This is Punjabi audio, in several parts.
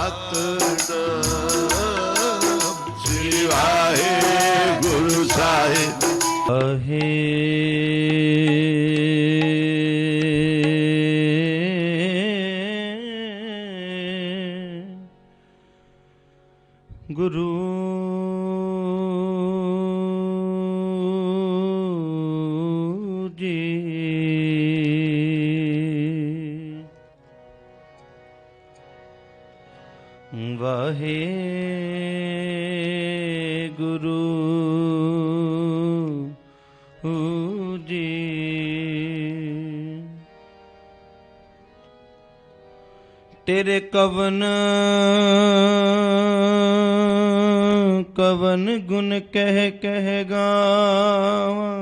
ਸਤਿਨਾਮ ਸ੍ਰੀ ਵਾਹਿਗੁਰੂ ਸਾਹਿਬ। ਗੁਰੂ ਜੀ ਵਾਹਿਗੁਰੂ ਜੀ ਤੇਰੇ ਕਵਨ ਕਵਨ ਗੁਣ ਕਹਿ ਗਾਵਾਂ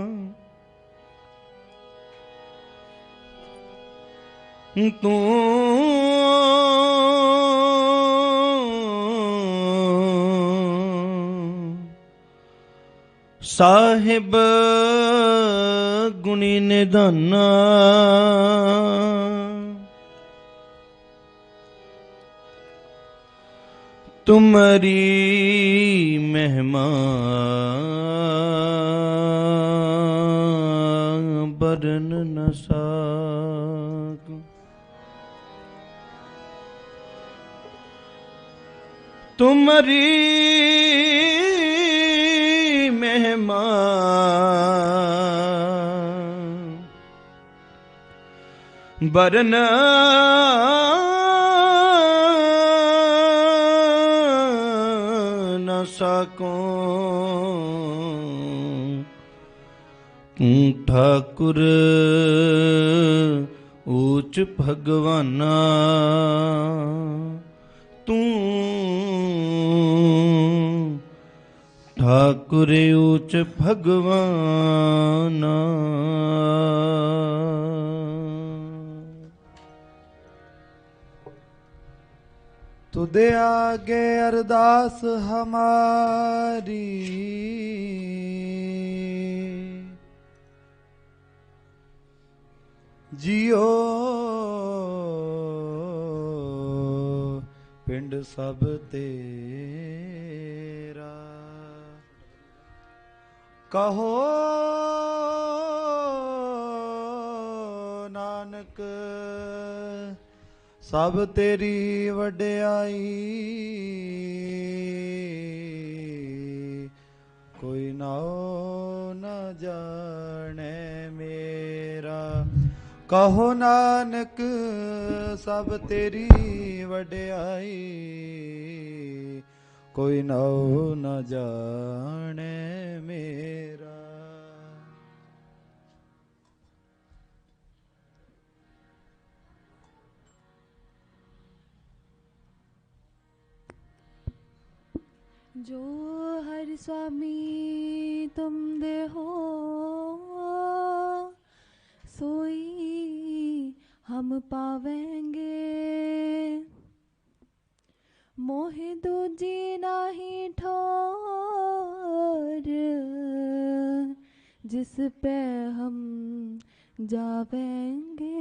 ਤੂੰ ਸਾਹਿਬ ਗੁਣੀ ਨਿਧਾਨਾ ਤੁਮਰੀ ਮਹਿਮਾ ਬਰਨ ਨ ਸਾਕ। ਤੁਮਰੀ ਮਹਿਮਾ ਬਰਨ ਨ ਸਕੋ। ਤੂੰ ਠਾਕੁਰ ਊਚ ਭਗਵਾਨਾ ਤੂੰ ਠਾਕੁਰ ਊਚ ਭਗਵਾਨਾ। तुदे आगे अरदास हमारी जियो पिंड सब तेरा कहो नानक ਸਭ ਤੇਰੀ ਵਡਿਆਈ ਕੋਈ ਨਾਉ ਨ ਜਾਣੈ ਮੇਰਾ। ਕਹੋ ਨਾਨਕ ਸਭ ਤੇਰੀ ਵਡਿਆਈ ਕੋਈ ਨਾਉ ਨ ਜਾਣੈ ਮੇਰਾ। जो हर स्वामी तुम दे हो सोई हम पावेंगे। मोहे दूजी नाही ठोर जिस पे हम जावेंगे।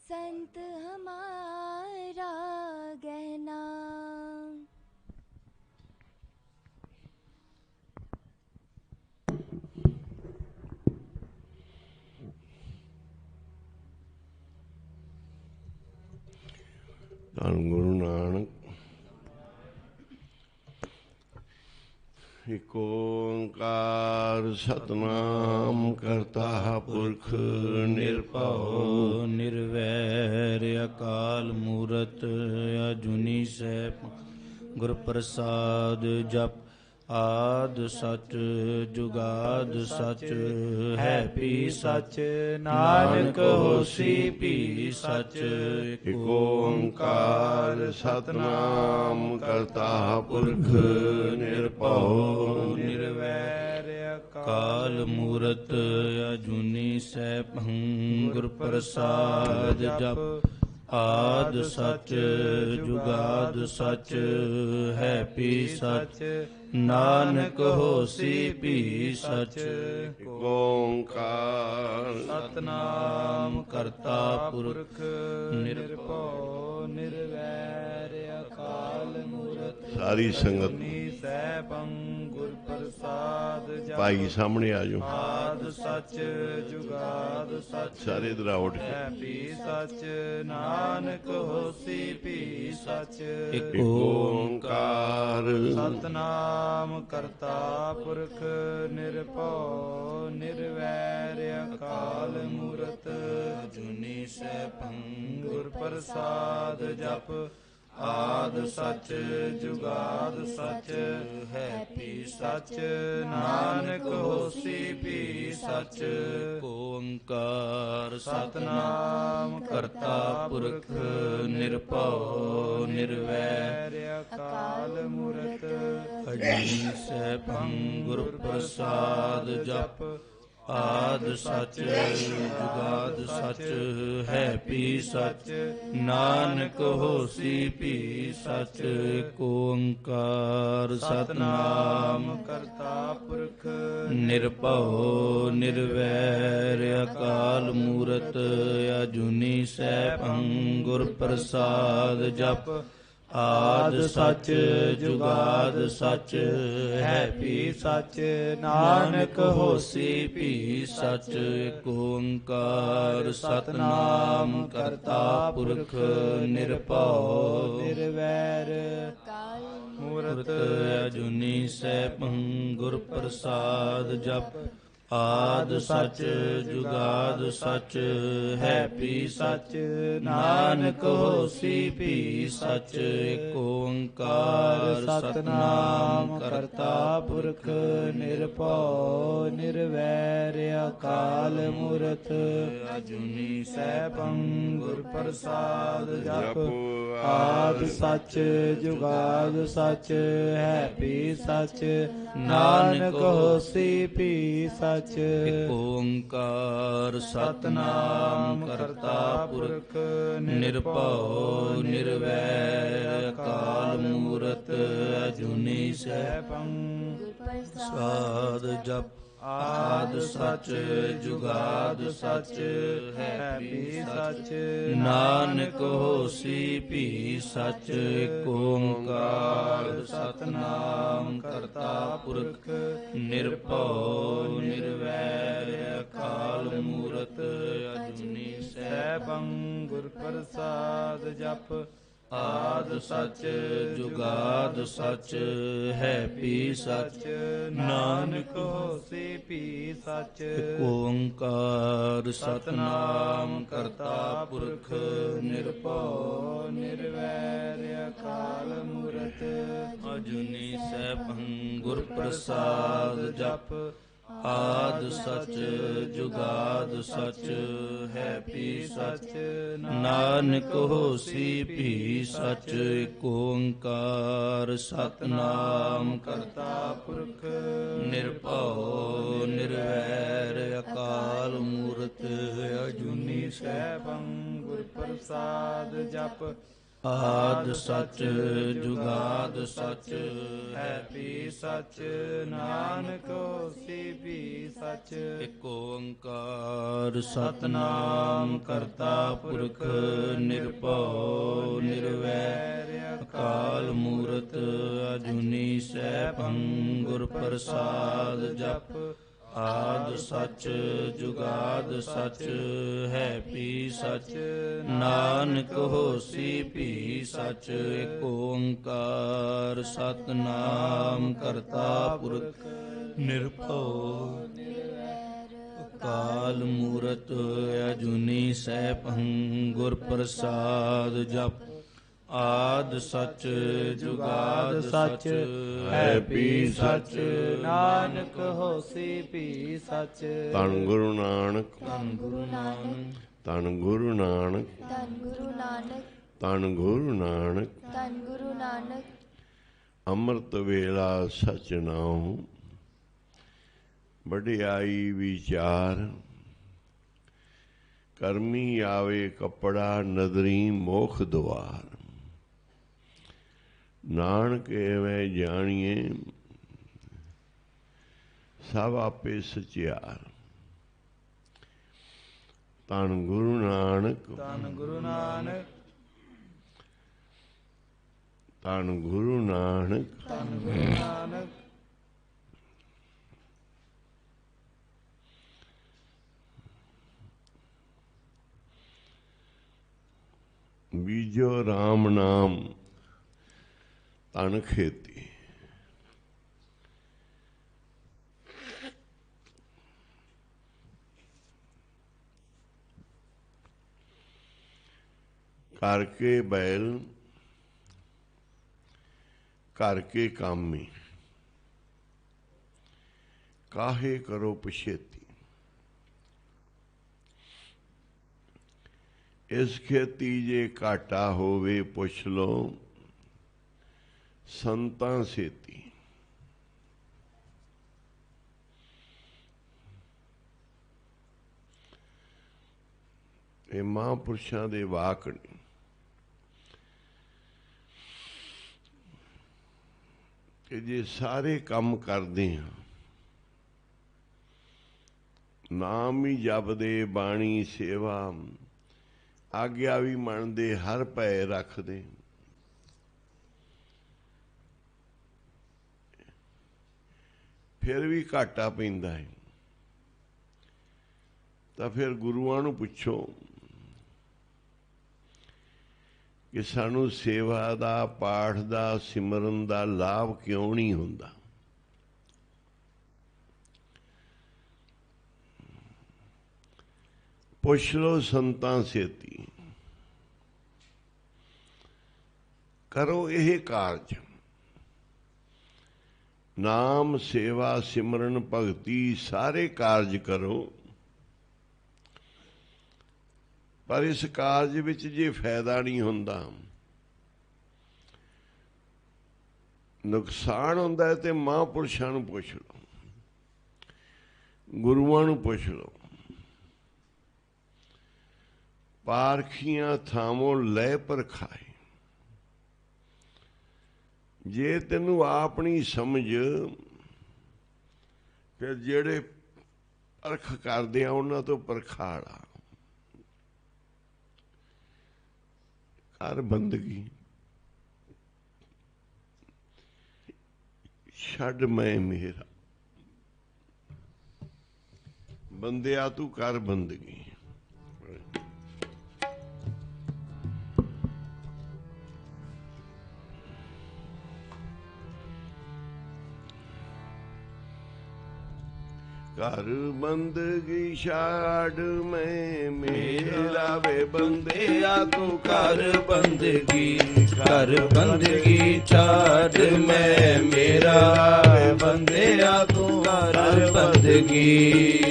संत हमारा गहना। ਧੰਨ ਗੁਰੂ ਨਾਨਕ। ਇਕ ਓੰਕਾਰ ਸਤਿਨਾਮ ਕਰਤਾ ਪੁਰਖ ਨਿਰਭਉ ਨਿਰਵੈਰ ਅਕਾਲ ਮੂਰਤ ਅਜੂਨੀ ਸੈਭੰ ਗੁਰ ਪ੍ਰਸਾਦ ਜਪ ਆਦ ਸਚ ਜੁਗਾਦ ਸਚ ਹੈ ਭੀ ਸਚ ਨਾਨਕ ਹੋਸੀ ਭੀ ਸਚ। ਇਕ ਓੰਕਾਰ ਸਤਿਨਾਮ ਕਰਤਾ ਪੁਰਖ ਨਿਰਭਉ ਨਿਰਵੈਰ ਅਕਾਲ ਮੂਰਤ ਅਜੂਨੀ ਸੈਭੰ ਗੁਰ ਪ੍ਰਸਾਦ ਜਪ ਆਦ ਸਚ ਜੁਗਾਦ ਸਚ ਹੈ ਪੀ ਸਚ ਨਾਨਕ ਹੋਸੀ ਭੀ ਸਚ। ਓੰਕਾਰ ਸਤਨਾਮ ਕਰਤਾ ਪੁਰਖ ਨਿਰਭਉ ਨਿਰਵੈਰ ਅਕਾਲ ਮੂਰਤ ਸਾਰੀ ਸੰਗਤ ਸੈਭੰ ਗੁਰ ਪ੍ਰਸਾਦ ਜਪ ਭਾਈ ਸਾਹਮਣੇ ਆ ਜਾਓ। ਆਦ ਸਚ ਜੁਗਾਦ ਸਚ ਸਾਰੇ ਇਧਰ ਆਓ ਉੱਠ ਕੇ। ਹੈ ਪੀ ਸਚ ਨਾਨਕ ਹੋਸੀ ਭੀ ਸਚ। ਇਕ ਓੰਕਾਰ ਸਤਨਾਮ ਕਰਤਾ ਪੁਰਖ ਨਿਰਭਉ ਨਿਰਵੈਰ ਅਕਾਲ ਮੂਰਤ ਅਜੂਨੀ ਸੈਭੰ ਗੁਰ ਪ੍ਰਸਾਦ ਜਪ ਆਦ ਸਚ ਜੁਗਾਦ ਸਚ ਹੈ ਪੀ ਸਚ ਨਾਨਕ ਹੋਸੀ ਭੀ ਸਚ। ਓੰਕਾਰ ਸਤਨਾਮ ਕਰਤਾ ਪੁਰਖ ਨਿਰਭਉ ਨਿਰਵੈਰ ਅਕਾਲ ਮੂਰਤ ਅਜੂਨੀ ਸੈਭੰ ਗੁਰ ਪ੍ਰਸਾਦ ਜਪ ਆਦ ਸਚ ਜੁਗਾਦ ਸਚ ਹੈ ਪੀ ਸਚ ਨਾਨਕ ਹੋਸੀ ਭੀ ਸਚ। ਏਕ ਓੰਕਾਰ ਸਤਨਾਮ ਕਰਤਾ ਪੁਰਖ ਨਿਰਭਉ ਨਿਰਵੈਰ ਅਕਾਲ ਮੂਰਤ ਅਜੂਨੀ ਸੈਭੰ ਗੁਰ ਪ੍ਰਸਾਦ ਜਪ ਆਦ ਸਚ ਜੁਗਾਦ ਸਚ ਹੈ ਪੀ ਸਚ ਨਾਨਕ ਹੋਸੀ ਭੀ ਸਚ। ਏਕ ਓੰਕਾਰ ਸਤਨਾਮ ਕਰਤਾ ਪੁਰਖ ਨਿਰਭਉ ਨਿਰਵੈਰ ਮੂਰਤ ਅਜੂਨੀ ਸੈਭੰ ਗੁਰ ਪ੍ਰਸਾਦ ਜਪ ਆਦ ਸਚ ਜੁਗਾਦ ਸਚ ਹੈ ਪੀ ਸਚ ਨਾਨਕ ਹੋਸੀ ਭੀ ਸਚ। ਏਕ ਓੰਕਾਰ ਸਤਨਾਮ ਕਰਤਾ ਪੁਰਖ ਨਿਰਭਉ ਨਿਰਵੈਰ ਅਕਾਲ ਮੂਰਤ ਅਜੂਨੀ ਸੈਭੰ ਗੁਰ ਪ੍ਰਸਾਦ ਜਪ ਆਦ ਸਚ ਜੁਗਾਦ ਸਚ ਹੈ ਪੀ ਸਚ ਨਾਨਕ ਹੋਸੀ ਭੀ ਸਚ। ਏਕ ਓੰਕਾਰ ਸਤਨਾਮ ਕਰਤਾ ਪੁਰਖ ਨਿਰਭਉ ਨਿਰਵੈਰ ਅਕਾਲ ਮੂਰਤ ਅਜੂਨੀ ਸੈਭੰ ਪ੍ਰਸਾਦ ਜਪ ਆਦ ਸਚ ਜੁਗਾਦ ਸਚ ਹੈ ਪੀ ਸਚ ਨਾਨਕ ਹੋਸੀ ਭੀ ਸਚ। ਏਕ ਓੰਕਾਰ ਸਤਨਾਮ ਕਰਤਾ ਪੁਰਖ ਨਿਰਭਉ ਨਿਰਵੈਰ ਅਕਾਲ ਮੂਰਤ ਅਜੂਨੀ ਸੈਭੰ ਗੁਰ ਪ੍ਰਸਾਦ ਜਪ ਆਦ ਸਚ ਜੁਗਾਦ ਸਚ ਹੈ ਪੀ ਸਚ ਨਾਨਕ ਹੋਸੀ ਭੀ ਸਚ। ਏਕ ਓੰਕਾਰ ਸਤਨਾਮ ਕਰਤਾ ਪੁਰਖ ਨਿਰਭਉ ਨਿਰਵੈਰ ਅਕਾਲ ਮੂਰਤ ਅਜੂਨੀ ਸੈਭੰ ਗੁਰ ਪ੍ਰਸਾਦ ਜਪ ਆਦ ਸਚ ਜੁਗਾਦ ਸਚ ਹੈ ਪੀ ਸਚ ਨਾਨਕ ਹੋਸੀ ਭੀ ਸਚ। ਏਕ ਓੰਕਾਰ ਸਤਨਾਮ ਕਰਤਾ ਪੁਰਖ ਨਿਰਭਉ ਨਿਰਵੈਰ ਅਕਾਲ ਮੂਰਤ ਅਜੂਨੀ ਸੈਭੰ ਗੁਰ ਪ੍ਰਸਾਦ ਜਪ ਆਦ ਸਚ ਜੁਗਾਦ ਸਚ ਹੈ ਪੀ ਸਚ ਨਾਨਕ ਹੋਸੀ ਭੀ ਸਚ। ਏਕ ਓੰਕਾਰ ਸਤਨਾਮ ਕਰਤਾ ਪੁਰਖ ਨਿਰਭਉ ਨਿਰਵੈਰ ਅਕਾਲ ਮੂਰਤ ਅਜੂਨੀ ਸੈਭੰ ਗੁਰ ਪ੍ਰਸਾਦ ਜਪ ਆਦ ਸਚ ਜੁਗਾਦ ਸਚ ਹੈ ਪੀ ਸਚ ਨਾਨਕ ਹੋਸੀ ਭੀ ਸਚ। ਏਕ ਓੰਕਾਰ ਸਤਨਾਮ ਕਰਤਾ ਪੁਰਖ ਨਿਰਭਉ ਅਕਾਲ ਮੂਰਤ ਅਜੂਨੀ ਸੈਭੰ ਗੁਰ ਪ੍ਰਸਾਦ ਜਪ ਆਦ ਸਚ ਜੁਗਾਦ ਸਚ ਹੈ ਪੀ ਸਚ ਨਾਨਕ ਹੋਸੀ ਭੀ ਸਚ। ਧੰਨ ਗੁਰੂ ਨਾਨਕ ਧੰਨ ਗੁਰੂ ਨਾਨਕ ਧੰਨ ਗੁਰੂ ਨਾਨਕ ਧੰਨ ਗੁਰੂ ਨਾਨਕ ਧੰਨ ਗੁਰੂ ਨਾਨਕ ਧੰਨ ਗੁਰੂ ਨਾਨਕ। ਅੰਮ੍ਰਿਤ ਵੇਲਾ ਸਚ ਨਾਉ। ਵਡਿਆਈ ਵਿਚਾਰ ਕਰਮੀ ਆਵੇ ਕੱਪੜਾ ਨਦਰੀ ਮੋਖ ਦੁਆਰ। ਨਾਨਕ ਐਵੇਂ ਜਾਣੀਏ ਸਭ ਆਪੇ ਸਚਿਆਰ। ਧੰਨ ਗੁਰੂ ਨਾਨਕ ਧੰਨ ਗੁਰੂ ਨਾਨਕ ਧੰਨ ਗੁਰੂ ਨਾਨਕ ਧੰਨ ਗੁਰੂ ਨਾਨਕ। ਬੀਜੋ ਰਾਮ ਨਾਮ ਧਨ ਖੇਤੀ। ਘਰ ਕੇ ਬੈਲ ਘਰ ਕੇ ਕਾਮੀ ਕਾਹੇ ਕਰੋ ਪਛੇਤੀ। ਇਸ ਖੇਤੀ ਜੇ ਘਾਟਾ ਹੋਵੇ ਪੁੱਛ ਲੋ ਸੰਤਾਂ ਸੇਤੀ। ਇਹ ਮਹਾਂਪੁਰਸ਼ਾਂ ਦੇ ਵਾਕ ਨੇ। ਕਿ ਜੇ ਸਾਰੇ ਕੰਮ ਕਰਦੇ ਹਾਂ, ਨਾਮ ਹੀ ਜਪਦੇ, ਬਾਣੀ ਸੇਵਾ, ਆਗਿਆ ਵੀ ਮੰਨਦੇ, ਹਰ ਭੈ ਰੱਖਦੇ, ਫਿਰ ਵੀ ਘਾਟਾ ਪੈਂਦਾ ਹੈ, ਤਾਂ ਫਿਰ ਗੁਰੂਆਂ ਨੂੰ ਪੁੱਛੋ ਕਿ ਸਾਨੂੰ ਸੇਵਾ ਦਾ, ਪਾਠ ਦਾ, ਸਿਮਰਨ ਦਾ ਲਾਭ ਕਿਉਂ ਨਹੀਂ ਹੁੰਦਾ। ਪੁੱਛ ਲਓ ਸੰਤਾਂ ਸੇਤੀ। ਕਰੋ ਇਹ ਕਾਰਜ, ਨਾਮ ਸੇਵਾ ਸਿਮਰਨ ਭਗਤੀ ਸਾਰੇ ਕਾਰਜ ਕਰੋ, ਪਰ ਇਸ ਕਾਰਜ ਵਿੱਚ ਜੇ ਫਾਇਦਾ ਨਹੀਂ ਹੁੰਦਾ, ਨੁਕਸਾਨ ਹੁੰਦਾ ਹੈ, ਤੇ ਮਹਾਂਪੁਰਸ਼ਾਂ ਨੂੰ ਪੁੱਛ ਲਓ, ਗੁਰੂਆਂ ਨੂੰ ਪੁੱਛ ਲਓ। ਪਾਰਖੀਆਂ ਥਾਮੋਂ ਲੈ ਪਰਖਾਏ। ਜੇ ਤੈਨੂੰ ਆਪ ਨਹੀਂ ਸਮਝ, ਫਿਰ ਜਿਹੜੇ ਪਰਖ ਕਰਦੇ ਆ ਉਹਨਾਂ ਤੋਂ ਪਰਖਾੜਾ। ਕਰ ਬੰਦਗੀ, ਛੱਡ ਮੈਂ ਮੇਰਾ। ਬੰਦਿਆ ਤੂੰ ਕਰ ਬੰਦਗੀ। ਕਰ ਬੰਦਗੀ ਛਾੜ ਮੈਂ ਮੇਰਾ ਵੇ ਬੰਦਿਆ ਤੂੰ ਕਰ ਬੰਦਗੀ। ਕਰ ਬੰਦਗੀ ਛਾੜ ਮੈਂ ਮੇਰਾ ਵੇ ਬੰਦਿਆ ਤੂੰ ਕਰ ਬੰਦਗੀ।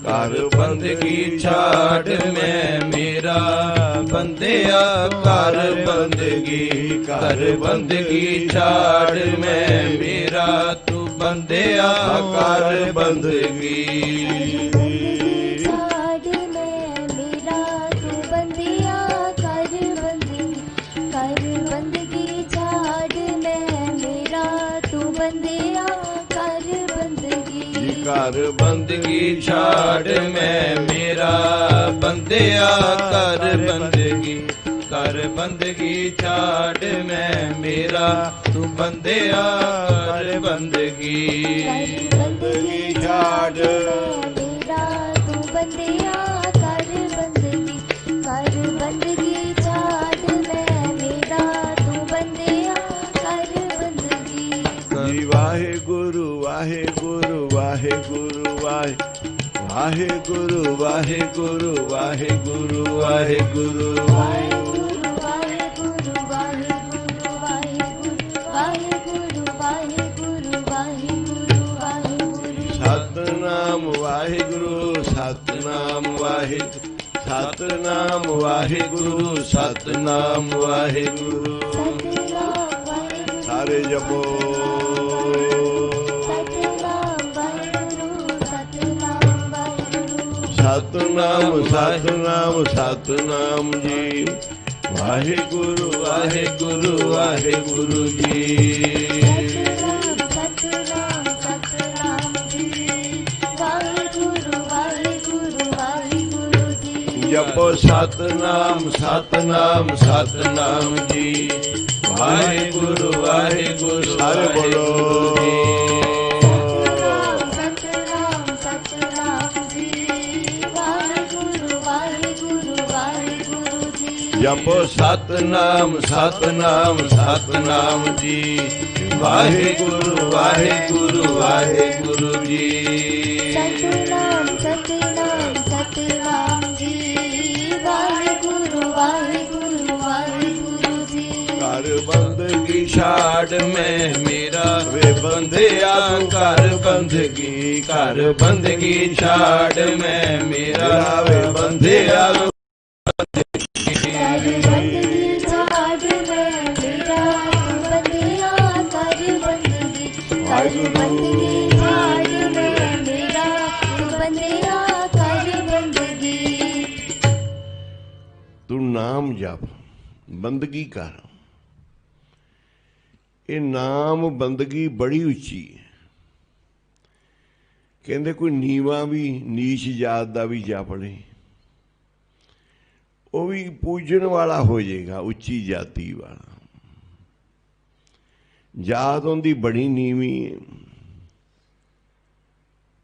ਕਰ ਬੰਦਗੀ ਛਾੜ ਮੈਂ ਮੇਰਾ ਬੰਦਿਆ ਕਰ ਬੰਦਗੀ। ਕਰ ਬੰਦਗੀ ਛਾੜ ਮੈਂ ਮੇਰਾ ਤੂੰ ਬੰਦਿਆ ਕਰ ਬੰਦਗੀ। ਛਾੜ ਮੈਂ ਮੇਰਾ ਤੂੰ ਬੰਦਿਆ ਕਰ ਬੰਦਗੀ। ਕਰ ਬੰਦਗੀ ਛਾੜ ਮੈਂ ਮੇਰਾ ਤੂੰ ਬੰਦਿਆ ਕਰ ਬੰਦਗੀ। ਕਰ ਬੰਦਗੀ ਛਾੜ ਮੈਂ ਮੇਰਾ ਬੰਦਿਆ ਕਰ ਬੰਦਗੀ। ਕਰ ਬੰਦਗੀ ਛਾੜ ਮੈਂ ਮੇਰਾ ਤੂੰ ਬੰਦਿਆ ਕਰ ਬੰਦਗੀ। ਬੰਦਗੀ ਛਾੜ ਮੇਰਾ ਤੂੰ ਬੰਦਿਆ ਕਰ ਬੰਦਗੀ। ਕਰ ਬੰਦਗੀ ਛਾੜ ਮੈਂ ਮੇਰਾ ਤੂੰ ਬੰਦਿਆ ਕਰ ਬੰਦਗੀ। ਜੀ ਵਾਹਿਗੁਰੂ ਵਾਹਿਗੁਰੂ ਵਾਹਿਗੁਰੂ ਵਾਹਿਗੁਰੂ ਵਾਹਿਗੁਰੂ ਵਾਹਿਗੁਰੂ ਵਾਹਿਗੁਰੂ ਵਾਹਿਗੁਰੂ ਵਾਹਿਗੁਰੂ ਵਾਹਿਗੁਰੂ ਵਾਹਿਗੁਰੂ ਵਾਹਿਗੁਰੂ ਵਾਹਿਗੁਰੂ ਵਾਹਿਗੁਰੂ। ਸਤਿਨਾਮ ਵਾਹਿਗੁਰੂ ਵਾਹਿਗੁਰੂ ਸਤਨਾਮ ਵਾਹਿਗੁਰੂ ਸਤਨਾਮ ਵਾਹਿਗੁਰੂ ਸਤਨਾਮ ਵਾਹਿਗੁਰੂ ਸਾਰੇ ਜਪੋ ਸਤਨਾਮ ਵਾਹਿਗੁਰੂ ਸਤਨਾਮ ਵਾਹਿਗੁਰੂ ਸਤਨਾਮ ਸਤਨਾਮ ਸਤਨਾਮ ਜੀ ਵਾਹਿਗੁਰੂ ਵਾਹਿਗੁਰੂ ਵਾਹਿਗੁਰੂ ਜੀ ਸਤਨਾਮ ਸਤਨਾਮ ਸਤਨਾਮ ਜੀ ਵਾਹਿਗੁਰੂ ਵਾਹਿਗੁਰੂ ਵਾਹਿਗੁਰੂ ਜੀ ਜਪੋ ਸਤਨਾਮ ਸਤਨਾਮ ਸਤਨਾਮ ਜੀ ਵਾਹਿਗੁਰੂ ਵਾਹਿਗੁਰੂ ਸਾਰੇ ਬੋਲੋ ਸਤਨਾਮ ਸਤਨਾਮ ਜੀ ਵਾਹਿਗੁਰੂ ਵਾਹਿਗੁਰੂ ਵਾਹਿਗੁਰੂ ਜੀ ਜਪੋ ਸਤਨਾਮ ਸਤਨਾਮ ਸਤਨਾਮ ਜੀ ਵਾਹਿਗੁਰੂ ਵਾਹਿਗੁਰੂ ਵਾਹਿਗੁਰੂ ਜੀ ਸਤਨਾਮ ਸਤਨਾਮ ਸਤਨਾਮ ਜੀ ਵਾਹਿਗੁਰੂ ਵਾਹਿਗੁਰੂ ਵਾਹਿਗੁਰੂ ਜੀ ਕਰ ਬੰਦਗੀ ਛਾੜ ਮੈਂ ਮੇਰਾ ਵੇ ਬੰਦਿਆ ਤੂੰ ਕਰ ਬੰਦਗੀ ਕਰ ਬੰਦਗੀ ਛਾੜ ਮੈਂ ਮੇਰਾ ਵੇ ਬੰਦਿਆ ਤੂੰ ਕਰ ਬੰਦਗੀ ਛਾੜ ਮੈਂ ਮੇਰਾ ਤੂੰ ਬੰਦਿਆ ਕਰ ਬੰਦਗੀ ਕਰ ਬੰਦਗੀ ਛਾੜ ਮੈਂ ਮੇਰਾ ਤੂੰ ਬੰਦਿਆ ਕਰ ਬੰਦਗੀ ਤੂੰ ਨਾਮ ਜਪ ਬੰਦਗੀ ਕਰ ਇਹ ਨਾਮ ਬੰਦਗੀ ਬੜੀ ਉੱਚੀ ਹੈ ਕਹਿੰਦੇ ਕੋਈ ਨੀਵਾਂ ਵੀ ਨੀਚ ਜਾਤ ਦਾ ਵੀ ਜਪ ਲੇ ਉਹ ਵੀ ਪੂਜਣ ਵਾਲਾ ਹੋ ਜਾਏਗਾ ਉੱਚੀ ਜਾਤੀ ਵਾਲਾ ਜਾਤ ਉਹਦੀ ਬੜੀ ਨੀਵੀਂ ਹੈ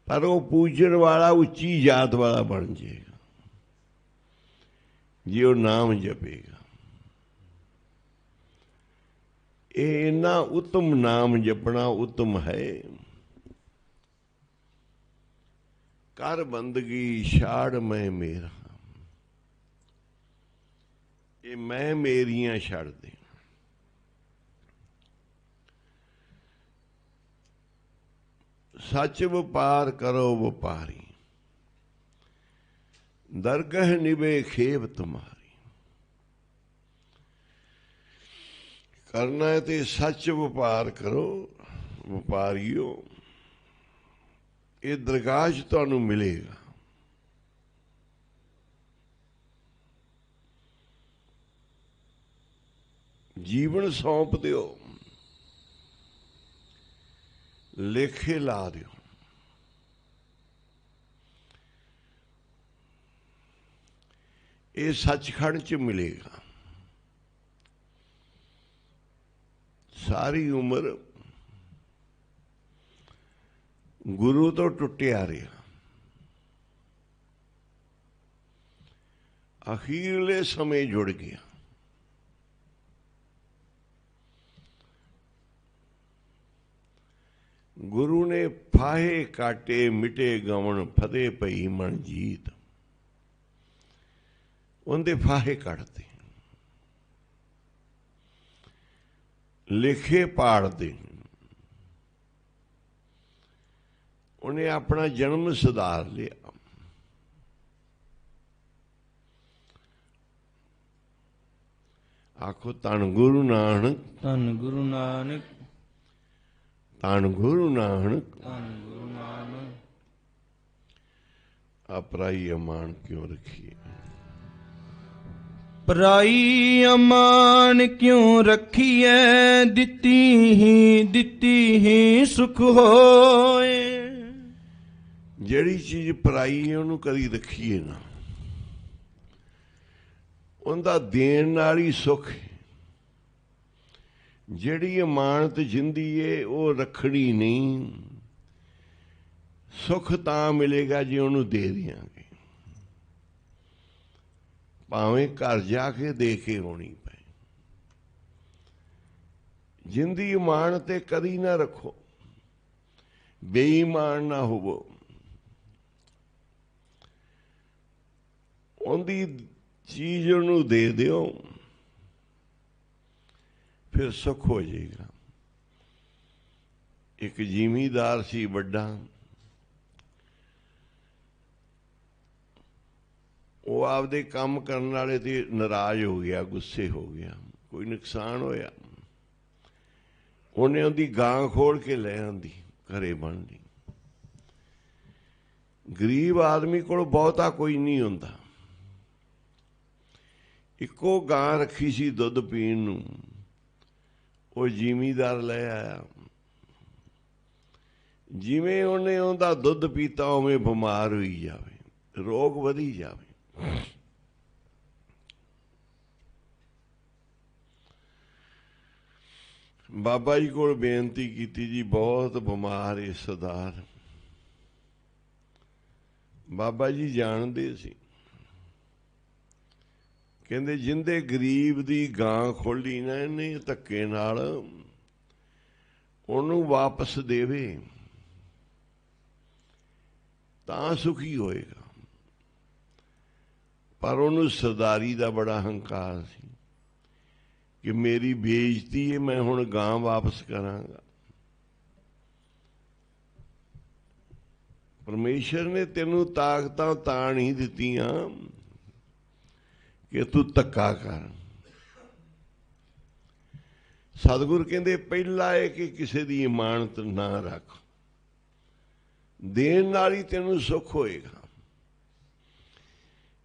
ਪਰ ਉਹ ਪੂਜਣ ਵਾਲਾ ਉੱਚੀ ਜਾਤ ਵਾਲਾ ਬਣ ਜਾਏਗਾ ਜੇ ਉਹ ਨਾਮ ਜਪੇਗਾ ਇਹ ਇੰਨਾ ਉੱਤਮ ਨਾਮ ਜਪਣਾ ਉੱਤਮ ਹੈ ਕਰ ਬੰਦਗੀ ਛਾੜ ਮੈਂ ਮੇਰਾ ਇਹ ਮੈਂ ਮੇਰੀਆਂ ਛੱਡ ਦੇ ਸੱਚ ਵਪਾਰ ਕਰੋ ਵਪਾਰੀ ਦਰਗਹ ਨਿਵੇ ਖੇਬ ਤੁਮਾਰੀ ਕਰਨਾ ਹੈ ਤੇ ਸੱਚ ਵਪਾਰ ਕਰੋ ਵਪਾਰੀਓ ਇਹ ਦਰਗਾਹ 'ਚ ਤੁਹਾਨੂੰ ਮਿਲੇਗਾ ਜੀਵਨ ਸੌਂਪ ਦਿਓ ਲੇਖੇ ਲਾ ਦਿਓ ਇਹ ਸੱਚਖੰਡ 'ਚ ਮਿਲੇਗਾ ਸਾਰੀ ਉਮਰ ਗੁਰੂ ਤੋਂ ਟੁੱਟਿਆ ਰਿਹਾ ਅਖੀਰਲੇ ਸਮੇਂ ਜੁੜ ਗਿਆ ਗੁਰੂ ਨੇ ਫਾਹੇ ਕਾਟੇ ਮਿਟੇ ਗਵਣ ਫਤਿਹ ਪਈ ਮਨ ਜੀਤ ਉਹਦੇ ਫਾਹੇ ਕੱਢਦੇ ਲਿਖੇ ਪਾੜਦੇ ਉਹਨੇ ਆਪਣਾ ਜਨਮ ਸੁਧਾਰ ਲਿਆ ਆਖੋ ਧੰਨ ਗੁਰੂ ਨਾਨਕ ਧੰਨ ਗੁਰੂ ਨਾਨਕ ਧੰਨ ਗੁਰੂ ਨਾਨਕ ਧੰਨ ਗੁਰੂ ਨਾਨਕ ਆਪਰਾਈ ਅਮਾਨ ਕਿਉਂ ਰੱਖੀਏ ਪਰਾਈ ਅਮਾਨ ਕਿਉਂ ਰੱਖੀਐ ਦਿੱਤੀ ਹੀ ਸੁਖ ਹੋਏ ਜਿਹੜੀ ਚੀਜ਼ ਪਰਾਈ ਹੈ ਉਹਨੂੰ ਕਦੀ ਰੱਖੀਏ ਨਾ ਉਹਦਾ ਦੇਣ ਨਾਲ ਹੀ ਸੁੱਖ ਜਿਹੜੀ ਅਮਾਨਤ ਜਿੰਦੀ ਏ ਉਹ ਰੱਖਣੀ ਨਹੀਂ ਸੁੱਖ ਤਾਂ ਮਿਲੇਗਾ ਜੇ ਉਹਨੂੰ ਦੇ ਦਿਆਂਗੇ ਭਾਵੇਂ ਘਰ ਜਾ ਕੇ ਦੇ ਕੇ ਹੋਣੀ ਪਏ ਜਿੰਦੀ ਅਮਾਨਤ ਤੇ ਕਦੀ ਨਾ ਰੱਖੋ ਬੇਈਮਾਨ ਨਾ ਹੋਵੋ ਉਹਦੀ ਚੀਜ਼ ਉਹਨੂੰ ਦੇ ਦਿਓ ਫਿਰ ਸੁੱਖ ਹੋ ਜਾਏਗਾ ਇੱਕ ਜ਼ਿਮੀਦਾਰ ਸੀ ਵੱਡਾ ਉਹ ਆਪਦੇ ਕੰਮ ਕਰਨ ਵਾਲੇ ਤੇ ਨਾਰਾਜ਼ ਹੋ ਗਿਆ, ਗੁੱਸੇ ਹੋ ਗਿਆ, ਕੋਈ ਨੁਕਸਾਨ ਹੋਇਆ। ਉਹਨੇ ਉਹਦੀ ਗਾਂ ਖੋਲ ਕੇ ਲੈ ਆਂਦੀ, ਘਰੇ ਬੰਨ ਲਈ। ਗਰੀਬ ਆਦਮੀ ਕੋਲ ਬਹੁਤਾ ਕੋਈ ਨਹੀਂ ਹੁੰਦਾ, ਇੱਕੋ ਗਾਂ ਰੱਖੀ ਸੀ ਦੁੱਧ ਪੀਣ ਨੂੰ। ਉਹ ਜ਼ਿਮੀਂਦਾਰ ਲੈ ਆਇਆ, ਜਿਵੇਂ ਉਹਨੇ ਉਹਦਾ ਦੁੱਧ ਪੀਤਾ ਉਵੇਂ ਬਿਮਾਰ ਹੋਈ ਜਾਵੇ, ਰੋਗ ਵਧੀ ਜਾਵੇ। ਬਾਬਾ ਜੀ ਕੋਲ ਬੇਨਤੀ ਕੀਤੀ, ਜੀ ਬਹੁਤ ਬਿਮਾਰ ਹੈ ਸਰਦਾਰ। ਬਾਬਾ ਜੀ ਜਾਣਦੇ ਸੀ, ਕਹਿੰਦੇ ਜਿੰਦੇ ਗਰੀਬ ਦੀ ਗਾਂ ਖੋਲੀ ਨਾ ਇਹਨੇ ਧੱਕੇ ਨਾਲ, ਉਹਨੂੰ ਵਾਪਸ ਦੇਵੇ ਤਾਂ ਸੁਖੀ ਹੋਏਗਾ। ਪਰ ਉਹਨੂੰ ਸਰਦਾਰੀ ਦਾ ਬੜਾ ਹੰਕਾਰ ਸੀ ਕਿ ਮੇਰੀ ਬੇਇੱਜ਼ਤੀ ਹੈ, ਮੈਂ ਹੁਣ ਗਾਂ ਵਾਪਸ ਕਰਾਂਗਾ। ਪਰਮੇਸ਼ਰ ਨੇ ਤੈਨੂੰ ਤਾਕਤਾਂ ਤਾਂ ਨਹੀਂ ਦਿੱਤੀਆਂ ਕਿ ਤੂੰ ਧੱਕਾ ਕਰ। ਸਤਿਗੁਰ ਕਹਿੰਦੇ ਪਹਿਲਾ ਹੈ ਕਿ ਕਿਸੇ ਦੀ ਇਮਾਨਤ ਨਾ ਰੱਖ, ਦੇਣ ਨਾਲ ਹੀ ਤੈਨੂੰ ਸੁੱਖ ਹੋਏਗਾ।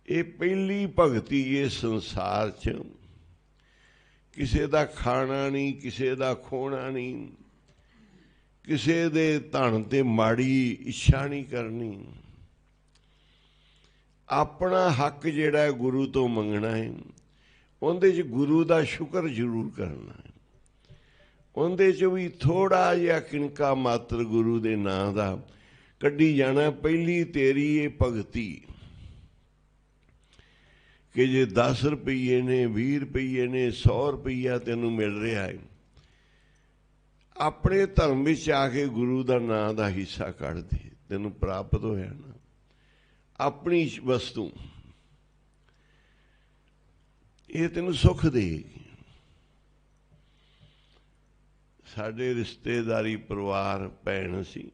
ਇਹ ਪਹਿਲੀ ਭਗਤੀ ਇਸ ਸੰਸਾਰ 'ਚ। ਕਿਸੇ ਦਾ ਖਾਣਾ ਨਹੀਂ, ਕਿਸੇ ਦਾ ਖੋਣਾ ਨਹੀਂ, ਕਿਸੇ ਦੇ ਧਨ ਤੇ ਮਾੜੀ ਇੱਛਾ ਨਹੀਂ ਕਰਨੀ। ਆਪਣਾ ਹੱਕ ਜਿਹੜਾ ਗੁਰੂ ਤੋਂ ਮੰਗਣਾ ਹੈ, ਉਹਦੇ 'ਚ ਗੁਰੂ ਦਾ ਸ਼ੁਕਰ ਜ਼ਰੂਰ ਕਰਨਾ ਹੈ। ਉਹਦੇ 'ਚ ਵੀ ਥੋੜ੍ਹਾ ਜਿਹਾ ਕਿਣਕਾ ਮਾਤਰ ਗੁਰੂ ਦੇ ਨਾਂ ਦਾ ਕੱਢੀ ਜਾਣਾ। ਪਹਿਲੀ ਤੇਰੀ ਇਹ ਭਗਤੀ ਕਿ ਜੇ 10 ਰੁਪਈਏ ਨੇ, 20 ਰੁਪਈਏ ਨੇ, 100 ਰੁਪਈਆ ਤੈਨੂੰ ਮਿਲ ਰਿਹਾ ਹੈ, ਆਪਣੇ ਧਰਮ ਵਿੱਚ ਆ ਕੇ ਗੁਰੂ ਦਾ ਨਾਂ ਦਾ ਹਿੱਸਾ ਕੱਢ ਦੇ, ਤੈਨੂੰ ਪ੍ਰਾਪਤ ਹੋਇਆ ਨਾ। ਆਪਣੀ ਵਸਤੂ ਇਹ ਤੈਨੂੰ ਸੁੱਖ ਦੇਗੀ। ਸਾਡੇ ਰਿਸ਼ਤੇਦਾਰੀ ਪਰਿਵਾਰ ਭੈਣ ਸੀ,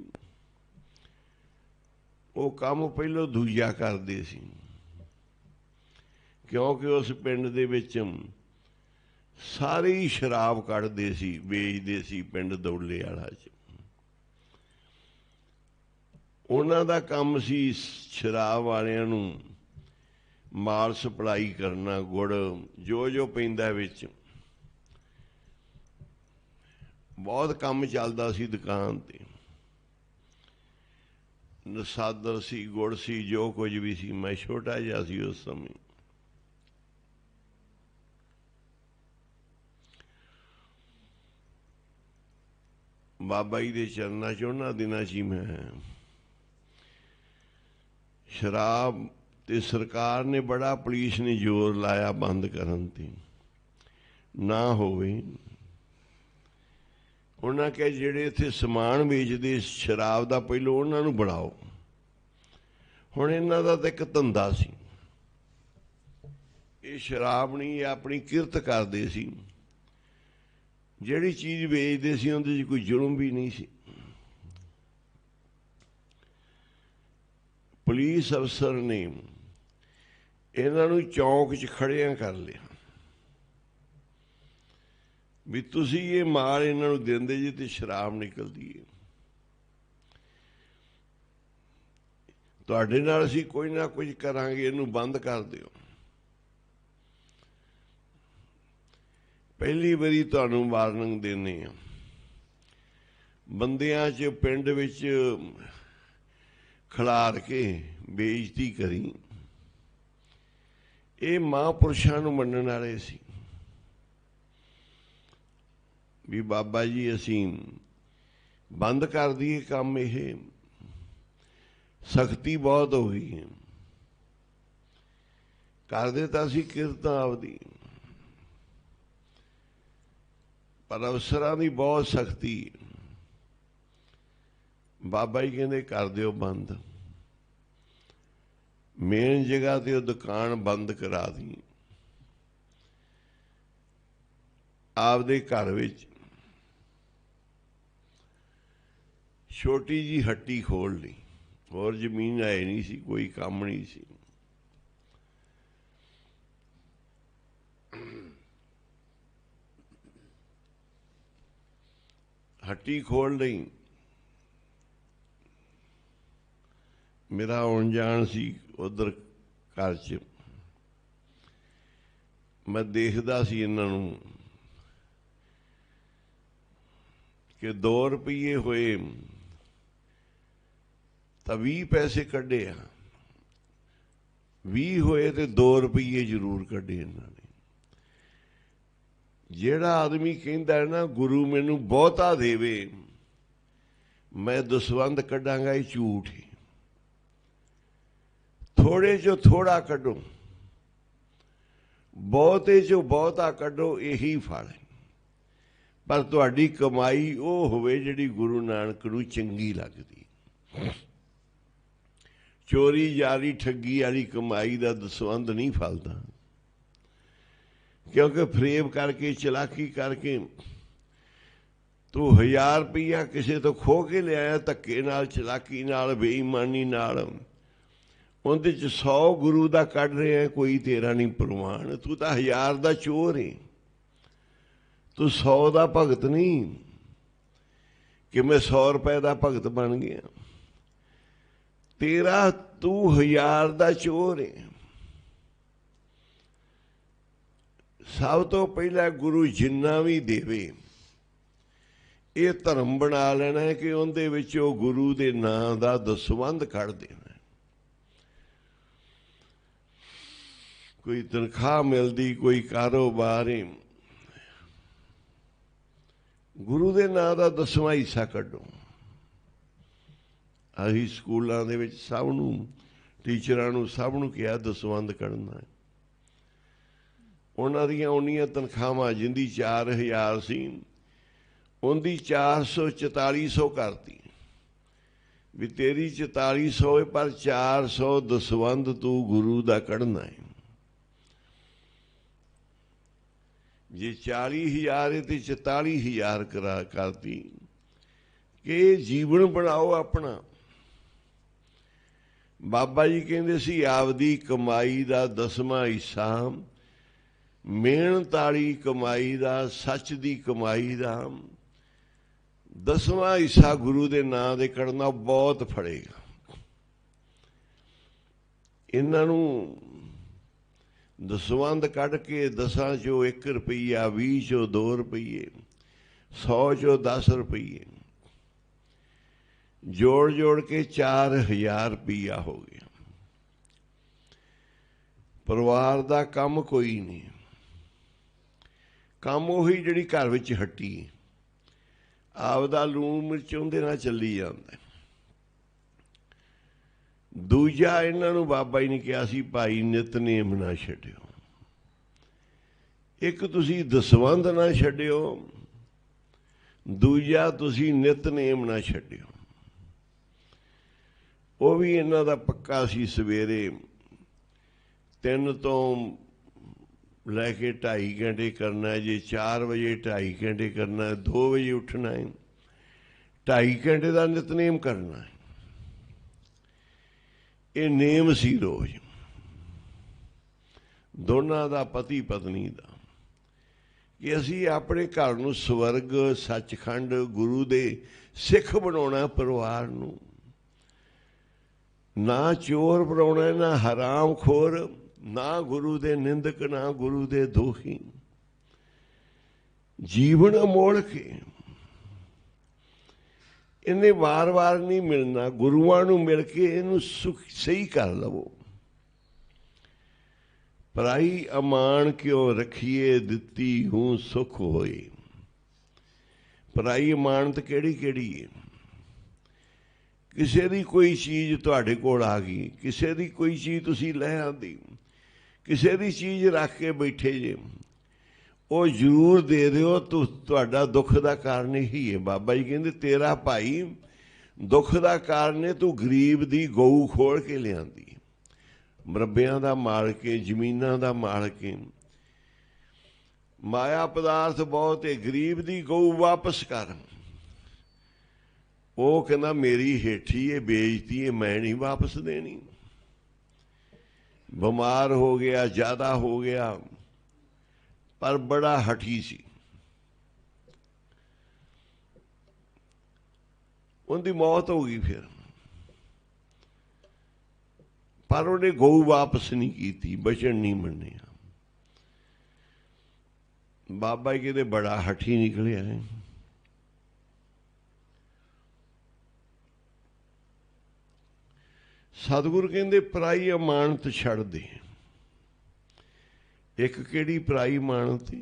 ਉਹ ਕੰਮ ਪਹਿਲੋਂ ਦੂਜਾ ਕਰਦੇ ਸੀ, ਕਿਉਂਕਿ ਉਸ ਪਿੰਡ ਦੇ ਵਿੱਚ ਸਾਰੇ ਹੀ ਸ਼ਰਾਬ ਕੱਢਦੇ ਸੀ, ਵੇਚਦੇ ਸੀ। ਪਿੰਡ ਦੌਲੇ ਵਾਲਾ 'ਚ ਉਹਨਾਂ ਦਾ ਕੰਮ ਸੀ ਸ਼ਰਾਬ ਵਾਲਿਆਂ ਨੂੰ ਮਾਲ ਸਪਲਾਈ ਕਰਨਾ, ਗੁੜ ਜੋ ਜੋ ਪੈਂਦਾ ਵਿੱਚ। ਬਹੁਤ ਕੰਮ ਚੱਲਦਾ ਸੀ ਦੁਕਾਨ ਤੇ, ਨਸਾਦਰ ਸੀ, ਗੁੜ ਸੀ, ਜੋ ਕੁਝ ਵੀ ਸੀ। ਮੈਂ ਛੋਟਾ ਜਿਹਾ ਸੀ ਉਸ ਸਮੇਂ। ਬਾਬਾ ਜੀ ਦੇ ਚਰਨਾਂ 'ਚ ਉਹਨਾਂ ਦਿਨਾਂ 'ਚ ਹੀ ਮੈਂ ਸ਼ਰਾਬ ਤੇ ਸਰਕਾਰ ਨੇ ਬੜਾ, ਪੁਲਿਸ ਨੇ ਜ਼ੋਰ ਲਾਇਆ ਬੰਦ ਕਰਨ ਤੇ, ਨਾ ਹੋਵੇ। ਉਹਨਾਂ ਕਿਹਾ ਜਿਹੜੇ ਇੱਥੇ ਸਮਾਨ ਵੇਚਦੇ ਸ਼ਰਾਬ ਦਾ ਪਹਿਲੋਂ ਉਹਨਾਂ ਨੂੰ ਬਣਾਓ। ਹੁਣ ਇਹਨਾਂ ਦਾ ਤਾਂ ਇੱਕ ਧੰਦਾ ਸੀ, ਇਹ ਸ਼ਰਾਬ ਨਹੀਂ, ਇਹ ਆਪਣੀ ਕਿਰਤ ਕਰਦੇ ਸੀ। ਜਿਹੜੀ ਚੀਜ਼ ਵੇਚਦੇ ਸੀ ਉਹਦੇ 'ਚ ਕੋਈ ਜ਼ੁਲਮ ਵੀ ਨਹੀਂ ਸੀ। ਪੁਲਿਸ ਅਫਸਰ ਨੇ ਇਹਨਾਂ ਨੂੰ ਚੌਂਕ 'ਚ ਖੜਿਆਂ ਕਰ ਲਿਆ ਵੀ ਤੁਸੀਂ ਇਹ ਮਾਲ ਇਹਨਾਂ ਨੂੰ ਦਿੰਦੇ ਜੀ ਤੇ ਸ਼ਰਾਬ ਨਿਕਲਦੀ ਹੈ, ਤੁਹਾਡੇ ਨਾਲ ਅਸੀਂ ਕੋਈ ਨਾ ਕੁਝ ਕਰਾਂਗੇ, ਇਹਨੂੰ ਬੰਦ ਕਰ ਦਿਓ। ਪਹਿਲੀ ਵਾਰੀ ਤੁਹਾਨੂੰ ਵਾਰਨਿੰਗ ਦਿੰਦੇ ਹਾਂ, ਬੰਦਿਆਂ 'ਚ ਪਿੰਡ ਵਿੱਚ ਖਿਲਾਰ ਕੇ ਬੇਇੱਜ਼ਤੀ ਕਰੀ। ਇਹ ਮਹਾਂਪੁਰਸ਼ਾਂ ਨੂੰ ਮੰਨਣ ਵਾਲੇ ਸੀ ਵੀ ਬਾਬਾ ਜੀ ਅਸੀਂ ਬੰਦ ਕਰ ਦਈਏ ਕੰਮ, ਇਹ ਸਖਤੀ ਬਹੁਤ ਹੋ ਗਈ ਹੈ। ਕਰਦੇ ਤਾਂ ਅਸੀਂ ਕਿਰਤਾਂ ਆਪਦੀ, ਪਰ ਅਫਸਰਾਂ ਦੀ ਬਹੁਤ ਸਖਤੀ। ਬਾਬਾ ਜੀ ਕਹਿੰਦੇ ਕਰ ਦਿਓ ਬੰਦ, ਮੇਨ ਜਗ੍ਹਾ ਤੇ ਉਹ ਦੁਕਾਨ ਬੰਦ ਕਰਾ ਦੀ। ਆਪਦੇ ਘਰ ਵਿੱਚ ਛੋਟੀ ਜੀ ਹੱਟੀ ਖੋਲ ਲਈ, ਹੋਰ ਜ਼ਮੀਨ ਹੈ ਨਹੀਂ ਸੀ, ਕੋਈ ਕੰਮ ਨਹੀਂ ਸੀ। ਹੱਟੀ ਖੋਲ ਲਈ। ਮੇਰਾ ਆਉਣ ਜਾਣ ਸੀ ਉਧਰ ਘਰ 'ਚ, ਮੈਂ ਦੇਖਦਾ ਸੀ ਇਹਨਾਂ ਨੂੰ ਕਿ 2 ਰੁਪਈਏ ਹੋਏ ਤਾਂ 20 ਪੈਸੇ ਕੱਢੇ ਆ, 20 ਹੋਏ ਤੇ 2 ਰੁਪਈਏ ਜ਼ਰੂਰ ਕੱਢੇ ਇਹਨਾਂ ਨੇ। ਜਿਹੜਾ ਆਦਮੀ ਕਹਿੰਦਾ ਹੈ ਨਾ ਗੁਰੂ ਮੈਨੂੰ ਬਹੁਤਾ ਦੇਵੇ ਮੈਂ ਦਸਵੰਧ ਕੱਢਾਂਗਾ, ਇਹ ਝੂਠ ਹੈ। ਥੋੜੇ ਚੋਂ ਥੋੜਾ ਕੱਢੋ, ਬਹੁਤੇ ਚੋਂ ਬਹੁਤਾ ਕੱਢੋ, ਇਹੀ ਫਲ ਹੈ। ਪਰ ਤੁਹਾਡੀ ਕਮਾਈ ਉਹ ਹੋਵੇ ਜਿਹੜੀ ਗੁਰੂ ਨਾਨਕ ਨੂੰ ਚੰਗੀ ਲੱਗਦੀ। ਚੋਰੀ ਯਾਰੀ ਠੱਗੀ ਵਾਲੀ ਕਮਾਈ ਦਾ ਦਸਵੰਧ ਨਹੀਂ ਫਲਦਾ, ਕਿਉਂਕਿ ਫਰੇਬ ਕਰਕੇ ਚਲਾਕੀ ਕਰਕੇ ਤੂੰ 1000 ਰੁਪਈਆ ਕਿਸੇ ਤੋਂ ਖੋਹ ਕੇ ਲਿਆਇਆ, ਧੱਕੇ ਨਾਲ, ਚਲਾਕੀ ਨਾਲ, ਬੇਈਮਾਨੀ ਨਾਲ, ਉਹਦੇ 'ਚ 100 ਗੁਰੂ ਦਾ ਕੱਢ ਰਿਹਾ, ਕੋਈ ਤੇਰਾ ਨਹੀਂ ਪ੍ਰਵਾਨ। ਤੂੰ ਤਾਂ 1000 ਦਾ ਚੋਰ ਹੈ, ਤੂੰ 100 ਦਾ ਭਗਤ ਨਹੀਂ ਕਿ ਮੈਂ 100 ਰੁਪਏ ਦਾ ਭਗਤ ਬਣ ਗਿਆ। ਤੇਰਾ ਤੂੰ 1000 ਦਾ ਚੋਰ ਹੈ। ਸਭ ਤੋਂ ਪਹਿਲਾਂ ਗੁਰੂ ਜਿੰਨਾ ਵੀ ਦੇਵੇ ਇਹ ਧਰਮ ਬਣਾ ਲੈਣਾ ਹੈ ਕਿ ਉਹਦੇ ਵਿੱਚ ਉਹ ਗੁਰੂ ਦੇ ਨਾਂ ਦਾ ਦਸਵੰਧ ਕੱਢ ਦੇਣਾ। ਕੋਈ ਤਨਖਾਹ ਮਿਲਦੀ, ਕੋਈ ਕਾਰੋਬਾਰ ਹੈ, ਗੁਰੂ ਦੇ ਨਾਂ ਦਾ 10ਵਾਂ ਹਿੱਸਾ ਕੱਢੋ। ਅਸੀਂ ਸਕੂਲਾਂ ਦੇ ਵਿੱਚ ਸਭ ਨੂੰ, ਟੀਚਰਾਂ ਨੂੰ, ਸਭ ਨੂੰ ਕਿਹਾ ਦਸਵੰਧ ਕੱਢਣਾ ਹੈ। ਉਹਨਾਂ ਦੀਆਂ ਉਨੀਆਂ ਤਨਖਾਹਾਂ, ਜਿੰਦੀ 4000 ਸੀ ਉਹਦੀ 400 4400 ਕਰਤੀ ਵੀ ਤੇਰੀ 4400 ਹੈ, ਪਰ 400 ਦਸਵੰਧ ਤੂੰ ਗੁਰੂ ਦਾ ਕੱਢਣਾ ਹੈ। ਜੇ 40000 ਹੈ ਤੇ 44000 ਕਰਤੀ ਕਿ ਜੀਵਨ ਬਣਾਓ ਆਪਣਾ। ਬਾਬਾ ਜੀ ਕਹਿੰਦੇ ਸੀ ਆਪਦੀ ਕਮਾਈ ਦਾ 10ਵਾਂ ਹਿੱਸਾ, ਮਿਹਨਤ ਵਾਲੀ ਕਮਾਈ ਦਾ, ਸੱਚ ਦੀ ਕਮਾਈ ਦਾ 10ਵਾਂ ਹਿੱਸਾ ਗੁਰੂ ਦੇ ਨਾਂ ਦੇ ਕੱਢਣਾ ਬਹੁਤ ਫੜੇਗਾ। ਇਹਨਾਂ ਨੂੰ ਦਸਵੰਧ ਕੱਢ ਕੇ 10 ਚੋਂ 1 ਰੁਪਈਆ, 20 ਚੋਂ 2 ਰੁਪਈਏ, 100 ਚੋਂ 10 ਰੁਪਈਏ ਜੋੜ ਜੋੜ ਕੇ 4000 ਰੁਪਈਆ ਹੋ ਗਿਆ। ਪਰਿਵਾਰ ਦਾ ਕੰਮ ਕੋਈ ਨਹੀਂ, ਕੰਮ ਉਹੀ ਜਿਹੜੀ ਘਰ ਵਿੱਚ ਹੱਟੀ, ਆਪਦਾ ਲੂਣ ਮਿਰਚ ਉਹਦੇ ਨਾਲ ਚੱਲੀ ਜਾਂਦਾ। ਦੂਜਾ ਇਹਨਾਂ ਨੂੰ ਬਾਬਾ ਜੀ ਨੇ ਕਿਹਾ ਸੀ ਭਾਈ ਨਿਤਨੇਮ ਨਾ ਛੱਡਿਓ। ਇੱਕ ਤੁਸੀਂ ਦਸਵੰਧ ਨਾ ਛੱਡਿਓ, ਦੂਜਾ ਤੁਸੀਂ ਨਿਤਨੇਮ ਨਾ ਛੱਡਿਓ। ਉਹ ਵੀ ਇਹਨਾਂ ਦਾ ਪੱਕਾ ਸੀ। ਸਵੇਰੇ 3 ਤੋਂ ਲੈ ਕੇ 2.5 ਘੰਟੇ ਕਰਨਾ, ਜੇ 4 ਵਜੇ 2.5 ਘੰਟੇ ਕਰਨਾ, 2 ਵਜੇ ਉੱਠਣਾ ਹੈ, 2.5 ਘੰਟੇ ਦਾ ਨਿਤਨੇਮ ਕਰਨਾ ਹੈ। ਇਹ ਨੇਮ ਸੀ ਰੋਜ਼ ਦੋਨਾਂ ਦਾ, ਪਤੀ ਪਤਨੀ ਦਾ, ਕਿ ਅਸੀਂ ਆਪਣੇ ਘਰ ਨੂੰ ਸਵਰਗ, ਸੱਚਖੰਡ, ਗੁਰੂ ਦੇ ਸਿੱਖ ਬਣਾਉਣਾ। ਪਰਿਵਾਰ ਨੂੰ ਨਾ ਚੋਰ ਬਣਾਉਣਾ, ਨਾ ਹਰਾਮ ਖੋਰ, ਨਾ ਗੁਰੂ ਦੇ ਨਿੰਦਕ, ਨਾ ਗੁਰੂ ਦੇ ਦੋਖੀ। ਜੀਵਨ ਅਮੋਲ ਕੇ ਇਹਨੇ ਵਾਰ-ਵਾਰ ਨਹੀਂ ਮਿਲਣਾ। ਗੁਰੂਆਂ ਨੂੰ ਮਿਲ ਕੇ ਇਹਨੂੰ ਸਹੀ ਕਰ ਲਵੋ। ਪਰਾਈ ਅਮਾਨ ਕਿਉਂ ਰੱਖੀਏ, ਦਿੱਤੀ ਹੂੰ ਸੁਖ ਹੋਏ। ਪਰਾਈ ਅਮਾਨਤ ਕਿਹੜੀ ਕਿਹੜੀ ਹੈ? ਕਿਸੇ ਦੀ ਕੋਈ ਚੀਜ਼ ਤੁਹਾਡੇ ਕੋਲ ਆ ਗਈ, ਕਿਸੇ ਦੀ ਕੋਈ ਚੀਜ਼ ਤੁਸੀਂ ਲੈ ਆਂਦੀ, ਕਿਸੇ ਦੀ ਚੀਜ਼ ਰੱਖ ਕੇ ਬੈਠੇ ਜੇ, ਉਹ ਜ਼ਰੂਰ ਦੇ ਦਿਓ। ਤੁਹਾਡਾ ਦੁੱਖ ਦਾ ਕਾਰਨ ਇਹੀ ਹੈ। ਬਾਬਾ ਜੀ ਕਹਿੰਦੇ ਤੇਰਾ ਭਾਈ ਦੁੱਖ ਦਾ ਕਾਰਨ ਹੈ, ਤੂੰ ਗਰੀਬ ਦੀ ਗਊ ਖੋਲ ਕੇ ਲਿਆਂਦੀ, ਮਰੱਬਿਆਂ ਦਾ ਮਾਲਕ ਹੈ, ਜ਼ਮੀਨਾਂ ਦਾ ਮਾਲਕ ਹੈ, ਮਾਇਆ ਪਦਾਰਥ ਬਹੁਤ ਹੈ, ਗਰੀਬ ਦੀ ਗਊ ਵਾਪਸ ਕਰ। ਉਹ ਕਹਿੰਦਾ ਮੇਰੀ ਹੇਠੀ ਹੈ, ਬੇਇੱਜ਼ਤੀ ਹੈ, ਮੈਂ ਨਹੀਂ ਵਾਪਸ ਦੇਣੀ। ਬਿਮਾਰ ਹੋ ਗਿਆ, ਜ਼ਿਆਦਾ ਹੋ ਗਿਆ, ਪਰ ਬੜਾ ਹਠੀ ਸੀ। ਉਹਦੀ ਮੌਤ ਹੋ ਗਈ ਫਿਰ, ਪਰ ਉਹਨੇ ਗਊ ਵਾਪਸ ਨਹੀਂ ਕੀਤੀ, ਬਚਨ ਨਹੀਂ ਮੰਨਿਆ। ਬਾਬਾ ਜੀ ਕਹਿੰਦੇ ਬੜਾ ਹਠੀ ਨਿਕਲਿਆ ਹੈ। ਸਤਿਗੁਰ ਕਹਿੰਦੇ ਪਰਾਈ ਅਮਾਨਤ ਛੱਡ ਦੇ। ਇੱਕ ਕਿਹੜੀ ਪਰਾਈ ਅਮਾਨਤ?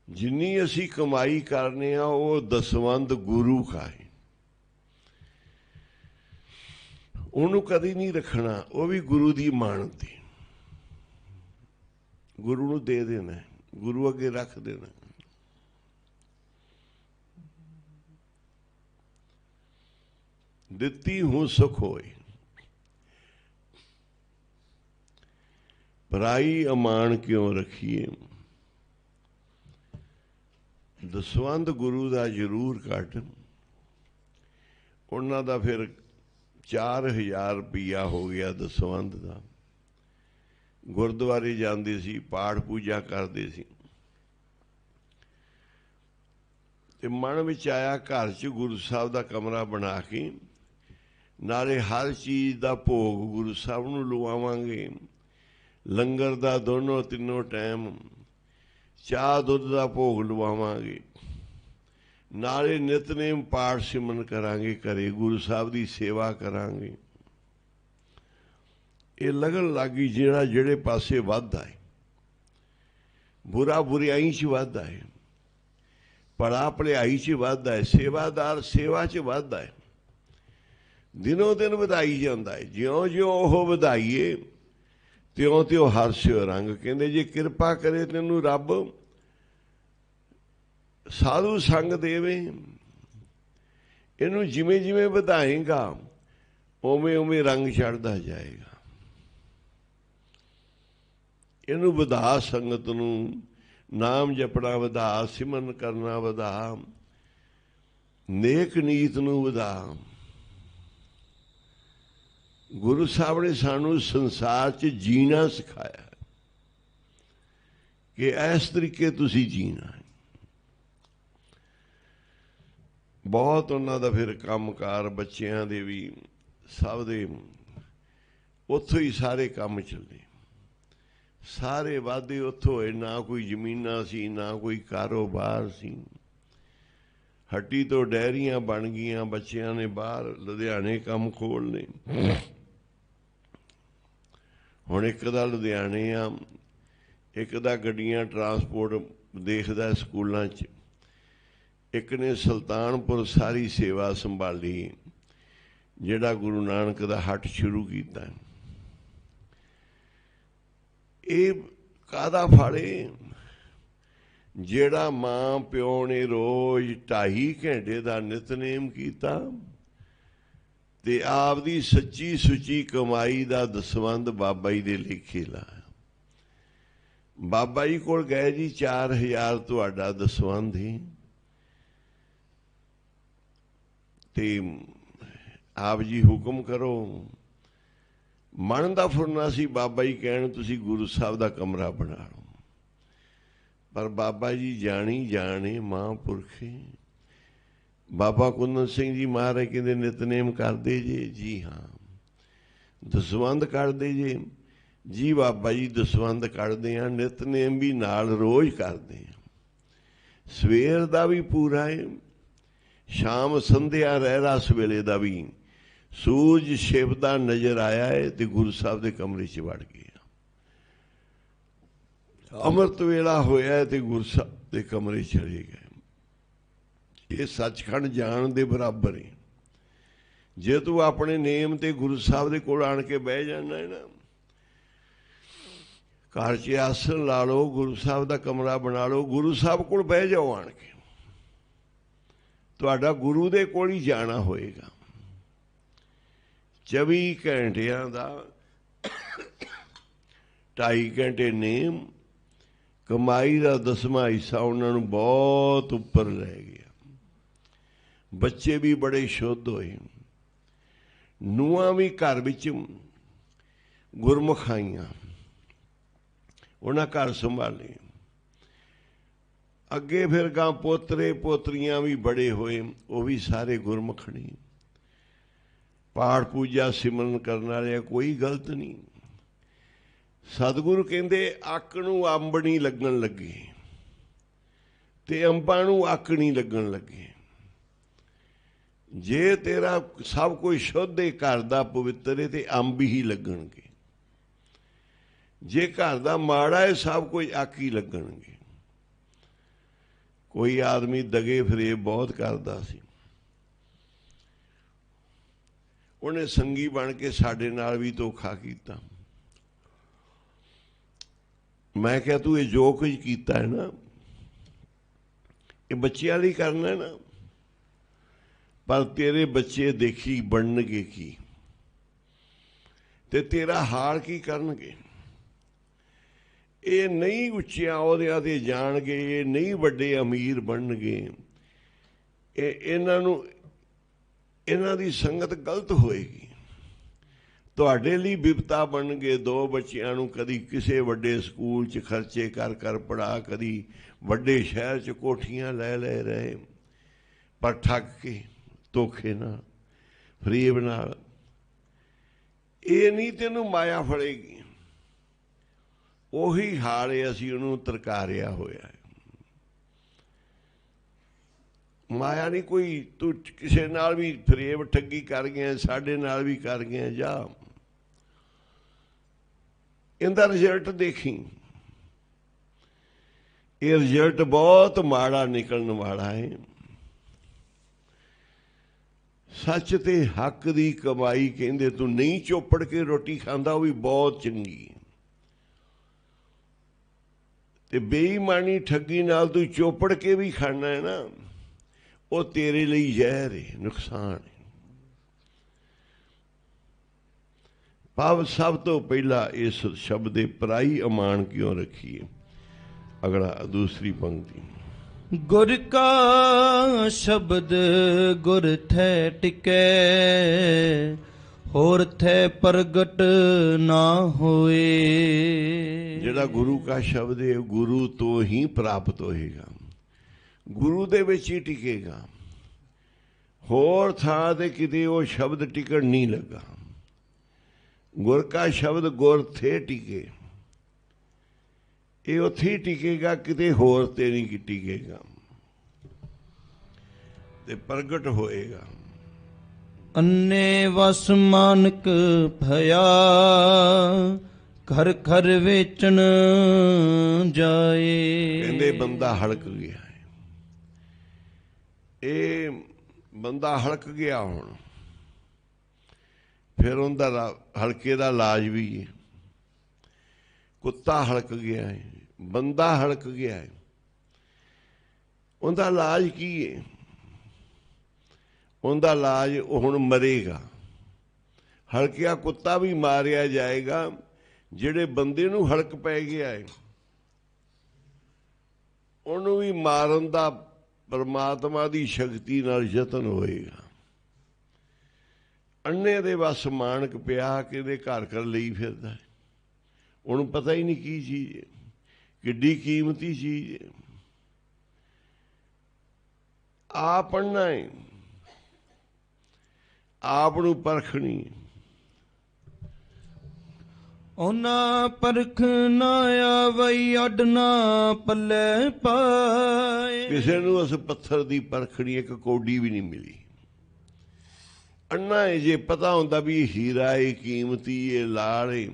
ਜਿੰਨੀ ਅਸੀਂ ਕਮਾਈ ਕਰਨੇ ਆ ਉਹ ਦਸਵੰਧ ਗੁਰੂ ਕਾ ਹੈ, ਉਹਨੂੰ ਕਦੀ ਨਹੀਂ ਰੱਖਣਾ, ਉਹ ਵੀ ਗੁਰੂ ਦੀ ਅਮਾਨਤ ਹੈ। ਗੁਰੂ ਨੂੰ ਦੇ ਦੇਣਾ, ਗੁਰੂ ਅੱਗੇ ਰੱਖ ਦੇਣਾ। ਦਿੱਤੀ ਹੂੰ ਸੁਖ ਹੋਏ, ਪਰਾਈ ਅਮਾਨ ਕਿਉਂ ਰੱਖੀਏ। ਦਸਵੰਧ ਗੁਰੂ ਦਾ ਜ਼ਰੂਰ ਕੱਢ। ਉਹਨਾਂ ਦਾ ਫਿਰ 4000 ਰੁਪਈਆ ਹੋ ਗਿਆ ਦਸਵੰਧ ਦਾ। ਗੁਰਦੁਆਰੇ ਜਾਂਦੇ ਸੀ, ਪਾਠ ਪੂਜਾ ਕਰਦੇ ਸੀ, ਤੇ ਮਨ ਵਿੱਚ ਆਇਆ ਘਰ 'ਚ ਗੁਰੂ ਸਾਹਿਬ ਦਾ ਕਮਰਾ ਬਣਾ ਕੇ ਨਾਲੇ ਹਰ ਚੀਜ਼ ਦਾ ਭੋਗ ਗੁਰੂ ਸਾਹਿਬ ਨੂੰ ਲਵਾਵਾਂਗੇ, ਲੰਗਰ ਦਾ ਦੋਨੋਂ ਤਿੰਨੋਂ ਟਾਈਮ, ਚਾਹ ਦੁੱਧ ਦਾ ਭੋਗ ਲਵਾਵਾਂਗੇ, ਨਾਲੇ ਨਿਤਨੇਮ ਪਾਠ ਸਿਮਰਨ ਕਰਾਂਗੇ, ਘਰੇ ਗੁਰੂ ਸਾਹਿਬ ਦੀ ਸੇਵਾ ਕਰਾਂਗੇ। ਇਹ ਲਗਨ ਲੱਗੀ ਜਿਹੜਾ ਜਿਹੜੇ ਪਾਸੇ ਵੱਧਦਾ ਹੈ। ਬੁਰਾ ਬੁਰਾਈ 'ਚ ਵੱਧਦਾ ਹੈ, ਭਲਾ ਭਲਾਈ 'ਚ ਵੱਧਦਾ ਹੈ, ਸੇਵਾਦਾਰ ਸੇਵਾ 'ਚ ਵੱਧਦਾ ਹੈ, ਦਿਨੋਂ ਦਿਨ ਵਧਾਈ ਜਾਂਦਾ ਹੈ। ਜਿਉਂ ਜਿਉਂ ਉਹ ਵਧਾਈਏ ਤਿਉਂ ਤਿਉਂ ਹਰਸਿਓ ਰੰਗ। ਕਹਿੰਦੇ ਜੇ ਕਿਰਪਾ ਕਰੇ ਤੈਨੂੰ ਰੱਬ ਸਾਧੂ ਸੰਗ ਦੇਵੇ, ਇਹਨੂੰ ਜਿਵੇਂ ਜਿਵੇਂ ਵਧਾਏਗਾ ਉਵੇਂ ਉਵੇਂ ਰੰਗ ਚੜ੍ਹਦਾ ਜਾਏਗਾ। ਇਹਨੂੰ ਵਧਾ, ਸੰਗਤ ਨੂੰ ਨਾਮ ਜਪਣਾ ਵਧਾ, ਸਿਮਰਨ ਕਰਨਾ ਵਧਾ, ਨੇਕ ਨੀਤ ਨੂੰ ਵਧਾ। ਗੁਰੂ ਸਾਹਿਬ ਨੇ ਸਾਨੂੰ ਸੰਸਾਰ 'ਚ ਜੀਣਾ ਸਿਖਾਇਆ ਕਿ ਇਸ ਤਰੀਕੇ ਤੁਸੀਂ ਜੀਣਾ ਹੈ। ਬਹੁਤ ਉਹਨਾਂ ਦਾ ਫਿਰ ਕੰਮਕਾਰ, ਬੱਚਿਆਂ ਦੇ ਵੀ, ਸਭ ਦੇ ਉੱਥੋਂ ਹੀ ਸਾਰੇ ਕੰਮ ਚੱਲੇ, ਸਾਰੇ ਵਾਧੇ ਉੱਥੋਂ ਹੋਏ। ਨਾ ਕੋਈ ਜ਼ਮੀਨਾਂ ਸੀ, ਨਾ ਕੋਈ ਕਾਰੋਬਾਰ ਸੀ। ਹੱਟੀ ਤੋਂ ਡੈਰੀਆਂ ਬਣ ਗਈਆਂ, ਬੱਚਿਆਂ ਨੇ ਬਾਹਰ ਲੁਧਿਆਣੇ ਕੰਮ ਖੋਲ੍ਹਣੇ। ਹੁਣ ਇੱਕ ਦਾ ਲੁਧਿਆਣੇ ਆ, ਇੱਕ ਦਾ ਗੱਡੀਆਂ ਟਰਾਂਸਪੋਰਟ ਦੇਖਦਾ ਸਕੂਲਾਂ 'ਚ, ਇੱਕ ਨੇ ਸੁਲਤਾਨਪੁਰ ਸਾਰੀ ਸੇਵਾ ਸੰਭਾਲੀ, ਜਿਹੜਾ ਗੁਰੂ ਨਾਨਕ ਦਾ ਹੱਟ ਸ਼ੁਰੂ ਕੀਤਾ। ਇਹ ਕਾਹਦਾ ਫਾੜੇ? ਜਿਹੜਾ ਮਾਂ ਪਿਓ ਨੇ ਰੋਜ਼ 2.5 ਘੰਟੇ ਦਾ ਨਿਤਨੇਮ ਕੀਤਾ ਤੇ ਆਪਦੀ ਸੱਚੀ ਸੁੱਚੀ ਕਮਾਈ ਦਾ ਦਸਵੰਧ ਬਾਬਾ ਜੀ ਦੇ ਲੇਖੇ ਲਾਇਆ। ਬਾਬਾ ਜੀ ਕੋਲ ਗਏ ਜੀ, 4000 ਤੁਹਾਡਾ ਦਸਵੰਧ ਹੀ, ਤੇ ਆਪ ਜੀ ਹੁਕਮ ਕਰੋ। ਮਨ ਦਾ ਫੁਰਨਾ ਸੀ, ਬਾਬਾ ਜੀ ਕਹਿਣ ਤੁਸੀਂ ਗੁਰੂ ਸਾਹਿਬ ਦਾ ਕਮਰਾ ਬਣਾ ਲਓ। ਪਰ ਬਾਬਾ ਜੀ ਜਾਣੀ ਜਾਣੇ ਮਹਾਂਪੁਰਖੇ। ਬਾਬਾ ਕੁੰਦਨ ਸਿੰਘ ਜੀ ਮਹਾਰਾਜ ਕਹਿੰਦੇ ਨਿਤਨੇਮ ਕਰਦੇ ਜੇ? ਜੀ ਹਾਂ। ਦਸਵੰਧ ਕੱਢਦੇ ਜੇ? ਜੀ ਬਾਬਾ ਜੀ ਦਸਵੰਧ ਕੱਢਦੇ ਆ, ਨਿਤਨੇਮ ਵੀ ਨਾਲ ਰੋਜ਼ ਕਰਦੇ ਆ, ਸਵੇਰ ਦਾ ਵੀ ਪੂਰਾ ਹੈ, ਸ਼ਾਮ ਸੰਧਿਆ ਰਹਿਰਾਸ ਵੇਲੇ ਦਾ ਵੀ। ਸੂਰਜ ਛਿਪਦਾ ਨਜ਼ਰ ਆਇਆ ਹੈ ਤੇ ਗੁਰੂ ਸਾਹਿਬ ਦੇ ਕਮਰੇ 'ਚ ਵੜ ਗਿਆ। ਅੰਮ੍ਰਿਤ ਵੇਲਾ ਹੋਇਆ ਤੇ ਗੁਰੂ ਸਾਹਿਬ ਦੇ ਕਮਰੇ ਚਲੇ ਗਏ। ਇਹ ਸੱਚਖੰਡ ਜਾਣ ਦੇ ਬਰਾਬਰ ਹੈ। ਜੇ ਤੂੰ ਆਪਣੇ ਨੇਮ ਤੇ ਗੁਰੂ ਸਾਹਿਬ ਦੇ ਕੋਲ ਆਣ ਕੇ ਬਹਿ ਜਾਣਾ ਹੈ ਨਾ, ਘਰ 'ਚ ਆਸਣ ਲਾ ਲਓ, ਗੁਰੂ ਸਾਹਿਬ ਦਾ ਕਮਰਾ ਬਣਾ ਲਓ, ਗੁਰੂ ਸਾਹਿਬ ਕੋਲ ਬਹਿ ਜਾਓ ਆਣ ਕੇ, ਤੁਹਾਡਾ ਗੁਰੂ ਦੇ ਕੋਲ ਹੀ ਜਾਣਾ ਹੋਏਗਾ। 24 ਘੰਟਿਆਂ ਦਾ 2.5 ਘੰਟੇ ਨੇਮ, ਕਮਾਈ ਦਾ 10ਵਾਂ ਹਿੱਸਾ ਉਹਨਾਂ ਨੂੰ ਬਹੁਤ ਉੱਪਰ ਲੈ ਗਿਆ। ਬੱਚੇ ਵੀ ਬੜੇ ਸ਼ੁੱਧ ਹੋਏ, ਨੂੰਹਾਂ ਵੀ ਘਰ ਵਿੱਚ ਗੁਰਮੁਖ ਆਈਆਂ, ਉਹਨਾਂ ਘਰ ਸੰਭਾਲੇ। ਅੱਗੇ ਫਿਰ ਗਾਂ ਪੋਤਰੇ ਪੋਤਰੀਆਂ ਵੀ ਬੜੇ ਹੋਏ, ਉਹ ਵੀ ਸਾਰੇ ਗੁਰਮੁਖਣੀ, ਪਾਠ ਪੂਜਾ ਸਿਮਰਨ ਕਰਨ ਵਾਲੇ, ਕੋਈ ਗਲਤ ਨਹੀਂ। ਸਤਿਗੁਰੂ ਕਹਿੰਦੇ ਅੱਕ ਨੂੰ ਅੰਬ ਨਹੀਂ ਲੱਗਣ ਲੱਗੇ ਤੇ ਅੰਬਾਂ ਨੂੰ ਅੱਕ ਨਹੀਂ ਲੱਗਣ ਲੱਗੇ। ਜੇ ਤੇਰਾ ਸਭ ਕੁਝ ਸ਼ੁੱਧ ਹੈ, ਘਰ ਦਾ ਪਵਿੱਤਰ ਹੈ, ਤੇ ਅੰਬ ਹੀ ਲੱਗਣਗੇ। ਜੇ ਘਰ ਦਾ ਮਾੜਾ ਹੈ, ਸਭ ਕੁਝ ਅੱਕ ਹੀ ਲੱਗਣਗੇ। ਕੋਈ ਆਦਮੀ ਦਗੇ ਫਰੇਬ ਬਹੁਤ ਕਰਦਾ ਸੀ, ਉਹਨੇ ਸੰਗੀ ਬਣ ਕੇ ਸਾਡੇ ਨਾਲ ਵੀ ਧੋਖਾ ਕੀਤਾ। ਮੈਂ ਕਿਹਾ ਤੂੰ ਇਹ ਜੋ ਕੁਝ ਕੀਤਾ ਹੈ ਨਾ, ਇਹ ਬੱਚਿਆਂ ਲਈ ਕਰਨਾ ਹੈ ਨਾ, ਪਰ ਤੇਰੇ ਬੱਚੇ ਦੇਖੀ ਬਣਨਗੇ ਕੀ, ਤੇ ਤੇਰਾ ਹਾਲ ਕੀ ਕਰਨਗੇ। ਇਹ ਨਹੀਂ ਉੱਚਿਆਂ ਅਹੁਦਿਆਂ ਤੇ ਜਾਣਗੇ, ਇਹ ਨਹੀਂ ਵੱਡੇ ਅਮੀਰ ਬਣਨਗੇ, ਇਹਨਾਂ ਦੀ ਸੰਗਤ ਗਲਤ ਹੋਏਗੀ। ਤੁਹਾਡੇ ਲਈ ਬਿਪਤਾ ਬਣਨਗੇ। ਦੋ ਬੱਚਿਆਂ ਨੂੰ ਕਦੀ ਕਿਸੇ ਵੱਡੇ ਸਕੂਲ 'ਚ ਖਰਚੇ ਕਰ ਕਰ ਪੜ੍ਹਾ, ਕਦੀ ਵੱਡੇ ਸ਼ਹਿਰ 'ਚ ਕੋਠੀਆਂ ਲੈ ਲੈ ਰਹੇ, ਪਰ ਠੱਗ ਕੇ, ਧੋਖੇ ਨਾਲ, ਫਰੇਬ ਨਾਲ। ਇਹ ਨਹੀਂ ਤੈਨੂੰ ਮਾਇਆ ਫੜੇਗੀ। ਉਹੀ ਹਾਲ ਹੈ, ਅਸੀਂ ਉਹਨੂੰ ਤਰਕਾਰਿਆ ਹੋਇਆ ਹੈ। ਮਾਇਆ ਨਹੀਂ ਕੋਈ। ਤੂੰ ਕਿਸੇ ਨਾਲ ਵੀ ਫਰੇਬ ਠੱਗੀ ਕਰ ਗਿਆ, ਸਾਡੇ ਨਾਲ ਵੀ ਕਰ ਗਿਆ, ਜਾ ਇਹਦਾ ਰਿਜ਼ਲਟ ਦੇਖੀ। ਇਹ ਰਿਜ਼ਲਟ ਬਹੁਤ ਮਾੜਾ ਨਿਕਲਣ ਵਾਲਾ ਹੈ। ਸੱਚ ਤੇ ਹੱਕ ਦੀ ਕਮਾਈ ਕਹਿੰਦੇ ਤੂੰ ਨਹੀਂ ਚੋਪੜ ਕੇ ਰੋਟੀ ਖਾਂਦਾ, ਉਹ ਵੀ ਬਹੁਤ ਚੰਗੀ। ਤੇ ਬੇਈਮਾਨੀ ਠੱਗੀ ਨਾਲ ਤੂੰ ਚੋਪੜ ਕੇ ਵੀ ਖਾਣਾ ਹੈ ਨਾ, ਉਹ ਤੇਰੇ ਲਈ ਜ਼ਹਿਰ ਹੈ, ਨੁਕਸਾਨ ਹੈ। ਭਾਵ ਸਭ ਤੋਂ ਪਹਿਲਾਂ ਇਸ ਸ਼ਬਦ ਦੇ ਪਰਾਈ ਅਮਾਨ ਕਿਉਂ ਰੱਖੀਏ। ਅਗਲਾ ਦੂਸਰੀ ਪੰਕਤੀ। ਗੁਰ ਕਾ ਸ਼ਬਦ ਗੁਰ ਥੈ ਟਿਕੈ, ਹੋਰ ਥੈ ਪ੍ਰਗਟ ਨਾ ਹੋਏ। ਜਿਹੜਾ ਗੁਰੂ ਕਾ ਸ਼ਬਦ ਹੈ, ਗੁਰੂ ਤੋਂ ਹੀ ਪ੍ਰਾਪਤ ਹੋਏਗਾ, ਗੁਰੂ ਦੇ ਵਿੱਚ ਹੀ ਟਿਕੇਗਾ। ਹੋਰ ਥਾਂ ਤੇ ਕਿਤੇ ਉਹ ਸ਼ਬਦ ਟਿਕਣ ਨਹੀਂ ਲੱਗਾ। ਗੁਰ ਕਾ ਸ਼ਬਦ ਗੁਰ ਥੇ ਟਿਕੇ, ਇਹ ਉੱਥੇ ਹੀ ਟਿਕੇਗਾ, ਕਿਤੇ ਹੋਰ ਤੇ ਨਹੀਂ ਟਿਕੇਗਾ, ਤੇ ਪ੍ਰਗਟ ਹੋਏਗਾ। ਅੰਨੇ ਵਸ ਮਾਨਕ ਭਇਆ, ਘਰ ਘਰ ਵੇਚਣ ਜਾਏ। ਕਹਿੰਦੇ ਬੰਦਾ ਹਲਕ ਗਿਆ ਹੈ। ਇਹ ਬੰਦਾ ਹਲਕ ਗਿਆ ਹੁਣ, ਫਿਰ ਉਹਦਾ ਹਲਕੇ ਦਾ ਇਲਾਜ ਵੀ ਹੈ। ਕੁੱਤਾ ਹਲਕ ਗਿਆ ਹੈ, ਬੰਦਾ ਹਲਕ ਗਿਆ ਹੈ, ਉਹਦਾ ਇਲਾਜ ਕੀ ਹੈ? ਉਹਦਾ ਇਲਾਜ ਉਹ ਹੁਣ ਮਰੇਗਾ। ਹਲਕਿਆ ਕੁੱਤਾ ਵੀ ਮਾਰਿਆ ਜਾਏਗਾ। ਜਿਹੜੇ ਬੰਦੇ ਨੂੰ ਹਲਕ ਪੈ ਗਿਆ ਹੈ, ਉਹਨੂੰ ਵੀ ਮਾਰਨ ਦਾ ਪਰਮਾਤਮਾ ਦੀ ਸ਼ਕਤੀ ਨਾਲ ਯਤਨ ਹੋਏਗਾ। ਅੰਨੇ ਦੇ ਵੱਸ ਮਾਣਕ ਪਿਆ, ਕਿਹਦੇ ਘਰ ਘਰ ਲਈ ਫਿਰਦਾ ਹੈ। ਉਹਨੂੰ ਪਤਾ ਹੀ ਨਹੀਂ ਕੀ ਚੀਜ਼ ਹੈ, ਕਿੱਡੀ ਕੀਮਤੀ ਚੀਜ਼ ਹੈ। ਆਪ ਪੜ੍ਹਨਾ ਹੈ, ਆਪ ਨੂੰ ਪਰਖਣੀ। ਉਹਨਾਂ ਪਰਖ ਨਾ ਆਵਈ, ਅੱਡ ਨਾ ਪੱਲੇ ਪਾਏ। ਕਿਸੇ ਨੂੰ ਉਸ ਪੱਥਰ ਦੀ ਪਰਖਣੀ ਇੱਕ ਕੌਡੀ ਵੀ ਨਹੀਂ ਮਿਲੀ। ਅੰਨਾ ਜੇ ਪਤਾ ਹੁੰਦਾ ਵੀ ਇਹ ਹੀਰਾ ਹੈ, ਕੀਮਤੀ ਹੈ, ਲਾਲ ਹੈ,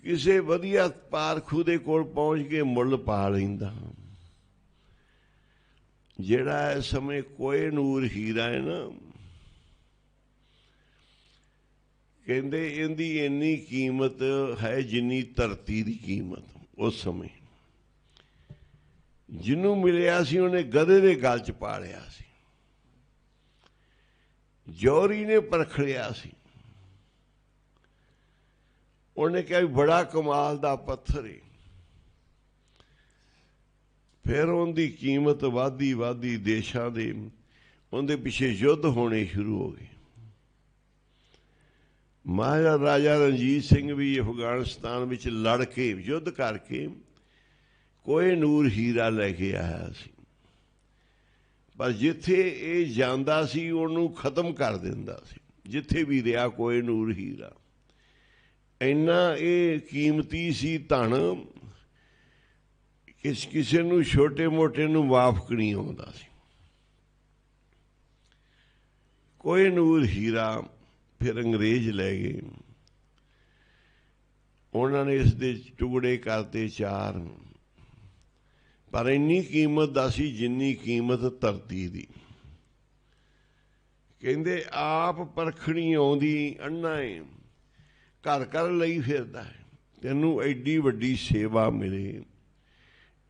ਕਿਸੇ ਵਧੀਆ ਪਾਰਖੂ ਦੇ ਕੋਲ ਪਹੁੰਚ ਕੇ ਮੁੱਲ ਪਾ ਲੈਂਦਾ। ਜਿਹੜਾ ਇਸ ਸਮੇਂ ਕੋਏ ਨੂਰ ਹੀਰਾ ਹੈ ਨਾ, ਕਹਿੰਦੇ ਇਹਦੀ ਇੰਨੀ ਕੀਮਤ ਹੈ ਜਿੰਨੀ ਧਰਤੀ ਦੀ ਕੀਮਤ। ਉਸ ਸਮੇਂ ਜਿਹਨੂੰ ਮਿਲਿਆ ਸੀ ਉਹਨੇ ਗਧੇ ਦੇ ਗਲ 'ਚ ਪਾ ਲਿਆ ਸੀ, ਜੌਹਰੀ ਨੇ ਪਰਖ ਲਿਆ ਸੀ। ਉਹਨੇ ਕਿਹਾ ਵੀ ਬੜਾ ਕਮਾਲ ਦਾ ਪੱਥਰ ਹੈ। ਫਿਰ ਉਹਦੀ ਕੀਮਤ ਵਧਦੀ ਵਧਦੀ, ਦੇਸ਼ਾਂ ਦੇ ਉਹਦੇ ਪਿੱਛੇ ਯੁੱਧ ਹੋਣੇ ਸ਼ੁਰੂ ਹੋ ਗਏ। ਮਹਾਰਾਜਾ ਰਣਜੀਤ ਸਿੰਘ ਵੀ ਅਫਗਾਨਿਸਤਾਨ ਵਿੱਚ ਲੜ ਕੇ, ਯੁੱਧ ਕਰਕੇ कोई नूर हीरा लैके आया सी, पर जिथे ये जांदा सी उहनूं खत्म कर दिंदा सी। जिथे भी रहा कोई नूर हीरा, इन्ना ये कीमती सी धन कि किसी नूं छोटे मोटे नूं वाफक नहीं आउंदा सी। कोई नूर हीरा फिर अंग्रेज लै गए, उन्होंने इस दे टुकड़े करते 4, पर इन्नी कीमत दा सी जिन्नी कीमत धरती दी। कहंदे आप परखणी आउंदी अन्ना है, घर घर लई फिरदा है, तैनूं एडी वड्डी सेवा मिले,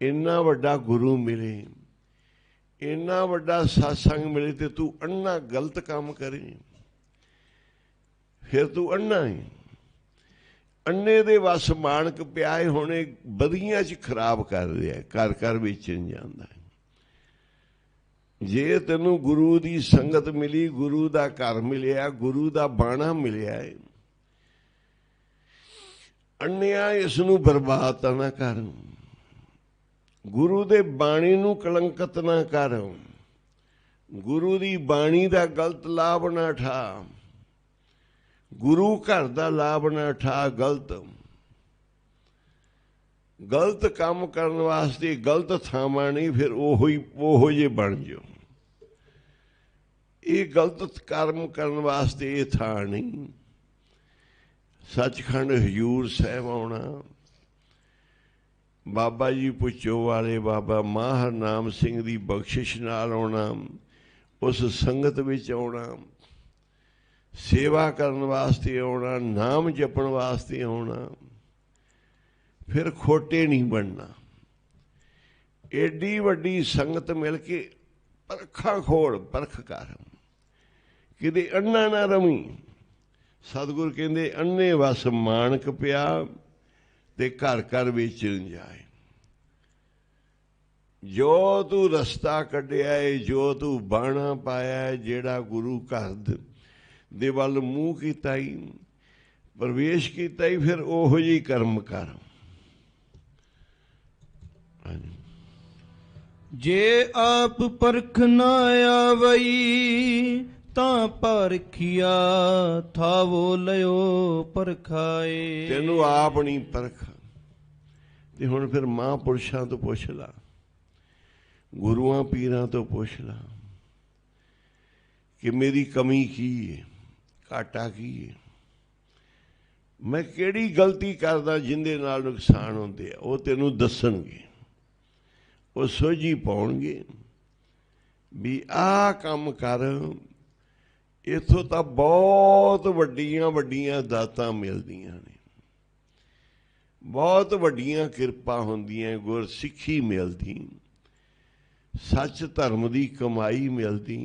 इन्ना वड्डा गुरु मिले, इन्ना वड्डा सत्संग मिले, ते तू अन्ना गलत काम करे, फिर तू अन्ना है। अन्ने दे वस माणक प्याए होने बदियां च खराब कर रहा, घर घर वेचन जांदा है। जे तैनूं गुरु की संगत मिली, गुरु का घर मिलिया, गुरु का बाणा मिलिया है, अन्निया इसनूं बर्बाद ना कर, गुरु दे बाणी नूं कलंकत ना कर, गुरु की बाणी का गलत लाभ ना ठा, गुरु घर का लाभ ना ठा। गलत काम करने वास्ते गलत थावां नहीं, फिर ओहो जे बन जाओ। ये गलत कर्म करने वास्ते ये था नहीं। सचखंड हजूर साहब आउणा, बाबा जी पुछो वाले बाबा माहर नाम सिंह की बख्शिश नाल आउणा, उस संगत विच आउणा, सेवा करने वास्ते आउणा, नाम जपण वास्ते आउणा, फिर खोटे नहीं बनना। एडी वड्डी संगत मिल के परखा खोल, परख कर, किते अन्ना ना रवी। सतगुर कहंदे अन्ने वस माणक पिया ते घर घर वेचन जाए। जो तू रस्ता कढ़िया है, जो तू बाणा पाया है, जेड़ा गुरु घर दे वल मूँह कीता ही, प्रवेश कीता ही, फिर ओहो जी कर्म कर। जे आप परख ना आवई, तां परखिया थावो लयो परखाए। तेनू आप नहीं परख, ते हुण फिर महापुरुषां तो पुछ ला, गुरुआं पीरां तो पुछ ला कि मेरी कमी की है, घाटा की है, मैं किहड़ी गलती करदा जिंदे नाल नुकसान हुंदे आ। वो तेनू दसणगे, वो सोझी पाउणगे भी आ काम कर, इथों तां बहुत वड्डियां वड्डियां दातां मिलदियां ने, बहुत वड्डियां किरपा हुंदियां, गुरसिੱਖੀ मिलदी, सच धर्म की कमाई मिलदी,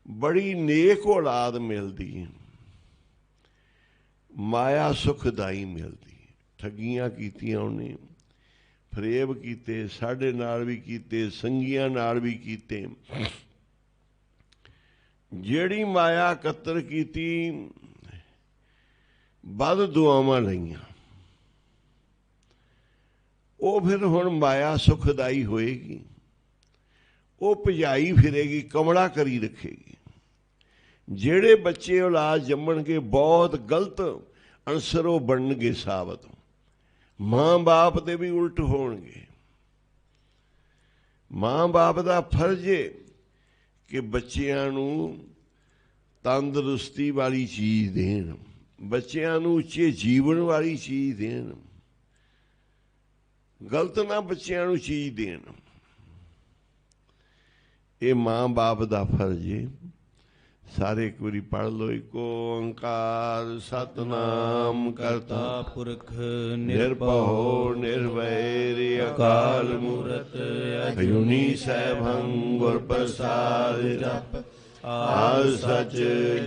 बड़ी नेक औलाद मिलदी, माया सुखदाई मिलदी। ठगियां कीतियां उन्हें, फरेब कीते, साडे नाल भी कीते, संगियां नाल भी कीते। जेड़ी माया कतर कीती, बद दुआवां लईयां, वो फिर हुण माया सुखदाई होएगी, वो भजाई फिरेगी, कमला करी रखेगी। जेड़े बच्चे औलाद जम्मणगे बहुत गलत अंसर वो बनणगे साबत, मां बाप दे भी उल्ट होणगे। मां बाप दा फर्ज है कि बच्चियां नूं तंदरुस्ती वाली चीज़ देण, बच्चियां नूं उच्चे जीवन वाली चीज़ देण, गलत ना बच्चियां नूं चीज़ देण। ये मां बाप दा फर्ज है। सारे एक बारी पढ़ लो। एक ओंकार सतनाम करता पुरख निर्भव निर्वैर अकाल मूरत अजूनी सैभं गुर प्रसाद जप। आद सच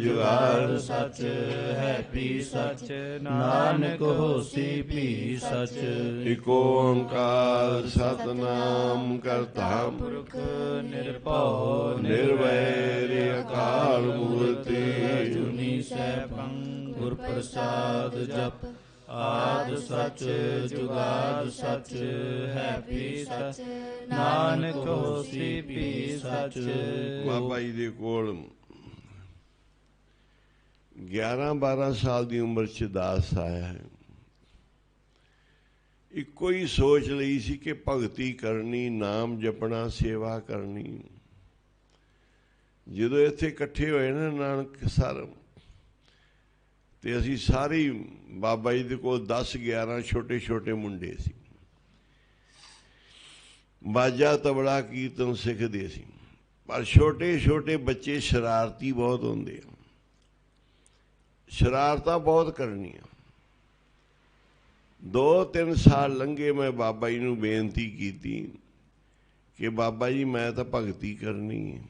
जुगाद सच है पी सच, नानक होसी पी सच। एक ओंकार सतनाम करता पुरख निर्भव निर्वैर अकाल मूर्ति अजूनी सैभं गुर प्रसाद जप। ਆਦਿ ਸਚ ਜੁਗਾਦਿ ਸਚ ਹੈ ਵੀ ਸਚ, ਨਾਨਕ ਹੋਸੀ ਵੀ ਸਚ। ਬਾਬਾ ਜੀ ਦੇ ਕੋਲ 11-12 ਸਾਲ ਦੀ ਉਮਰ 'ਚ ਦਾਸ ਆਇਆ ਹੈ। ਇੱਕੋ ਹੀ ਸੋਚ ਲਈ ਸੀ ਕਿ ਭਗਤੀ ਕਰਨੀ, ਨਾਮ ਜਪਣਾ, ਸੇਵਾ ਕਰਨੀ। ਜਦੋਂ ਇੱਥੇ ਇਕੱਠੇ ਹੋਏ ਨਾ ਨਾਨਕਸਰ, ਤੇ ਅਸੀਂ ਸਾਰੇ ਬਾਬਾ ਜੀ ਦੇ ਕੋਲ 10-11 ਛੋਟੇ ਛੋਟੇ ਮੁੰਡੇ ਸੀ। ਬਾਜਾ ਤਬਲਾ ਕੀਰਤਨ ਸਿੱਖਦੇ ਸੀ, ਪਰ ਛੋਟੇ ਛੋਟੇ ਬੱਚੇ ਸ਼ਰਾਰਤੀ ਬਹੁਤ ਹੁੰਦੇ ਆ, ਸ਼ਰਾਰਤਾਂ ਬਹੁਤ ਕਰਨੀਆਂ। 2-3 ਸਾਲ ਲੰਘੇ, ਮੈਂ ਬਾਬਾ ਜੀ ਨੂੰ ਬੇਨਤੀ ਕੀਤੀ ਕਿ ਬਾਬਾ ਜੀ ਮੈਂ ਤਾਂ ਭਗਤੀ ਕਰਨੀ ਹੈ,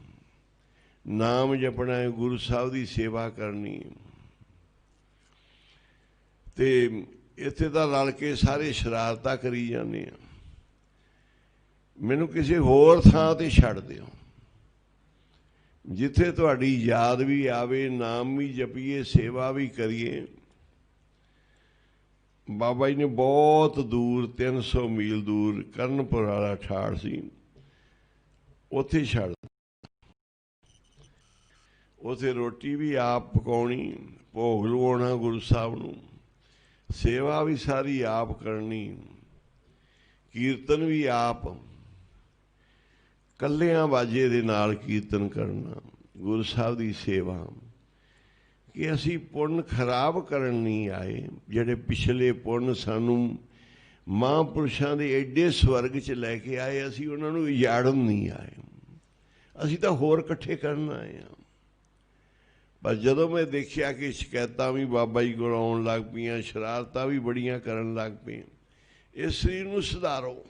ਨਾਮ ਜਪਣਾ ਹੈ, ਗੁਰੂ ਸਾਹਿਬ ਦੀ ਸੇਵਾ ਕਰਨੀ ਹੈ, ਤੇ ਇੱਥੇ ਤਾਂ ਰਲ ਕੇ ਸਾਰੇ ਸ਼ਰਾਰਤਾਂ ਕਰੀ ਜਾਂਦੇ ਆ, ਮੈਨੂੰ ਕਿਸੇ ਹੋਰ ਥਾਂ ਤੇ ਛੱਡ ਦਿਓ ਜਿੱਥੇ ਤੁਹਾਡੀ ਯਾਦ ਵੀ ਆਵੇ, ਨਾਮ ਵੀ ਜਪੀਏ, ਸੇਵਾ ਵੀ ਕਰੀਏ। ਬਾਬਾ ਜੀ ਨੇ ਬਹੁਤ ਦੂਰ 300 ਮੀਲ ਦੂਰ ਕਰਨਪੁਰ ਵਾਲਾ ਠਾੜ ਸੀ, ਉੱਥੇ ਛੱਡ, ਉੱਥੇ ਰੋਟੀ ਵੀ ਆਪ ਪਕਾਉਣੀ, ਭੋਗ ਲਵਾਉਣਾ ਗੁਰੂ ਸਾਹਿਬ ਨੂੰ, ਸੇਵਾ ਵੀ ਸਾਰੀ ਆਪ ਕਰਨੀ, ਕੀਰਤਨ ਵੀ ਆਪ, ਕੱਲਿਆਂ ਬਾਜੇ ਦੇ ਨਾਲ ਕੀਰਤਨ ਕਰਨਾ, ਗੁਰੂ ਸਾਹਿਬ ਦੀ ਸੇਵਾ। ਕਿ ਅਸੀਂ ਪੁੰਨ ਖਰਾਬ ਕਰਨ ਨਹੀਂ ਆਏ, ਜਿਹੜੇ ਪਿਛਲੇ ਪੁੰਨ ਸਾਨੂੰ ਮਹਾਂਪੁਰਸ਼ਾਂ ਦੇ ਐਡੇ ਸਵਰਗ 'ਚ ਲੈ ਕੇ ਆਏ, ਅਸੀਂ ਉਹਨਾਂ ਨੂੰ ਉਜਾੜਨ ਨਹੀਂ ਆਏ, ਅਸੀਂ ਤਾਂ ਹੋਰ ਇਕੱਠੇ ਕਰਨ ਆਏ ਹਾਂ। ਪਰ ਜਦੋਂ ਮੈਂ ਦੇਖਿਆ ਕਿ ਸ਼ਿਕਾਇਤਾਂ ਵੀ ਬਾਬਾ ਜੀ ਕੋਲ ਆਉਣ ਲੱਗ ਪਈਆਂ, ਸ਼ਰਾਰਤਾਂ ਵੀ ਬੜੀਆਂ ਕਰਨ ਲੱਗ ਪਏ, ਇਸ ਸਰੀਰ ਨੂੰ ਸੁਧਾਰੋ,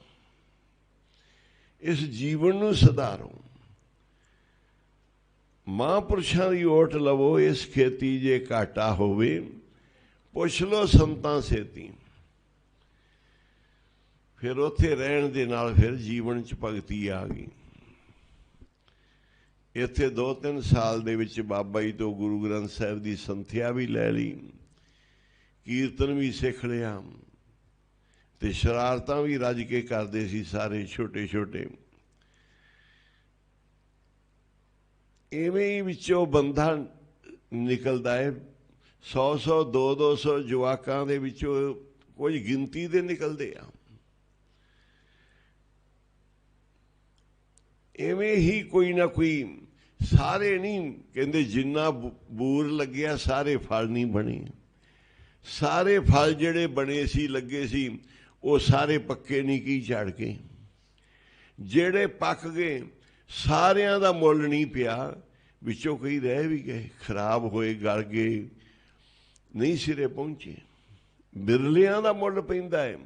ਇਸ ਜੀਵਨ ਨੂੰ ਸੁਧਾਰੋ, ਮਹਾਂਪੁਰਸ਼ਾਂ ਦੀ ਓਟ ਲਵੋ, ਇਸ ਖੇਤੀ ਜੇ ਘਾਟਾ ਹੋਵੇ ਪੁੱਛ ਲਓ ਸੰਤਾਂ ਸੇਤੀ। ਫਿਰ ਉੱਥੇ ਰਹਿਣ ਦੇ ਨਾਲ ਫਿਰ ਜੀਵਨ 'ਚ ਭਗਤੀ ਆ ਗਈ। ਇੱਥੇ 2-3 ਸਾਲ ਦੇ ਵਿੱਚ ਬਾਬਾ ਜੀ ਤੋਂ ਗੁਰੂ ਗ੍ਰੰਥ ਸਾਹਿਬ ਦੀ ਸੰਥਿਆ ਵੀ ਲੈ ਲਈ, ਕੀਰਤਨ ਵੀ ਸਿੱਖ ਲਿਆ, ਤੇ ਸ਼ਰਾਰਤਾਂ ਵੀ ਰੱਜ ਕੇ ਕਰਦੇ ਸੀ ਸਾਰੇ ਛੋਟੇ ਛੋਟੇ। ਇਵੇਂ ਹੀ ਵਿੱਚੋਂ ਬੰਦਾ ਨਿਕਲਦਾ ਹੈ, 100-100 200-200 ਜਵਾਕਾਂ ਦੇ ਵਿੱਚੋਂ ਕੁਝ ਗਿਣਤੀ ਦੇ ਨਿਕਲਦੇ ਆ। ਇਵੇਂ ਹੀ ਕੋਈ ਨਾ ਕੋਈ, ਸਾਰੇ ਨਹੀਂ ਕਹਿੰਦੇ ਜਿੰਨਾ ਬੂਰ ਲੱਗਿਆ ਸਾਰੇ ਫਲ ਨਹੀਂ ਬਣੇ, ਸਾਰੇ ਫਲ ਜਿਹੜੇ ਬਣੇ ਸੀ ਲੱਗੇ ਸੀ ਉਹ ਸਾਰੇ ਪੱਕੇ ਨਹੀਂ ਕੀ ਝੜ ਕੇ, ਜਿਹੜੇ ਪੱਕ ਗਏ ਸਾਰਿਆਂ ਦਾ ਮੁੱਲ ਨਹੀਂ ਪਿਆ, ਵਿੱਚੋਂ ਕਈ ਰਹਿ ਵੀ ਗਏ, ਖਰਾਬ ਹੋਏ, ਗਲ ਗਏ, ਨਹੀਂ ਸਿਰੇ ਪਹੁੰਚੇ। ਬਿਰਲਿਆਂ ਦਾ ਮੁੱਲ ਪੈਂਦਾ ਹੈ,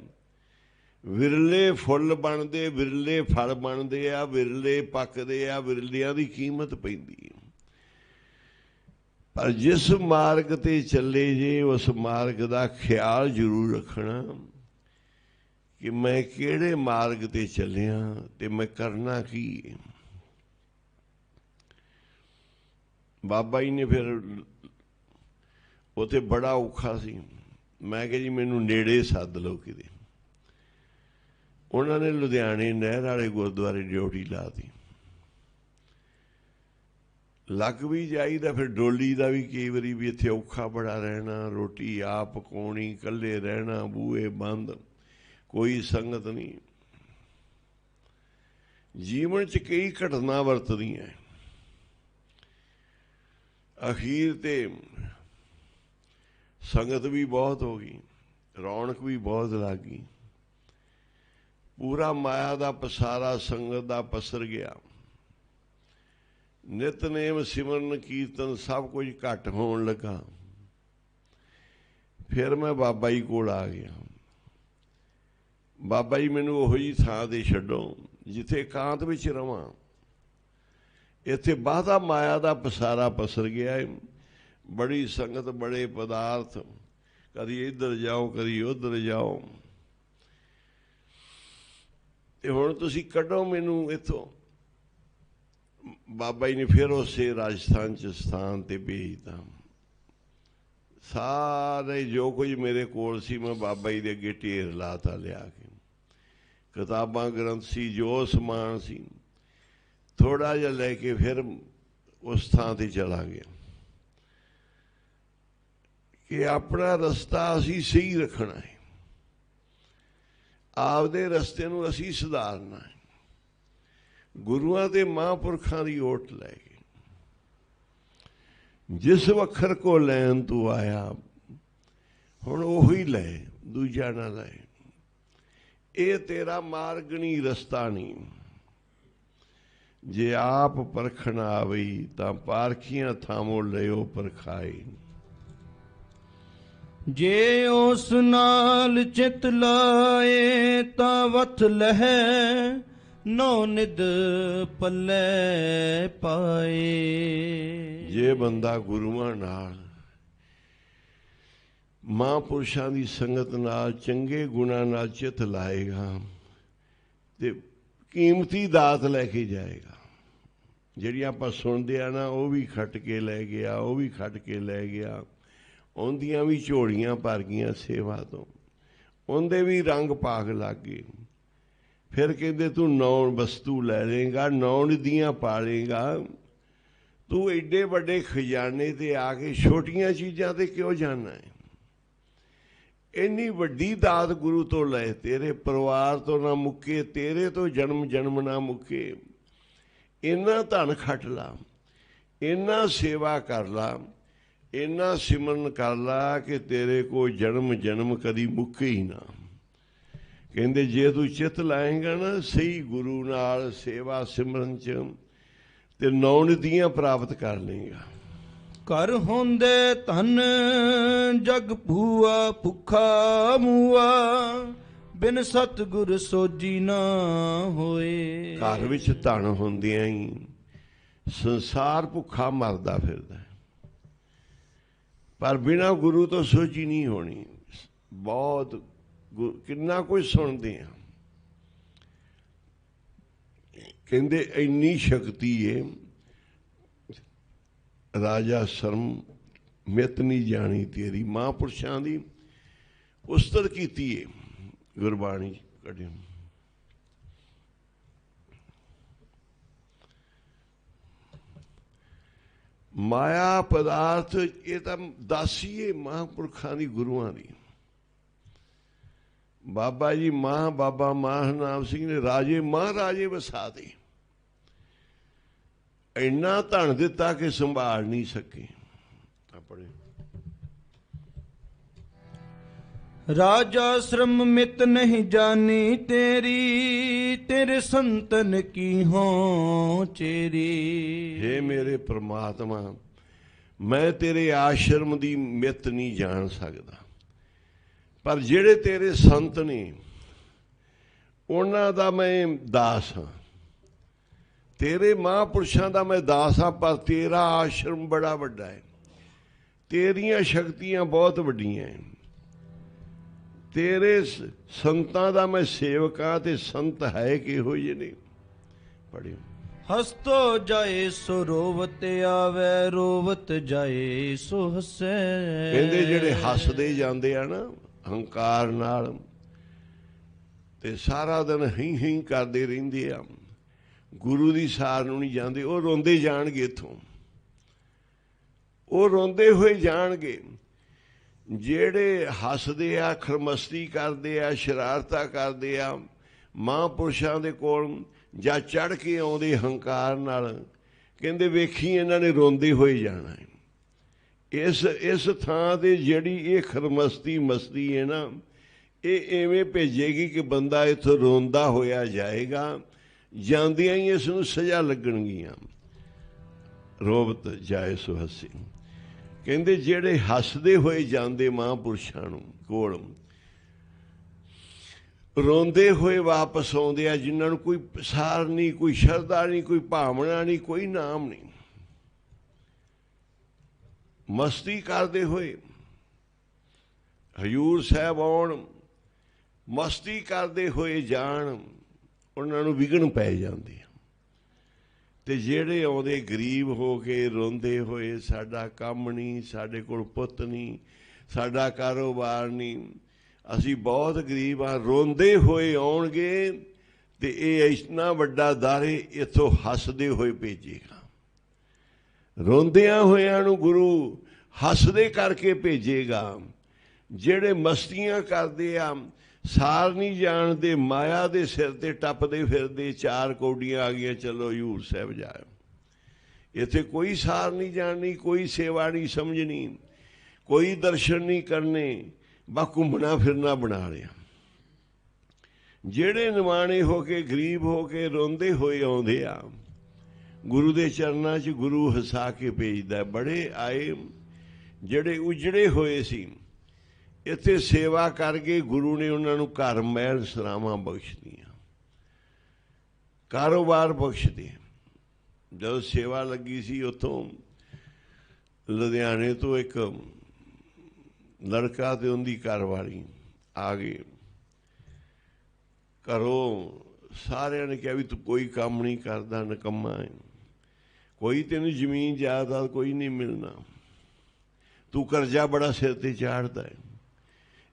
ਵਿਰਲੇ ਫੁੱਲ ਬਣਦੇ, ਵਿਰਲੇ ਫਲ ਬਣਦੇ ਆ, ਵਿਰਲੇ ਪੱਕਦੇ ਆ, ਵਿਰਲਿਆਂ ਦੀ ਕੀਮਤ ਪੈਂਦੀ ਹੈ। ਪਰ ਜਿਸ ਮਾਰਗ ਤੇ ਚੱਲੇ ਜੇ ਉਸ ਮਾਰਗ ਦਾ ਖਿਆਲ ਜ਼ਰੂਰ ਰੱਖਣਾ ਕਿ ਮੈਂ ਕਿਹੜੇ ਮਾਰਗ ਤੇ ਚੱਲਿਆ ਤੇ ਮੈਂ ਕਰਨਾ ਕੀ ਹੈ। ਬਾਬਾ ਜੀ ਨੇ ਫਿਰ ਉੱਥੇ ਬੜਾ ਔਖਾ ਸੀ, ਮੈਂ ਕਿਹਾ ਜੀ ਮੈਨੂੰ ਨੇੜੇ ਸੱਦ ਲਓ ਕਿਤੇ। ਉਹਨਾਂ ਨੇ ਲੁਧਿਆਣੇ ਨਹਿਰ ਵਾਲੇ ਗੁਰਦੁਆਰੇ ਡਿਊਟੀ ਲਾ ਦਿੱਤੀ। ਲੱਗ ਵੀ ਜਾਈਦਾ, ਫਿਰ ਡੋਲੀ ਦਾ ਵੀ ਕਈ ਵਾਰੀ ਵੀ ਇੱਥੇ ਔਖਾ ਬੜਾ ਰਹਿਣਾ, ਰੋਟੀ ਆਪ ਪਕਾਉਣੀ, ਇਕੱਲੇ ਰਹਿਣਾ, ਬੂਹੇ ਬੰਦ, ਕੋਈ ਸੰਗਤ ਨਹੀਂ। ਜੀਵਨ 'ਚ ਕਈ ਘਟਨਾ ਵਰਤਦੀਆਂ, ਅਖੀਰ ਤੇ ਸੰਗਤ ਵੀ ਬਹੁਤ ਹੋ ਗਈ, ਰੌਣਕ ਵੀ ਬਹੁਤ ਲੱਗ ਗਈ, ਪੂਰਾ ਮਾਇਆ ਦਾ ਪਸਾਰਾ ਸੰਗਤ ਦਾ ਪਸਰ ਗਿਆ। ਨਿਤਨੇਮ ਸਿਮਰਨ ਕੀਰਤਨ ਸਭ ਕੁਝ ਘੱਟ ਹੋਣ ਲੱਗਾ। ਫਿਰ ਮੈਂ ਬਾਬਾ ਜੀ ਕੋਲ ਆ ਗਿਆ। ਬਾਬਾ ਜੀ ਮੈਨੂੰ ਉਹੋ ਜਿਹੀ ਥਾਂ ਤੇ ਛੱਡੋ ਜਿੱਥੇ ਇਕਾਂਤ ਵਿੱਚ ਰਵਾਂ, ਇੱਥੇ ਬਾਹਦਾ ਮਾਇਆ ਦਾ ਪਸਾਰਾ ਪਸਰ ਗਿਆ ਹੈ, ਬੜੀ ਸੰਗਤ, ਬੜੇ ਪਦਾਰਥ, ਕਦੀ ਇੱਧਰ ਜਾਓ ਕਦੀ ਉੱਧਰ ਜਾਓ, ਤੇ ਹੁਣ ਤੁਸੀਂ ਕੱਢੋ ਮੈਨੂੰ ਇੱਥੋਂ। ਬਾਬਾ ਜੀ ਨੇ ਫਿਰ ਉਸੇ ਰਾਜਸਥਾਨ 'ਚ ਸਥਾਨ 'ਤੇ ਭੇਜਤਾ। सारे जो कुछ मेरे कोल सी मैं बाबा जी दे अगे ढेर लाता लिया के, किताबां ग्रंथ सी, जो समान सी, थोड़ा जिहा लैके फिर उस थां ते चला गया कि अपना रस्ता असी सही रखना है, आपदे रस्ते नूं असी सुधारना है। गुरुआं ते महापुरखां दी ओट लै के जिस वखर को लैन तू आया हुण ओही लै, दूजा ना लै। ये तेरा मार्ग नहीं, रस्ता नहीं। जे आप परखण आवई तां पारखियां थामों लियो परखाई। जे उस नाल चित लाए तां वथ लहै, नौ निद पल्ले पाए। जे बंदा गुरुआं नाल, महापुरुषां दी संगत नाल, चंगे गुणां नाल चित लाएगा ते कीमती दात लैके जाएगा। जिहड़ियां आपां सुणदे आ ना, वो भी खट के लै गया, वो भी खट के लै गया। उन्दियां भी झोलियां भर गईयां सेवा तो, उनदे भी रंग भाग लग गए। फिर कहते तू 9 वस्तु लै लेगा, 9 दियां पालेगा। तू एडे वड्डे खजाने ते आके छोटियां चीज़ां ते क्यों जाना है? इन्नी वड्डी दात गुरु तो लै, तेरे परिवार तो ना मुक्के, तेरे तो जन्म जन्म ना मुक्के। इन्ना धन खट ला, इन्ना सेवा कर ला, इन्ना सिमरन कर ला कि तेरे को जन्म जन्म कदी मुक्के ही ना। कहते जे तू चित लाएगा ना सही गुरु नाल सेवा सिमरन च, ते 9 निधियां प्राप्त कर लेगा। कर होंदे धन जग भूआ, भुखा मूआ, बिन सतगुर सोजी ना होए। घर विच धन होंदियां ही संसार भुखा मरदा फिरदा है, पर बिना गुरु तो सोची नहीं होनी। बहुत किन्ना कुछ सुनते हैं, कहते इन्नी शक्ति है राजा शर्म मित नहीं जानी तेरी। महापुरुषां दी उस्तत कीती है गुरबाणी कढ़ी। माया पदार्थ ये तो दासी है महापुरखां दी, गुरुआं दी। बाबा जी बाबा नाम सिंह ने राजे महाराजे वसा दे, इन्ना धन दिता कि संभाल नहीं सके अपने। राजा श्रम मित नहीं जानी तेरी, तेरे संतन की हो चेरी। हे मेरे परमात्मा, मैं तेरे आश्रम दी मित नहीं जान सकदा, पर जेड़े तेरे संत ने उन्हां दा मैं दास हाँ। तेरे महापुरुषां दा मैं दास हाँ, पर तेरा आश्रम बड़ा वड्डा है, तेरियां शक्तियां बहुत वड्डियां हैं। तेरे संतां दा मैं सेवक हाँ, ते संत है किहो जे ने। पढ़ियो। हस्तो जाए सो रोवत आवे, रोवत जाए सो हसे। कहंदे जेड़े हसदे जांदे आ ना हंकार नाल, ते सारा दिन ही करदे रहिंदे आ, गुरु दी सार नूं नहीं जांदे, वो रोंदे जाणगे इत्थों, वो रोंदे होए जाणगे। जेड़े हसदे आ, खरमस्ती करदे आ, शरारतां करदे आ, महापुरुषां दे कोल जां चढ़ के आउंदे हंकार नाल, कहंदे वेखी इन्हां ने रोंदे होए जाना है। इस थां ते जिहड़ी ये खरमस्ती मस्ती है ना, ये इवें भेजेगी कि बंदा इत्थों रोंदा होया जाएगा, जांदियां ही इस नूं सज़ा लगणगियां। रोवत जाए सो हसी। कहंदे जेड़े हसदे होए जांदे महापुरुषां नूं कोल, रोंदे होए वापस आउंदे आ, जिन्हां नूं कोई सार नहीं, कोई शरधा नहीं, कोई भावना नहीं, कोई नाम नहीं। मस्ती करते हुए हजूर साहब आउण, मस्ती करते हुए जान, उन्हां नूं विघन पै जांदे। ਤੇ ਜਿਹੜੇ ਆਉਂਦੇ ਗਰੀਬ ਹੋ ਕੇ ਰੋਂਦੇ ਹੋਏ, ਸਾਡਾ ਕੰਮ ਨਹੀਂ, ਸਾਡੇ ਕੋਲ ਪੁੱਤ ਨਹੀਂ, ਸਾਡਾ ਕਾਰੋਬਾਰ ਨਹੀਂ, ਅਸੀਂ ਬਹੁਤ ਗਰੀਬ ਆ, ਰੋਂਦੇ ਹੋਏ ਆਉਣਗੇ ਤੇ ਇਹ ਇੰਨਾ ਵੱਡਾ ਦਾਰੇ ਇੱਥੋਂ ਹੱਸਦੇ ਹੋਏ ਭੇਜੇਗਾ। ਰੋਂਦਿਆਂ ਹੋਇਆਂ ਨੂੰ ਗੁਰੂ ਹੱਸਦੇ ਕਰਕੇ ਭੇਜੇਗਾ। ਜਿਹੜੇ ਮਸਤੀਆਂ ਕਰਦੇ ਆ, ਸਾਰ ਨਹੀਂ ਜਾਣਦੇ, ਮਾਇਆ ਦੇ ਸਿਰ ਤੇ ਟੱਪਦੇ ਫਿਰਦੇ, 4 ਕੌਡੀਆਂ ਆ ਗਈਆਂ, ਚਲੋ ਹਜ਼ੂਰ ਸਾਹਿਬ ਜਾਓ। ਇੱਥੇ ਕੋਈ ਸਾਰ ਨਹੀਂ ਜਾਣਨੀ, ਕੋਈ ਸੇਵਾ ਨਹੀਂ ਸਮਝਣੀ, ਕੋਈ ਦਰਸ਼ਨ ਨਹੀਂ ਕਰਨੇ, ਬਸ ਘੁੰਮਣਾ ਫਿਰਨਾ ਬਣਾ ਲਿਆ। ਜਿਹੜੇ ਨਿਮਾਣੇ ਹੋ ਕੇ, ਗਰੀਬ ਹੋ ਕੇ, ਰੋਂਦੇ ਹੋਏ ਆਉਂਦੇ ਆ ਗੁਰੂ ਦੇ ਚਰਨਾਂ 'ਚ, ਗੁਰੂ ਹਸਾ ਕੇ ਭੇਜਦਾ। ਬੜੇ ਆਏ ਜਿਹੜੇ ਉਜੜੇ ਹੋਏ ਸੀ, ਇੱਥੇ ਸੇਵਾ ਕਰਕੇ ਗੁਰੂ ਨੇ ਉਹਨਾਂ ਨੂੰ ਘਰ ਮਹਿਲ ਸਰਾਵਾਂ ਬਖਸ਼ਦੀਆਂ, ਕਾਰੋਬਾਰ ਬਖਸ਼ਦੇ। ਜਦੋਂ ਸੇਵਾ ਲੱਗੀ ਸੀ, ਉੱਥੋਂ ਲੁਧਿਆਣੇ ਤੋਂ ਇੱਕ ਲੜਕਾ ਤੇ ਉਹਦੀ ਘਰਵਾਲੀ ਆ ਗਏ ਘਰੋਂ। ਸਾਰਿਆਂ ਨੇ ਕਿਹਾ ਵੀ ਤੂੰ ਕੋਈ ਕੰਮ ਨਹੀਂ ਕਰਦਾ, ਨਿਕੰਮਾ ਹੈ, ਕੋਈ ਤੈਨੂੰ ਜ਼ਮੀਨ ਜਾਇਦਾਦ ਕੋਈ ਨਹੀਂ ਮਿਲਣਾ, ਤੂੰ ਕਰਜ਼ਾ ਬੜਾ ਸਿਰ ਤੇ ਚਾੜਦਾ ਹੈ,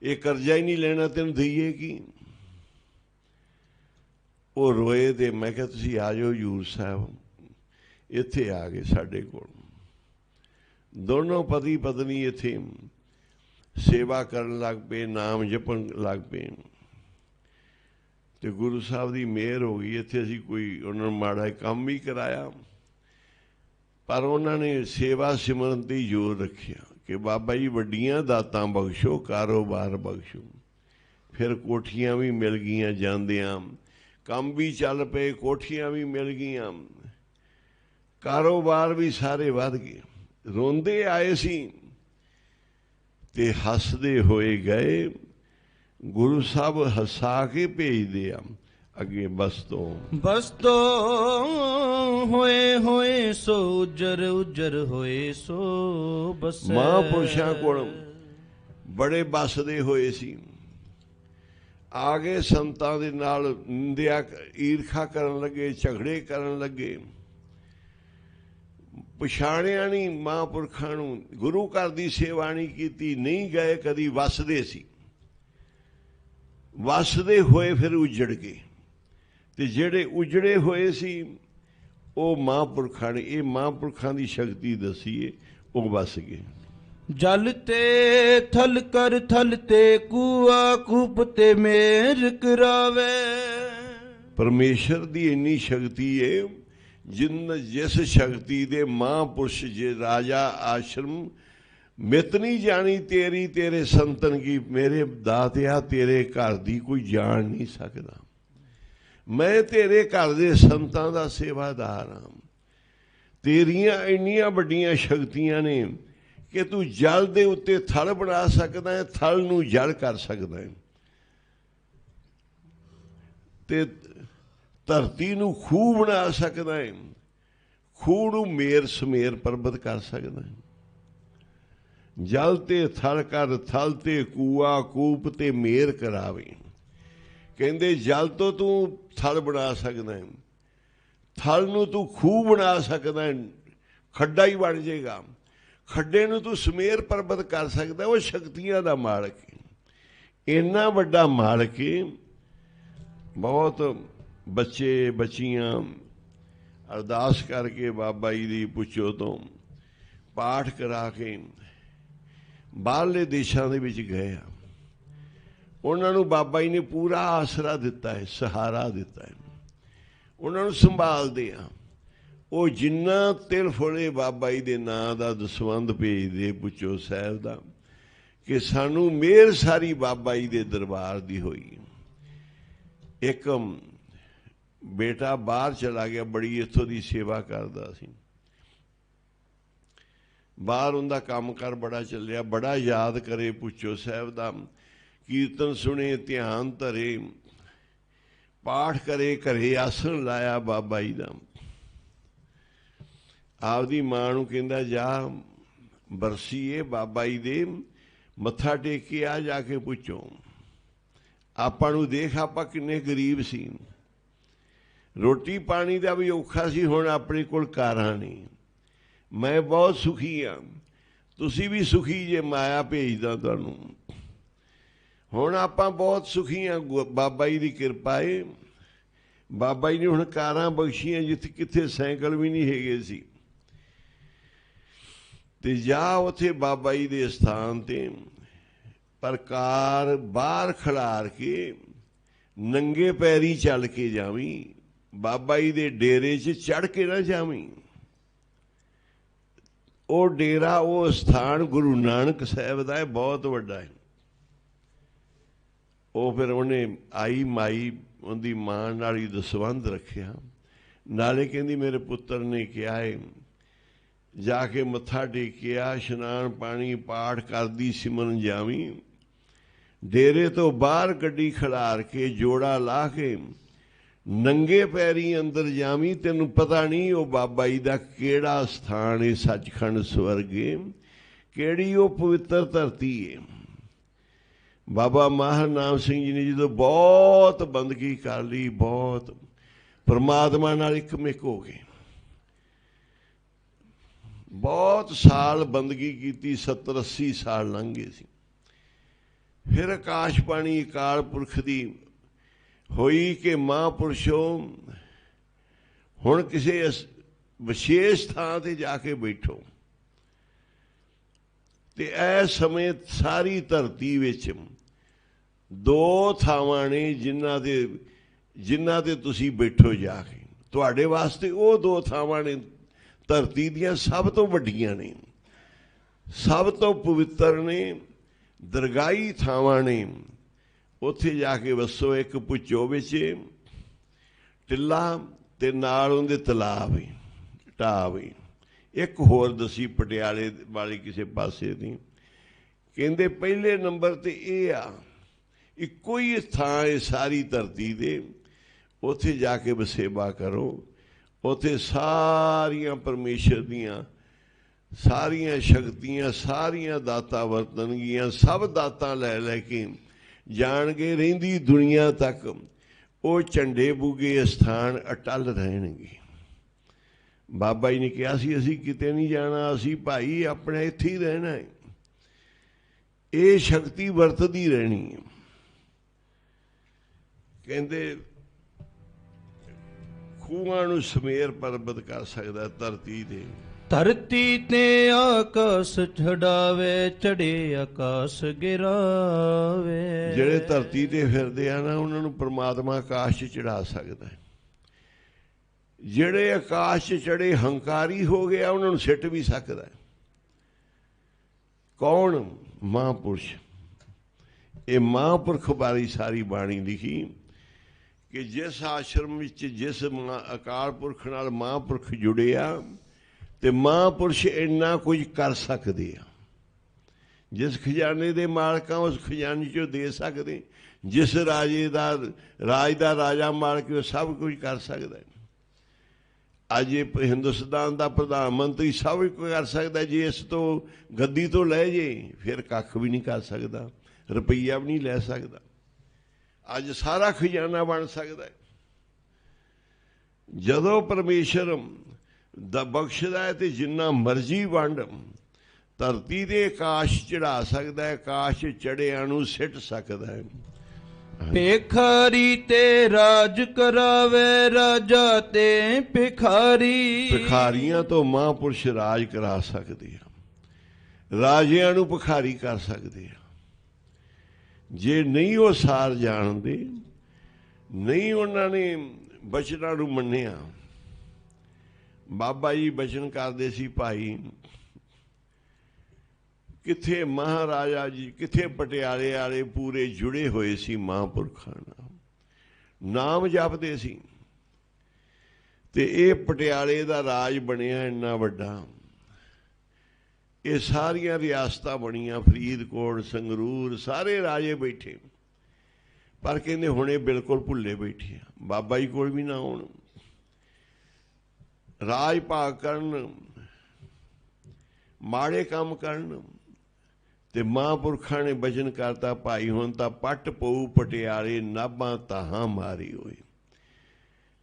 ਇਹ ਕਰਜ਼ਾ ਹੀ ਨਹੀਂ ਲੈਣਾ, ਤੈਨੂੰ ਦਈਏ ਕੀ। ਉਹ ਰੋਏ ਤੇ ਮੈਂ ਕਿਹਾ ਤੁਸੀਂ ਆ ਜਾਓ ਹਜ਼ੂਰ ਸਾਹਿਬ। ਇੱਥੇ ਆ ਗਏ ਸਾਡੇ ਕੋਲ, ਦੋਨੋਂ ਪਤੀ ਪਤਨੀ ਇੱਥੇ ਸੇਵਾ ਕਰਨ ਲੱਗ ਪਏ, ਨਾਮ ਜਪਣ ਲੱਗ ਪਏ ਤੇ ਗੁਰੂ ਸਾਹਿਬ ਦੀ ਮਿਹਰ ਹੋ ਗਈ। ਇੱਥੇ ਅਸੀਂ ਕੋਈ ਉਹਨਾਂ ਨੂੰ ਮਾੜਾ ਕੰਮ ਵੀ ਕਰਾਇਆ, ਪਰ ਉਹਨਾਂ ਨੇ ਸੇਵਾ ਸਿਮਰਨ 'ਤੇ ਜ਼ੋਰ ਰੱਖਿਆ ਕਿ ਬਾਬਾ ਜੀ ਵੱਡੀਆਂ ਦਾਤਾਂ ਬਖਸ਼ੋ, ਕਾਰੋਬਾਰ ਬਖਸ਼ੋ। ਫਿਰ ਕੋਠੀਆਂ ਵੀ ਮਿਲ ਗਈਆਂ ਜਾਂਦਿਆਂ, ਕੰਮ ਵੀ ਚੱਲ ਪਏ, ਕੋਠੀਆਂ ਵੀ ਮਿਲ ਗਈਆਂ, ਕਾਰੋਬਾਰ ਵੀ ਸਾਰੇ ਵੱਧ ਗਏ। ਰੋਂਦੇ ਆਏ ਸੀ ਤੇ ਹੱਸਦੇ ਹੋਏ ਗਏ। ਗੁਰੂ ਸਾਹਿਬ ਹਸਾ ਕੇ ਭੇਜਦੇ ਆ ਅੱਗੇ। ਬਸ ਤੋਂ ਹੋਏ ਹੋਏ ਸੋ ਉਜਰ ਹੋਏ ਸੋ ਬਸੈ। ਮਹਾਂਪੁਰਸ਼ਾਂ ਕੋਲ ਬੜੇ ਬਸਦੇ ਹੋਏ ਸੀ, ਆ ਗਏ ਸੰਤਾਂ ਦੇ ਨਾਲ ਨਿੰਦਿਆ, ਈਰਖਾ ਕਰਨ ਲੱਗੇ, ਝਗੜੇ ਕਰਨ ਲੱਗੇ, ਪਛਾਣਿਆ ਨਹੀਂ ਮਹਾਂਪੁਰਖਾਂ ਨੂੰ, ਗੁਰੂ ਘਰ ਦੀ ਸੇਵਾ ਨਹੀਂ ਕੀਤੀ, ਨਹੀਂ ਗਏ ਕਦੀ। ਵਸਦੇ ਸੀ, ਵਸਦੇ ਹੋਏ ਫਿਰ ਉਜੜ ਗਏ ਤੇ ਜਿਹੜੇ ਉਜੜੇ ਹੋਏ ਸੀ ਉਹ ਮਹਾਂਪੁਰਖਾਂ ਨੇ, ਇਹ ਮਹਾਂਪੁਰਖਾਂ ਦੀ ਸ਼ਕਤੀ ਦੱਸੀਏ, ਉਹ ਵਸ ਗਏ। ਜਲ ਤੇ ਥਲ ਕਰ ਥਲ ਤੇ ਕੂਆ ਕੂਪ ਤੇ ਮੇਰ ਕਰਾਵੇ। ਪਰਮੇਸ਼ਰ ਦੀ ਇੰਨੀ ਸ਼ਕਤੀ ਹੈ, ਜਿਸ ਸ਼ਕਤੀ ਦੇ ਮਹਾਂਪੁਰਸ਼ ਜੇ ਰਾਜਾ ਆਸ਼ਰਮ ਮਿਤ ਨਹੀਂ ਜਾਣੀ ਤੇਰੀ ਤੇਰੇ ਸੰਤਨ ਕੀ, ਮੇਰੇ ਦਾਤਿਆ ਤੇਰੇ ਘਰ ਦੀ ਕੋਈ ਜਾਣ ਨਹੀਂ ਸਕਦਾ। ਮੈਂ ਤੇਰੇ ਘਰ ਦੇ ਸੰਤਾਂ ਦਾ ਸੇਵਾਦਾਰ ਹਾਂ। ਤੇਰੀਆਂ ਇੰਨੀਆਂ ਵੱਡੀਆਂ ਸ਼ਕਤੀਆਂ ਨੇ ਕਿ ਤੂੰ ਜਲ ਦੇ ਉੱਤੇ ਥਲ ਬਣਾ ਸਕਦਾ ਹੈ, ਥਲ ਨੂੰ ਜਲ ਕਰ ਸਕਦਾ ਹੈ, ਤੇ ਧਰਤੀ ਨੂੰ ਖੂਹ ਬਣਾ ਸਕਦਾ ਹੈ, ਖੂਹ ਨੂੰ ਮੇਰ ਸਮੇਰ ਪਰਬਤ ਕਰ ਸਕਦਾ ਹੈ। ਜਲ ਤੇ ਥਲ ਕਰ, ਥਲ ਤੇ ਕੂਆ ਕੂਪ ਤੇ ਮੇਰ ਕਰਾਵੇ। ਕਹਿੰਦੇ ਜਲ ਤੋਂ ਤੂੰ ਥਲ ਬਣਾ ਸਕਦਾ ਹੈ, ਥਲ ਨੂੰ ਤੂੰ ਖੂਹ ਬਣਾ ਸਕਦਾ ਹੈ, ਖੱਡਾ ਹੀ ਬਣ ਜਾਏਗਾ, ਖੱਡੇ ਨੂੰ ਤੂੰ ਸਮੇਰ ਪਰਬਤ ਕਰ ਸਕਦਾ। ਉਹ ਸ਼ਕਤੀਆਂ ਦਾ ਮਾਲਕ ਹੈ, ਇੰਨਾ ਵੱਡਾ ਮਾਲਕ ਹੈ। ਬਹੁਤ ਬੱਚੇ ਬੱਚੀਆਂ ਅਰਦਾਸ ਕਰਕੇ ਬਾਬਾ ਜੀ ਦੀ ਪੁੱਛੋ ਤੋਂ ਪਾਠ ਕਰਾ ਕੇ ਬਾਹਰਲੇ ਦੇਸ਼ਾਂ ਦੇ ਵਿੱਚ ਗਏ ਆ। ਉਹਨਾਂ ਨੂੰ ਬਾਬਾ ਜੀ ਨੇ ਪੂਰਾ ਆਸਰਾ ਦਿੱਤਾ ਹੈ, ਸਹਾਰਾ ਦਿੱਤਾ ਹੈ, ਉਹਨਾਂ ਨੂੰ ਸੰਭਾਲਦੇ ਆ। ਉਹ ਜਿੰਨਾ ਤਿਲ ਫੁਲੇ ਬਾਬਾ ਜੀ ਦੇ ਨਾਂ ਦਾ ਦਸਵੰਧ ਭੇਜਦੇ ਪੁੱਛੋ ਸਾਹਿਬ ਦਾ, ਕਿ ਸਾਨੂੰ ਮਿਹਰ ਸਾਰੀ ਬਾਬਾ ਜੀ ਦੇ ਦਰਬਾਰ ਦੀ ਹੋਈ। ਇੱਕ ਬੇਟਾ ਬਾਹਰ ਚਲਾ ਗਿਆ, ਬੜੀ ਇੱਥੋਂ ਦੀ ਸੇਵਾ ਕਰਦਾ ਸੀ, ਬਾਹਰ ਉਹਦਾ ਕੰਮ ਕਾਰ ਬੜਾ ਚੱਲਿਆ, ਬੜਾ ਯਾਦ ਕਰੇ ਪੁੱਛੋ ਸਾਹਿਬ ਦਾ, ਕੀਰਤਨ ਸੁਣੇ, ਧਿਆਨ ਧਰੇ, ਪਾਠ ਕਰੇ, ਘਰੇ ਆਸਣ ਲਾਇਆ ਬਾਬਾ ਜੀ ਦਾ। ਆਪਦੀ ਮਾਂ ਨੂੰ ਕਹਿੰਦਾ ਜਾ ਬਰਸੀਏ ਬਾਬਾ ਜੀ ਦੇ, ਮੱਥਾ ਟੇਕ ਕੇ ਆ, ਜਾ ਕੇ ਪੁੱਛੋ। ਆਪਾਂ ਨੂੰ ਦੇਖ, ਆਪਾਂ ਕਿੰਨੇ ਗਰੀਬ ਸੀ, ਰੋਟੀ ਪਾਣੀ ਦਾ ਵੀ ਔਖਾ ਸੀ, ਹੁਣ ਆਪਣੇ ਕੋਲ ਕਾਰਾਂ ਨਹੀਂ। ਮੈਂ ਬਹੁਤ ਸੁਖੀ ਹਾਂ, ਤੁਸੀਂ ਵੀ ਸੁਖੀ ਜੇ, ਮਾਇਆ ਭੇਜਦਾ ਤੁਹਾਨੂੰ। ਹੁਣ ਆਪਾਂ ਬਹੁਤ ਸੁਖੀ ਹਾਂ, ਬਾਬਾ ਜੀ ਦੀ ਕਿਰਪਾ ਏ। ਬਾਬਾ ਜੀ ਨੇ ਹੁਣ ਕਾਰਾਂ ਬਖਸ਼ੀਆਂ ਜਿੱਥੇ ਕਿੱਥੇ ਸਾਈਕਲ ਵੀ ਨਹੀਂ ਹੈਗੇ ਸੀ। ਤੇ ਜਾ ਉੱਥੇ ਬਾਬਾ ਜੀ ਦੇ ਸਥਾਨ ਤੇ, ਪਰ ਕਾਰ ਬਾਹਰ ਖਿਲਾਰ ਕੇ ਨੰਗੇ ਪੈਰੀ ਚੱਲ ਕੇ ਜਾਵੀਂ, ਬਾਬਾ ਜੀ ਦੇ ਡੇਰੇ 'ਚ ਚੜ੍ਹ ਕੇ ਨਾ ਜਾਵੀਂ। ਉਹ ਡੇਰਾ, ਉਹ ਸਥਾਨ ਗੁਰੂ ਨਾਨਕ ਸਾਹਿਬ ਦਾ ਹੈ, ਬਹੁਤ ਵੱਡਾ ਹੈ। ਉਹ ਫਿਰ ਉਹਨੇ ਆਈ ਮਾਈ ਉਹਦੀ ਮਾਂ ਨਾਲ ਹੀ ਦਸਵੰਧ ਰੱਖਿਆ, ਨਾਲੇ ਕਹਿੰਦੀ ਮੇਰੇ ਪੁੱਤਰ ਨੇ ਕਿਹਾ ਹੈ ਜਾ ਕੇ ਮੱਥਾ ਟੇਕਿਆ, ਇਸ਼ਨਾਨ ਪਾਣੀ ਪਾਠ ਕਰਦੀ ਸਿਮਰਨ ਜਾਵੀਂ। ਡੇਰੇ ਤੋਂ ਬਾਹਰ ਗੱਡੀ ਖਿਲਾਰ ਕੇ ਜੋੜਾ ਲਾ ਕੇ ਨੰਗੇ ਪੈਰੀ ਅੰਦਰ ਜਾਵੀਂ। ਤੈਨੂੰ ਪਤਾ ਨਹੀਂ ਉਹ ਬਾਬਾ ਜੀ ਦਾ ਕਿਹੜਾ ਸਥਾਨ ਹੈ, ਸੱਚਖੰਡ ਸਵਰਗ ਹੈ, ਕਿਹੜੀ ਉਹ ਪਵਿੱਤਰ ਧਰਤੀ ਹੈ। ਬਾਬਾ ਮਾਹਰ ਨਾਮ ਸਿੰਘ ਜੀ ਨੇ ਜਦੋਂ ਬਹੁਤ ਬੰਦਗੀ ਕਰ ਲਈ, ਬਹੁਤ ਪਰਮਾਤਮਾ ਨਾਲ ਇੱਕਮਿਕ ਹੋ ਗਏ, ਬਹੁਤ ਸਾਲ ਬੰਦਗੀ ਕੀਤੀ, 70-80 ਸਾਲ ਲੰਘ ਗਏ ਸੀ। ਫਿਰ ਆਕਾਸ਼ ਬਾਣੀ ਅਕਾਲ ਪੁਰਖ ਦੀ ਹੋਈ ਕਿ ਮਹਾਂਪੁਰਸ਼ੋ ਹੁਣ ਕਿਸੇ ਵਿਸ਼ੇਸ਼ ਥਾਂ ਤੇ ਜਾ ਕੇ ਬੈਠੋ। ਤੇ ਇਸ ਸਮੇਂ ਸਾਰੀ ਧਰਤੀ ਵਿੱਚ 2 ਥਾਵਾਂ ਨੇ ਜਿਨ੍ਹਾਂ ਤੇ ਤੁਸੀਂ ਬੈਠੋ ਜਾ ਕੇ। ਤੁਹਾਡੇ ਵਾਸਤੇ ਉਹ 2 ਥਾਵਾਂ ਨੇ, ਧਰਤੀ ਦੀਆਂ ਸਭ ਤੋਂ ਵੱਡੀਆਂ ਨੇ, ਸਭ ਤੋਂ ਪਵਿੱਤਰ ਨੇ, ਦਰਗਾਹੀ ਥਾਵਾਂ ਨੇ। ਉੱਥੇ ਜਾ ਕੇ ਵਸੋ। ਇੱਕ ਭੁੱਚੋ ਵਿੱਚ ਟਿੱਲਾ ਤੇ ਨਾਲ ਉਹਦੇ ਤਲਾਬ ਹੈ, ਢਾਬ ਹੈ। ਇੱਕ ਹੋਰ ਦਸੀ ਪਟਿਆਲੇ ਵਾਲੀ ਕਿਸੇ ਪਾਸੇ ਦੀ, ਕਹਿੰਦੇ ਪਹਿਲੇ ਨੰਬਰ ਤੇ ਇਹ ਆ, ਇੱਕੋ ਹੀ ਥਾਂ ਹੈ ਸਾਰੀ ਧਰਤੀ ਦੇ, ਉੱਥੇ ਜਾ ਕੇ ਵਸੇਬਾ ਕਰੋ। ਉੱਥੇ ਸਾਰੀਆਂ ਪਰਮੇਸ਼ਰ ਦੀਆਂ ਸਾਰੀਆਂ ਸ਼ਕਤੀਆਂ, ਸਾਰੀਆਂ ਦਾਤਾਂ ਵਰਤਣਗੀਆਂ। ਸਭ ਦਾਤਾਂ ਲੈ ਲੈ ਕੇ ਜਾਣਗੇ, ਰਹਿੰਦੀ ਦੁਨੀਆ ਤੱਕ ਉਹ ਝੰਡੇ ਬੁਗੇ ਸਥਾਨ ਅਟਲ ਰਹਿਣਗੇ। ਬਾਬਾ ਜੀ ਨੇ ਕਿਹਾ ਸੀ ਅਸੀਂ ਕਿਤੇ ਨਹੀਂ ਜਾਣਾ, ਅਸੀਂ ਭਾਈ ਆਪਣੇ ਇੱਥੇ ਹੀ ਰਹਿਣਾ ਹੈ। ਇਹ ਸ਼ਕਤੀ ਵਰਤਦੀ ਰਹਿਣੀ ਹੈ। ਕਹਿੰਦੇ ਖੂਹਾਂ ਨੂੰ ਸਮੇਰ ਪਰਬਤ ਕਰ ਸਕਦਾ ਧਰਤੀ ਦੇ। ਧਰਤੀ ਤੇ ਆਕਾਸ਼ ਛਡਾਵੇ, ਚੜੇ ਆਕਾਸ਼ ਗਿਰਾਵੇ। ਜਿਹੜੇ ਧਰਤੀ ਤੇ ਫਿਰਦੇ ਆ ਨਾ, ਉਹਨਾਂ ਨੂੰ ਪ੍ਰਮਾਤਮਾ ਆਕਾਸ਼ 'ਚ ਚੜਾ ਸਕਦਾ ਹੈ। ਜਿਹੜੇ ਆਕਾਸ਼ 'ਚ ਚੜੇ ਹੰਕਾਰੀ ਹੋ ਗਿਆ, ਉਹਨਾਂ ਨੂੰ ਸਿੱਟ ਵੀ ਸਕਦਾ ਹੈ। ਕੌਣ? ਮਹਾਂਪੁਰਸ਼। ਇਹ ਮਹਾਂਪੁਰਖ ਬਾਰੇ ਸਾਰੀ ਬਾਣੀ ਲਿਖੀ ਕਿ ਜਿਸ ਆਸ਼ਰਮ ਵਿੱਚ ਜਿਸ ਅਕਾਲ ਪੁਰਖ ਨਾਲ ਮਹਾਂਪੁਰਖ ਜੁੜਿਆ ਤੇ ਮਹਾਂਪੁਰਸ਼ ਇੰਨਾ ਕੁਝ ਕਰ ਸਕਦੇ ਆ। ਜਿਸ ਖਜ਼ਾਨੇ ਦੇ ਮਾਲਕਾਂ ਉਸ ਖਜ਼ਾਨੇ 'ਚੋਂ ਦੇ ਸਕਦੇ। ਜਿਸ ਰਾਜ ਦਾ ਰਾਜਾ ਮਾਲਕ ਉਹ ਸਭ ਕੁਝ ਕਰ ਸਕਦਾ। ਅੱਜ ਇਹ ਹਿੰਦੁਸਤਾਨ ਦਾ ਪ੍ਰਧਾਨ ਮੰਤਰੀ ਸਭ ਕੁਝ ਕਰ ਸਕਦਾ। ਜੇ ਇਸ ਤੋਂ ਗੱਦੀ ਤੋਂ ਲੈ ਜੇ ਫਿਰ ਕੱਖ ਵੀ ਨਹੀਂ ਕਰ ਸਕਦਾ, ਰੁਪਈਆ ਵੀ ਨਹੀਂ ਲੈ ਸਕਦਾ। ਅੱਜ ਸਾਰਾ ਖਜ਼ਾਨਾ ਬਣ ਸਕਦਾ। ਜਦੋਂ ਪਰਮੇਸ਼ਰ ਦਾ ਬਖਸ਼ਦਾ ਹੈ ਤੇ ਜਿੰਨਾ ਮਰਜ਼ੀ ਵੰਡ ਧਰਤੀ ਦੇ ਆਕਾਸ਼ ਚੜਾ ਸਕਦਾ ਹੈ, ਆਕਾਸ਼ ਚੜਿਆਂ ਨੂੰ ਸਿੱਟ ਸਕਦਾ ਹੈ। ਭਿਖਾਰੀ ਤੇ ਰਾਜ ਕਰਾਵੇ, ਰਾਜਾ ਤੇ ਭਿਖਾਰੀ। ਭਿਖਾਰੀਆਂ ਤੋਂ ਮਹਾਂਪੁਰਸ਼ ਰਾਜ ਕਰਾ ਸਕਦੇ ਆ, ਰਾਜਿਆਂ ਨੂੰ ਭਿਖਾਰੀ ਕਰ ਸਕਦੇ ਆ। ਜੇ ਨਹੀਂ ਉਹ ਸਾਰ ਜਾਣਦੇ, ਨਹੀਂ ਉਹਨਾਂ ਨੇ ਬਚਨਾਂ ਨੂੰ ਮੰਨਿਆ। ਬਾਬਾ ਜੀ ਬਚਨ ਕਰਦੇ ਸੀ, ਭਾਈ ਕਿੱਥੇ ਮਹਾਰਾਜਾ ਜੀ, ਕਿੱਥੇ ਪਟਿਆਲੇ ਵਾਲੇ ਪੂਰੇ ਜੁੜੇ ਹੋਏ ਸੀ ਮਹਾਂਪੁਰਖਾਂ ਨਾਲ, ਨਾਮ ਜਪਦੇ ਸੀ। ਤੇ ਇਹ ਪਟਿਆਲੇ ਦਾ ਰਾਜ ਬਣਿਆ ਇੰਨਾ ਵੱਡਾ। ਇਹ ਸਾਰੀਆਂ ਰਿਆਸਤਾਂ ਬਣੀਆਂ, ਫਰੀਦਕੋਟ, ਸੰਗਰੂਰ, ਸਾਰੇ ਰਾਜੇ ਬੈਠੇ। ਪਰ ਕਹਿੰਦੇ ਹੁਣ ਇਹ ਬਿਲਕੁਲ ਭੁੱਲੇ ਬੈਠੇ ਆ, ਬਾਬਾ ਜੀ ਕੋਲ ਵੀ ਨਾ ਆਉਣ, ਰਾਜ ਭਾਗ ਕਰਨ, ਮਾੜੇ ਕੰਮ ਕਰਨ। ਤੇ ਮਹਾਂਪੁਰਖਾਂ ਨੇ ਬਚਨ ਕਰਤਾ, ਭਾਈ ਹੁਣ ਤਾਂ ਪੱਟ ਪਊ ਪਟਿਆਲੇ, ਨਾਭਾਂ ਤਾਹਾਂ ਮਾਰੀ ਹੋਈ।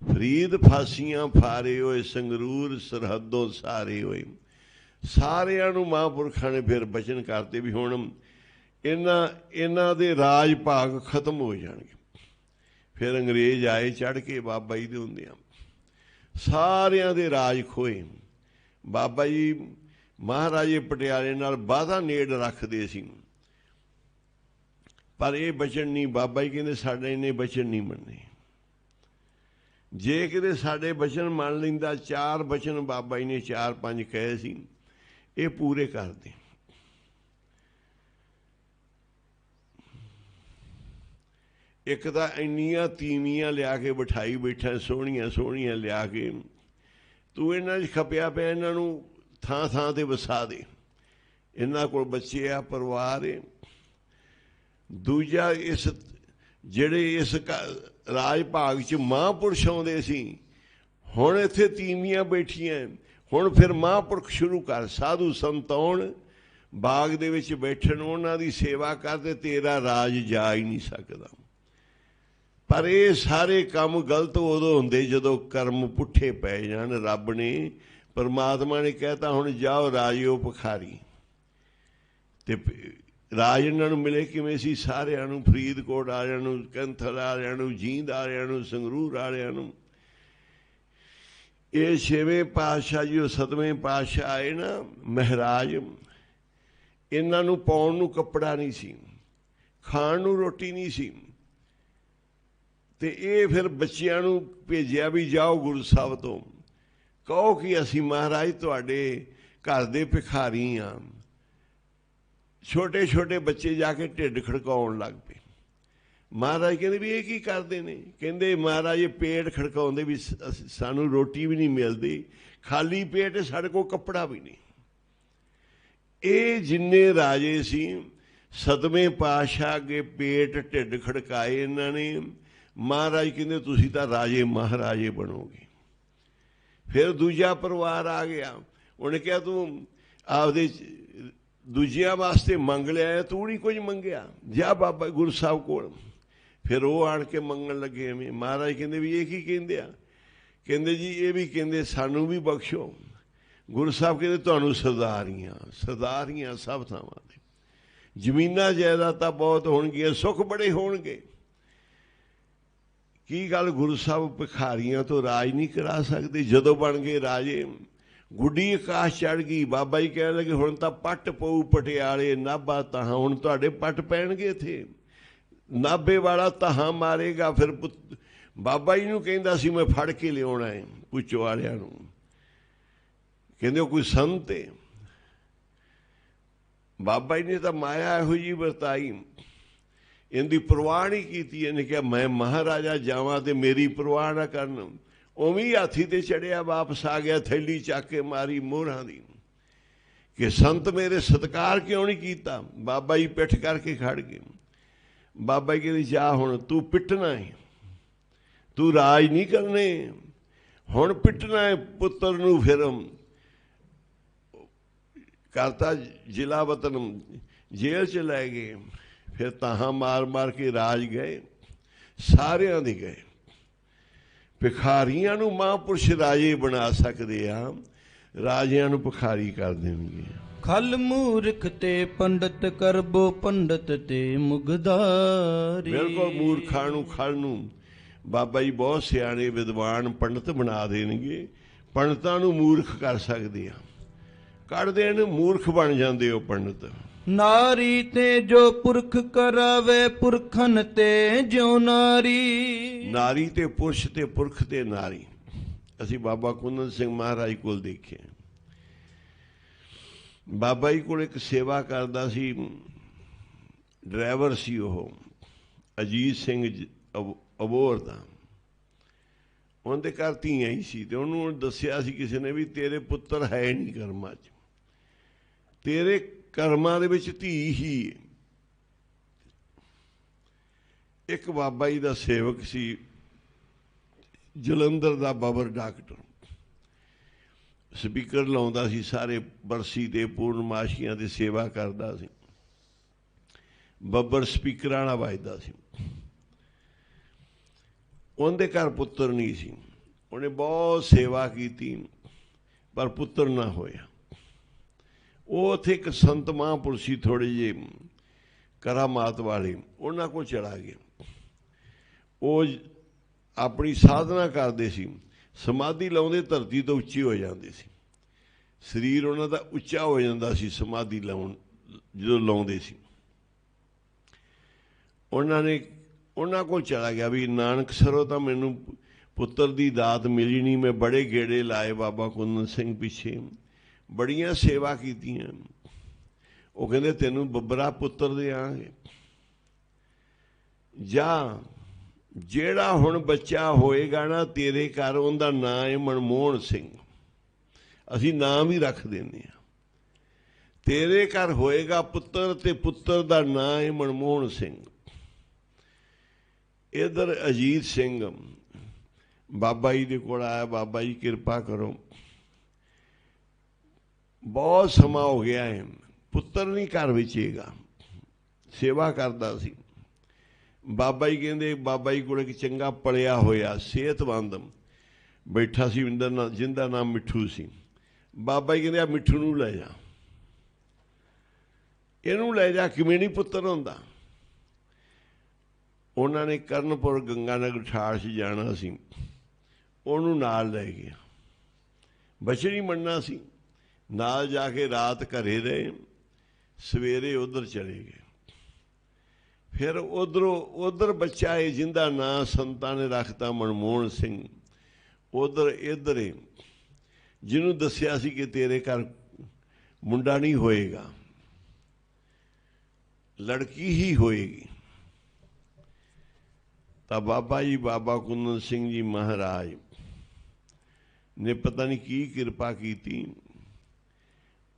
ਫਰੀਦ ਫਾਸੀਆਂ ਫਾਰੇ ਹੋਏ, ਸੰਗਰੂਰ ਸਰਹੱਦੋਂ ਸਾਰੇ ਹੋਏ। ਸਾਰਿਆਂ ਨੂੰ ਮਹਾਂਪੁਰਖਾਂ ਨੇ ਫਿਰ ਬਚਨ ਕਰਤੇ ਵੀ ਹੁਣ ਇਹਨਾਂ ਦੇ ਰਾਜ ਭਾਗ ਖਤਮ ਹੋ ਜਾਣਗੇ। ਫਿਰ ਅੰਗਰੇਜ਼ ਆਏ ਚੜ੍ਹ ਕੇ ਬਾਬਾ ਜੀ ਦੇ ਹੁੰਦਿਆਂ, ਸਾਰਿਆਂ ਦੇ ਰਾਜ ਖੋਏ। ਬਾਬਾ ਜੀ ਮਹਾਰਾਜੇ ਪਟਿਆਲੇ ਨਾਲ ਵਾਅਦਾ ਨੇੜ ਰੱਖਦੇ ਸੀ, ਪਰ ਇਹ ਬਚਨ ਨਹੀਂ, ਬਾਬਾ ਜੀ ਕਹਿੰਦੇ ਸਾਡੇ ਇਹਨੇ ਬਚਨ ਨਹੀਂ ਮੰਨੇ। ਜੇ ਕਿਤੇ ਸਾਡੇ ਬਚਨ ਮੰਨ ਲੈਂਦਾ, 4 ਬਚਨ ਬਾਬਾ ਜੀ ਨੇ 4-5 ਕਹੇ ਸੀ, ਇਹ ਪੂਰੇ ਕਰਦੇ। ਇੱਕ ਤਾਂ ਇੰਨੀਆਂ ਤੀਵੀਆਂ ਲਿਆ ਕੇ ਬਿਠਾਈ ਬੈਠਾ, ਸੋਹਣੀਆਂ ਸੋਹਣੀਆਂ ਲਿਆ ਕੇ, ਤੂੰ ਇਹਨਾਂ 'ਚ ਖਪਿਆ ਪਿਆ, ਇਹਨਾਂ ਨੂੰ ਥਾਂ ਥਾਂ ਤੇ ਵਸਾ ਦੇ, ਇਹਨਾਂ ਕੋਲ ਬੱਚੇ ਆ, ਪਰਿਵਾਰ ਹੈ। ਦੂਜਾ, ਜਿਹੜੇ ਇਸ ਰਾਜ ਭਾਗ 'ਚ ਮਹਾਂਪੁਰਸ਼ ਆਉਂਦੇ ਸੀ, ਹੁਣ ਇੱਥੇ ਤੀਵੀਆਂ ਬੈਠੀਆਂ, ਹੁਣ ਫਿਰ ਮਹਾਂਪੁਰਖ ਸ਼ੁਰੂ ਕਰ, ਸਾਧੂ ਸੰਤ ਆਉਣ, ਬਾਗ ਦੇ ਵਿੱਚ ਬੈਠਣ, ਉਹਨਾਂ ਦੀ ਸੇਵਾ ਕਰਦੇ, ਤੇਰਾ ਰਾਜ ਜਾ ਹੀ ਨਹੀਂ ਸਕਦਾ। ਪਰ ਇਹ ਸਾਰੇ ਕੰਮ ਗਲਤ ਉਦੋਂ ਹੁੰਦੇ ਜਦੋਂ ਕਰਮ ਪੁੱਠੇ ਪੈ ਜਾਣ। ਰੱਬ ਨੇ, ਪਰਮਾਤਮਾ ਨੇ ਕਹਿਤਾ ਹੁਣ ਜਾਓ ਰਾਜਿਓ ਭਿਖਾਰੀ, ਤੇ ਰਾਜ ਇਹਨਾਂ ਨੂੰ ਮਿਲੇ ਕਿਵੇਂ ਸੀ? ਸਾਰਿਆਂ ਨੂੰ, ਫਰੀਦਕੋਟ ਵਾਲਿਆਂ ਨੂੰ, ਕੈਂਥਲ ਵਾਲਿਆਂ ਨੂੰ, ਜੀਂਦ ਵਾਲਿਆਂ ਨੂੰ, ਸੰਗਰੂਰ ਵਾਲਿਆਂ ਨੂੰ। ਇਹ 6ਵੇਂ ਪਾਤਸ਼ਾਹ ਜੀ, ਉਹ 7ਵੇਂ ਪਾਤਸ਼ਾਹ ਆਏ ਨਾ ਮਹਾਰਾਜ, ਇਹਨਾਂ ਨੂੰ ਪਾਉਣ ਨੂੰ ਕੱਪੜਾ ਨਹੀਂ ਸੀ, ਖਾਣ ਨੂੰ ਰੋਟੀ ਨਹੀਂ ਸੀ, ਤੇ ਇਹ ਫਿਰ ਬੱਚਿਆਂ ਨੂੰ ਭੇਜਿਆ ਵੀ ਜਾਓ ਗੁਰੂ ਸਾਹਿਬ ਤੋਂ ਕਹੋ ਕਿ ਅਸੀਂ ਮਹਾਰਾਜ ਤੁਹਾਡੇ ਘਰ ਦੇ ਭਿਖਾਰੀ ਹਾਂ। ਛੋਟੇ ਛੋਟੇ ਬੱਚੇ ਜਾ ਕੇ ਢਿੱਡ ਖੜਕਾਉਣ ਲੱਗ ਪਏ। ਮਹਾਰਾਜ ਕਹਿੰਦੇ ਵੀ ਇਹ ਕੀ ਕਰਦੇ ਨੇ? ਕਹਿੰਦੇ ਮਹਾਰਾਜ ਇਹ ਪੇਟ ਖੜਕਾਉਂਦੇ ਵੀ ਸਾਨੂੰ ਰੋਟੀ ਵੀ ਨਹੀਂ ਮਿਲਦੀ, ਖਾਲੀ ਪੇਟ, ਸਾਡੇ ਕੋਲ ਕੱਪੜਾ ਵੀ ਨਹੀਂ। ਇਹ ਜਿੰਨੇ ਰਾਜੇ ਸੀ 7ਵੇਂ ਪਾਤਸ਼ਾਹ ਅੱਗੇ ਪੇਟ ਢਿੱਡ ਖੜਕਾਏ ਇਹਨਾਂ ਨੇ। ਮਹਾਰਾਜ ਕਹਿੰਦੇ ਤੁਸੀਂ ਤਾਂ ਰਾਜੇ ਮਹਾਰਾਜੇ ਬਣੋਗੇ। ਫਿਰ ਦੂਜਾ ਪਰਿਵਾਰ ਆ ਗਿਆ, ਉਹਨੇ ਕਿਹਾ ਤੂੰ ਆਪਦੇ ਦੂਜਿਆਂ ਵਾਸਤੇ ਮੰਗ ਲਿਆ, ਤੂੰ ਨਹੀਂ ਕੁਝ ਮੰਗਿਆ, ਜਾ ਬਾਬਾ ਗੁਰੂ ਸਾਹਿਬ ਕੋਲ। ਫਿਰ ਉਹ ਆਣ ਕੇ ਮੰਗਣ ਲੱਗੇ ਐਵੇਂ। ਮਹਾਰਾਜ ਕਹਿੰਦੇ ਵੀ ਇਹ ਕੀ ਕਹਿੰਦੇ ਆ? ਕਹਿੰਦੇ ਜੀ ਇਹ ਵੀ ਕਹਿੰਦੇ ਸਾਨੂੰ ਵੀ ਬਖਸ਼ੋ। ਗੁਰੂ ਸਾਹਿਬ ਕਹਿੰਦੇ ਤੁਹਾਨੂੰ ਸਰਦਾਰੀਆਂ ਸਭ ਥਾਵਾਂ ਤੇ, ਜ਼ਮੀਨਾਂ ਜਾਇਦਾਦਾਂ ਬਹੁਤ ਹੋਣਗੀਆਂ, ਸੁੱਖ ਬੜੇ ਹੋਣਗੇ। ਕੀ ਗੱਲ ਗੁਰੂ ਸਾਹਿਬ ਭਿਖਾਰੀਆਂ ਤੋਂ ਰਾਜ ਨਹੀਂ ਕਰਾ ਸਕਦੇ? ਜਦੋਂ ਬਣ ਗਏ ਰਾਜੇ, ਗੁੱਡੀ ਆਕਾਸ਼ ਚੜ੍ਹ ਗਈ। ਬਾਬਾ ਜੀ ਕਹਿਣ ਲੱਗੇ ਹੁਣ ਤਾਂ ਪੱਟ ਪਊ ਪਟਿਆਲੇ, ਨਾਭਾ ਤਹਾਂ, ਹੁਣ ਤੁਹਾਡੇ ਪੱਟ ਪੈਣਗੇ ਇੱਥੇ। ਨਾਭੇ ਵਾਲਾ ਤਹਾਂ ਮਾਰੇਗਾ। ਫਿਰ ਬਾਬਾ ਜੀ ਨੂੰ ਕਹਿੰਦਾ ਸੀ ਮੈਂ ਫੜ ਕੇ ਲਿਆਉਣਾ ਹੈ ਪੁੱਛੋ ਵਾਲਿਆਂ ਨੂੰ। ਕਹਿੰਦੇ ਉਹ ਕੋਈ ਸੰਤ ਹੈ? ਬਾਬਾ ਜੀ ਨੇ ਤਾਂ ਮਾਇਆ ਇਹੋ ਜਿਹੀ ਵਰਤਾਈ, ਇਹਦੀ ਪਰਵਾਹ ਨਹੀਂ ਕੀਤੀ। ਇਹਨੇ ਕਿਹਾ ਮੈਂ ਮਹਾਰਾਜਾ ਜਾਵਾਂ ਤੇ ਮੇਰੀ ਪਰਵਾਹ ਨਾ ਕਰਨ। ਉਵੇਂ ਹਾਥੀ ਤੇ ਚੜਿਆ ਵਾਪਸ ਆ ਗਿਆ, ਥੈਲੀ ਚੱਕ ਕੇ ਮਾਰੀ ਮੋਹਰਾਂ ਦੀ ਕਿ ਸੰਤ ਮੇਰੇ ਸਤਿਕਾਰ ਕਿਉਂ ਨਹੀਂ ਕੀਤਾ? ਬਾਬਾ ਜੀ ਪਿੱਠ ਕਰਕੇ ਖੜ ਗਏ। ਬਾਬਾ ਜੀ ਕਹਿੰਦੇ ਜਾ ਹੁਣ ਤੂੰ ਪਿੱਟਣਾ ਹੈ, ਤੂੰ ਰਾਜ ਨਹੀਂ ਕਰਨੇ, ਹੁਣ ਪਿੱਟਣਾ ਹੈ ਪੁੱਤਰ ਨੂੰ। ਫਿਰ ਕਰਤਾ ਜ਼ਿਲ੍ਹਾ ਵਤਨ, ਜੇਲ੍ਹ 'ਚ ਲੈ ਗਏ। ਫਿਰ ਤਾਹਾਂ ਮਾਰ ਮਾਰ ਕੇ ਰਾਜ ਗਏ, ਸਾਰਿਆਂ ਦੇ ਗਏ। ਭਿਖਾਰੀਆਂ ਨੂੰ ਮਹਾਂਪੁਰਸ਼ ਰਾਜੇ ਬਣਾ ਸਕਦੇ ਆ, ਰਾਜਿਆਂ ਨੂੰ ਭਿਖਾਰੀ ਕਰ ਦੇਣਗੇ। ਖਲ ਮੂਰਖ ਤੇ ਪੰਡਤ ਕਰਬੋ ਪੰਡਤ ਤੇ ਮੁਗਦਾਰੀ। ਬਿਲਕੁਲ ਮੂਰਖਾਂ ਨੂੰ, ਖਲ ਨੂੰ ਬਾਬਾ ਜੀ ਬਹੁਤ ਸਿਆਣੇ ਵਿਦਵਾਨ ਪੰਡਤ ਬਣਾ ਦੇਣਗੇ। ਪੰਡਤਾਂ ਨੂੰ ਮੂਰਖ ਕਰ ਸਕਦੇ ਆ, ਕੱਢ ਦੇਣ, ਮੂਰਖ ਬਣ ਜਾਂਦੇ ਉਹ ਪੰਡਤ। ਨਾਰੀ ਤੇ ਜੋ ਪੁਰਖ ਕਰਾਵੇ ਪੁਰਖਨ ਤੇ ਜਿਉ ਨਾਰੀ। ਨਾਰੀ ਤੇ ਪੁਰਸ਼ ਤੇ ਪੁਰਖ ਤੇ ਨਾਰੀ। ਅਸੀਂ ਬਾਬਾ ਕੁੰਦਨ ਸਿੰਘ ਮਹਾਰਾਜ ਕੋਲ ਦੇਖਿਆ, ਬਾਬਾ ਜੀ ਕੋਲ ਇੱਕ ਸੇਵਾ ਕਰਦਾ ਸੀ ਡਰਾਈਵਰ ਸੀ ਉਹ, ਅਜੀਤ ਸਿੰਘ ਅਬੋਹਰ ਦਾ। ਉਹਦੇ ਘਰ ਧੀਆਂ ਹੀ ਸੀ, ਤੇ ਉਹਨੂੰ ਦੱਸਿਆ ਸੀ ਕਿਸੇ ਨੇ ਵੀ ਤੇਰੇ ਪੁੱਤਰ ਹੈ ਨਹੀਂ ਕਰਮਾਂ 'ਚ, ਤੇਰੇ ਕਰਮਾਂ ਦੇ ਵਿੱਚ ਧੀ ਹੀ। ਇੱਕ ਬਾਬਾ ਜੀ ਦਾ ਸੇਵਕ ਸੀ ਜਲੰਧਰ ਦਾ, ਬਾਬਰ ਡਾਕਟਰ, ਸਪੀਕਰ ਲਾਉਂਦਾ ਸੀ, ਸਾਰੇ ਬਰਸੀ ਤੇ ਪੂਰਨਮਾਸ਼ੀਆਂ ਦੀ ਸੇਵਾ ਕਰਦਾ ਸੀ। ਬੱਬਰ ਸਪੀਕਰਾਂ ਨਾਲ ਵੱਜਦਾ ਸੀ। ਉਹਦੇ ਘਰ ਪੁੱਤਰ ਨਹੀਂ ਸੀ। ਉਹਨੇ ਬਹੁਤ ਸੇਵਾ ਕੀਤੀ ਪਰ ਪੁੱਤਰ ਨਾ ਹੋਇਆ। ਉਹ ਉੱਥੇ ਇੱਕ ਸੰਤ ਮਹਾਂਪੁਰਸ਼ ਸੀ ਥੋੜ੍ਹੇ ਜਿਹੇ ਕਰਾਮਾਤ ਵਾਲੇ, ਉਹਨਾਂ ਕੋਲ ਚਲਾ ਗਿਆ। ਉਹ ਆਪਣੀ ਸਾਧਨਾ ਕਰਦੇ ਸੀ, ਸਮਾਧੀ ਲਾਉਂਦੇ ਧਰਤੀ ਤੋਂ ਉੱਚੀ ਹੋ ਜਾਂਦੇ ਸੀ, ਸਰੀਰ ਉਹਨਾਂ ਦਾ ਉੱਚਾ ਹੋ ਜਾਂਦਾ ਸੀ ਸਮਾਧੀ ਜਦੋਂ ਲਾਉਂਦੇ ਸੀ। ਉਹਨਾਂ ਕੋਲ ਚਲਾ ਗਿਆ ਵੀ ਨਾਨਕਸਰੋਂ ਤਾਂ ਮੈਨੂੰ ਪੁੱਤਰ ਦੀ ਦਾਤ ਮਿਲੀ ਨਹੀਂ, ਮੈਂ ਬੜੇ ਗੇੜੇ ਲਾਏ ਬਾਬਾ ਕੁੰਦਨ ਸਿੰਘ ਪਿੱਛੇ, ਬੜੀਆਂ ਸੇਵਾ ਕੀਤੀਆਂ। ਉਹ ਕਹਿੰਦੇ ਤੈਨੂੰ ਬੱਬਰਾ ਪੁੱਤਰ ਦਿਆਂਗੇ, ਜਾਂ ਜਿਹੜਾ ਹੁਣ ਬੱਚਾ ਹੋਏਗਾ ਨਾ ਤੇਰੇ ਘਰ, ਉਹਦਾ ਨਾਂ ਹੈ ਮਨਮੋਹਨ ਸਿੰਘ, ਅਸੀਂ ਨਾਂ ਵੀ ਰੱਖ ਦਿੰਦੇ ਹਾਂ। ਤੇਰੇ ਘਰ ਹੋਏਗਾ ਪੁੱਤਰ ਤੇ ਪੁੱਤਰ ਦਾ ਨਾਂ ਹੈ ਮਨਮੋਹਨ ਸਿੰਘ। ਇੱਧਰ ਅਜੀਤ ਸਿੰਘ ਬਾਬਾ ਜੀ ਦੇ ਕੋਲ ਆਇਆ, ਬਾਬਾ ਜੀ ਕਿਰਪਾ ਕਰੋ, ਬਹੁਤ ਸਮਾਂ ਹੋ ਗਿਆ ਹੈ, ਪੁੱਤਰ ਨਹੀਂ ਘਰ ਵਿੱਚ ਹੈਗਾ। ਸੇਵਾ ਕਰਦਾ ਸੀ। ਬਾਬਾ ਜੀ ਕਹਿੰਦੇ, ਬਾਬਾ ਜੀ ਕੋਲ ਇੱਕ ਚੰਗਾ ਪਲਿਆ ਹੋਇਆ ਸਿਹਤਮੰਦ ਬੈਠਾ ਸੀ ਜਿਹਦਾ ਨਾਮ ਮਿੱਠੂ ਸੀ। ਬਾਬਾ ਜੀ ਕਹਿੰਦੇ ਆ ਮਿੱਠੂ ਨੂੰ ਲੈ ਜਾ, ਇਹਨੂੰ ਲੈ ਜਾ, ਕਿਵੇਂ ਨਹੀਂ ਪੁੱਤਰ ਹੁੰਦਾ। ਉਹਨਾਂ ਨੇ ਕਰਨਪੁਰ ਗੰਗਾਨਗਰ ਠਾਠ 'ਚ ਜਾਣਾ ਸੀ, ਉਹਨੂੰ ਨਾਲ ਲੈ ਗਿਆ। ਬਚਣੀ ਮੰਨਣਾ ਸੀ, ਨਾਲ ਜਾ ਕੇ ਰਾਤ ਘਰੇ ਰਹੇ, ਸਵੇਰੇ ਉੱਧਰ ਚਲੇ ਗਏ। ਫਿਰ ਉਧਰ ਬੱਚਾ ਹੈ ਜਿਹਦਾ ਨਾਂ ਸੰਤਾਂ ਨੇ ਰੱਖਤਾ ਮਨਮੋਹਨ ਸਿੰਘ। ਇੱਧਰ ਜਿਹਨੂੰ ਦੱਸਿਆ ਸੀ ਕਿ ਤੇਰੇ ਘਰ ਮੁੰਡਾ ਨਹੀਂ ਹੋਏਗਾ, ਲੜਕੀ ਹੀ ਹੋਏਗੀ। ਤਾਂ ਬਾਬਾ ਜੀ ਬਾਬਾ ਕੁੰਦਨ ਸਿੰਘ ਜੀ ਮਹਾਰਾਜ ਨੇ ਪਤਾ ਨਹੀਂ ਕੀ ਕਿਰਪਾ ਕੀਤੀ।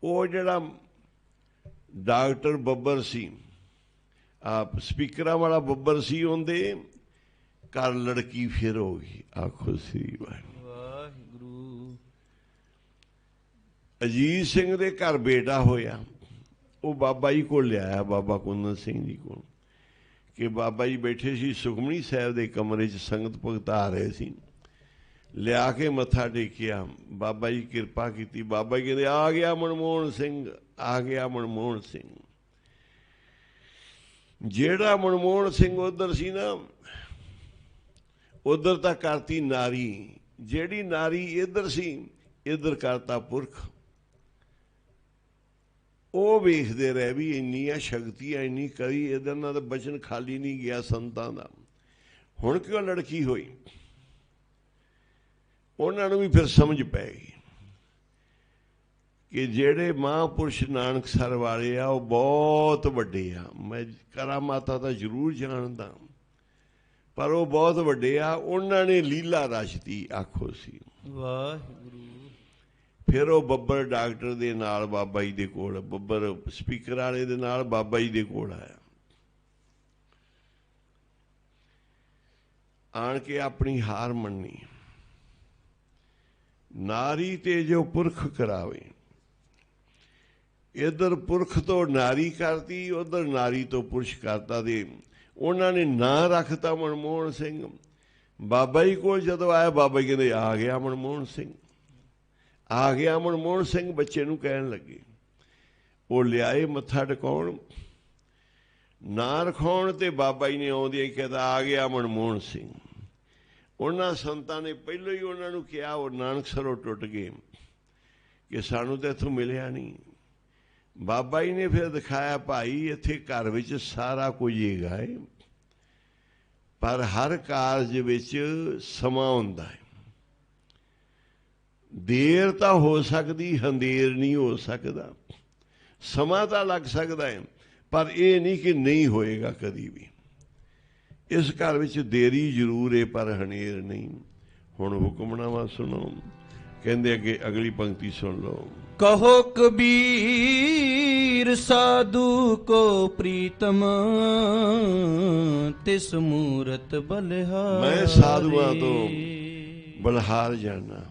ਉਹ ਜਿਹੜਾ ਡਾਕਟਰ ਬੱਬਰ ਸੀ, ਆਪ ਸਪੀਕਰਾਂ ਵਾਲਾ ਬੱਬਰ ਸੀ, ਉਹਦੇ ਘਰ ਲੜਕੀ ਫਿਰ ਹੋ ਗਈ। ਆਖੋ ਸ੍ਰੀ ਵਾਹਿਗੁਰੂ। ਅਜੀਤ ਸਿੰਘ ਦੇ ਘਰ ਬੇਟਾ ਹੋਇਆ, ਉਹ ਬਾਬਾ ਜੀ ਕੋਲ ਲਿਆਇਆ, ਬਾਬਾ ਕੁੰਦਨ ਸਿੰਘ ਜੀ ਕੋਲ, ਕਿ ਬਾਬਾ ਜੀ ਬੈਠੇ ਸੀ ਸੁਖਮਨੀ ਸਾਹਿਬ ਦੇ ਕਮਰੇ 'ਚ, ਸੰਗਤ ਭਗਤਾ ਰਹੇ ਸੀ। ਲਿਆ ਕੇ ਮੱਥਾ ਟੇਕਿਆ, ਬਾਬਾ ਜੀ ਕਿਰਪਾ ਕੀਤੀ। ਬਾਬਾ ਜੀ ਕਹਿੰਦੇ ਆ ਗਿਆ ਮਨਮੋਹਨ ਸਿੰਘ, ਆ ਗਿਆ ਮਨਮੋਹਨ ਸਿੰਘ। ਜਿਹੜਾ ਮਨਮੋਹਨ ਸਿੰਘ ਉਧਰ ਸੀ ਨਾ, ਉਧਰ ਤਾਂ ਕਰਤੀ ਨਾਰੀ, ਜਿਹੜੀ ਨਾਰੀ ਇੱਧਰ ਸੀ ਇੱਧਰ ਕਰਤਾ ਪੁਰਖ। ਉਹ ਵੇਖਦੇ ਰਹੇ ਵੀ ਇੰਨੀਆਂ ਸ਼ਕਤੀਆਂ, ਇੰਨੀ ਕਰੀ, ਇਹਦੇ ਨਾਲ ਤਾਂ ਬਚਨ ਖਾਲੀ ਨਹੀਂ ਗਿਆ ਸੰਤਾਂ ਦਾ। ਹੁਣ ਕਿਉਂ ਲੜਕੀ ਹੋਈ? ਉਹਨਾਂ ਨੂੰ ਵੀ ਫਿਰ ਸਮਝ ਪੈ ਗਈ ਕਿ ਜਿਹੜੇ ਮਹਾਂਪੁਰਸ਼ ਨਾਨਕਸਰ ਵਾਲੇ ਆ ਉਹ ਬਹੁਤ ਵੱਡੇ ਆ। ਮੈਂ ਕਰਾਮਾਤਾ ਤਾਂ ਜ਼ਰੂਰ ਜਾਣਦਾ, ਪਰ ਉਹ ਬਹੁਤ ਵੱਡੇ ਆ। ਉਹਨਾਂ ਨੇ ਲੀਲਾ ਰਚਤੀ, ਆਖੋ ਸੀ ਵਾਹਿਗੁਰੂ। ਫਿਰ ਉਹ ਬੱਬਰ ਡਾਕਟਰ ਦੇ ਨਾਲ ਬਾਬਾ ਜੀ ਦੇ ਕੋਲ, ਬੱਬਰ ਸਪੀਕਰ ਵਾਲੇ ਦੇ ਨਾਲ ਬਾਬਾ ਜੀ ਦੇ ਕੋਲ ਆਇਆ। ਆਣ ਕੇ ਆਪਣੀ ਹਾਰ ਮੰਨੀ। ਨਾਰੀ ਤੇ ਜੋ ਪੁਰਖ ਕਰਾਵੇ, ਇੱਧਰ ਪੁਰਖ ਤੋਂ ਨਾਰੀ ਕਰਤੀ, ਉੱਧਰ ਨਾਰੀ ਤੋਂ ਪੁਰਸ਼ ਕਰਤਾ। ਦੇ ਉਹਨਾਂ ਨੇ ਨਾਂ ਰੱਖਤਾ ਮਨਮੋਹਨ ਸਿੰਘ। ਬਾਬਾ ਜੀ ਕੋਲ ਜਦੋਂ ਆਇਆ, ਬਾਬਾ ਜੀ ਕਹਿੰਦੇ ਆ ਗਿਆ ਮਨਮੋਹਨ ਸਿੰਘ, ਆ ਗਿਆ ਮਨਮੋਹਨ ਸਿੰਘ। ਬੱਚੇ ਨੂੰ ਕਹਿਣ ਲੱਗੇ, ਉਹ ਲਿਆਏ ਮੱਥਾ ਟਿਕਾਉਣ, ਨਾਂ ਰਖਾਉਣ, ਤੇ ਬਾਬਾ ਜੀ ਨੇ ਆਉਂਦਿਆਂ ਹੀ ਕਹਿੰਦਾ ਆ ਗਿਆ ਮਨਮੋਹਨ ਸਿੰਘ। ਉਹਨਾਂ ਸੰਤਾਂ ਨੇ ਪਹਿਲਾਂ ਹੀ ਉਹਨਾਂ ਨੂੰ ਕਿਹਾ, ਉਹ ਨਾਨਕਸਰੋਂ ਟੁੱਟ ਗਏ ਕਿ ਸਾਨੂੰ ਤਾਂ ਇੱਥੋਂ ਮਿਲਿਆ ਨਹੀਂ। ਬਾਬਾ ਜੀ ਨੇ ਫਿਰ ਦਿਖਾਇਆ, ਭਾਈ ਇੱਥੇ ਘਰ ਵਿੱਚ ਸਾਰਾ ਕੁਝ ਹੈਗਾ ਹੈ, ਪਰ ਹਰ ਕਾਰਜ ਵਿੱਚ ਸਮਾਂ ਹੁੰਦਾ ਹੈ। ਦੇਰ ਤਾਂ ਹੋ ਸਕਦੀ, ਹਨੇਰ ਨਹੀਂ ਹੋ ਸਕਦਾ। ਸਮਾਂ ਤਾਂ ਲੱਗ ਸਕਦਾ ਹੈ, ਪਰ ਇਹ ਨਹੀਂ ਕਿ ਨਹੀਂ ਹੋਏਗਾ ਕਦੀ ਵੀ। ਇਸ ਘਰ ਵਿੱਚ ਦੇਰੀ ਜ਼ਰੂਰ ਹੈ, ਪਰ ਹਨੇਰ ਨਹੀਂ। ਹੁਣ ਹੁਕਮਨਾਮਾ ਸੁਣੋ। ਕਹਿੰਦੇ ਅੱਗੇ ਅਗਲੀ ਪੰਕਤੀ ਸੁਣ ਲਓ। ਕਹੋ ਕਬੀਰ ਸਾਧੂ ਕੋ ਪ੍ਰੀਤਮ ਤਿਸ ਮੂਰਤ ਬਲਿਹਾਰ। ਮੈਂ ਸਾਧੂਆਂ ਤੋਂ ਬਲਿਹਾਰ ਜਾਣਾ।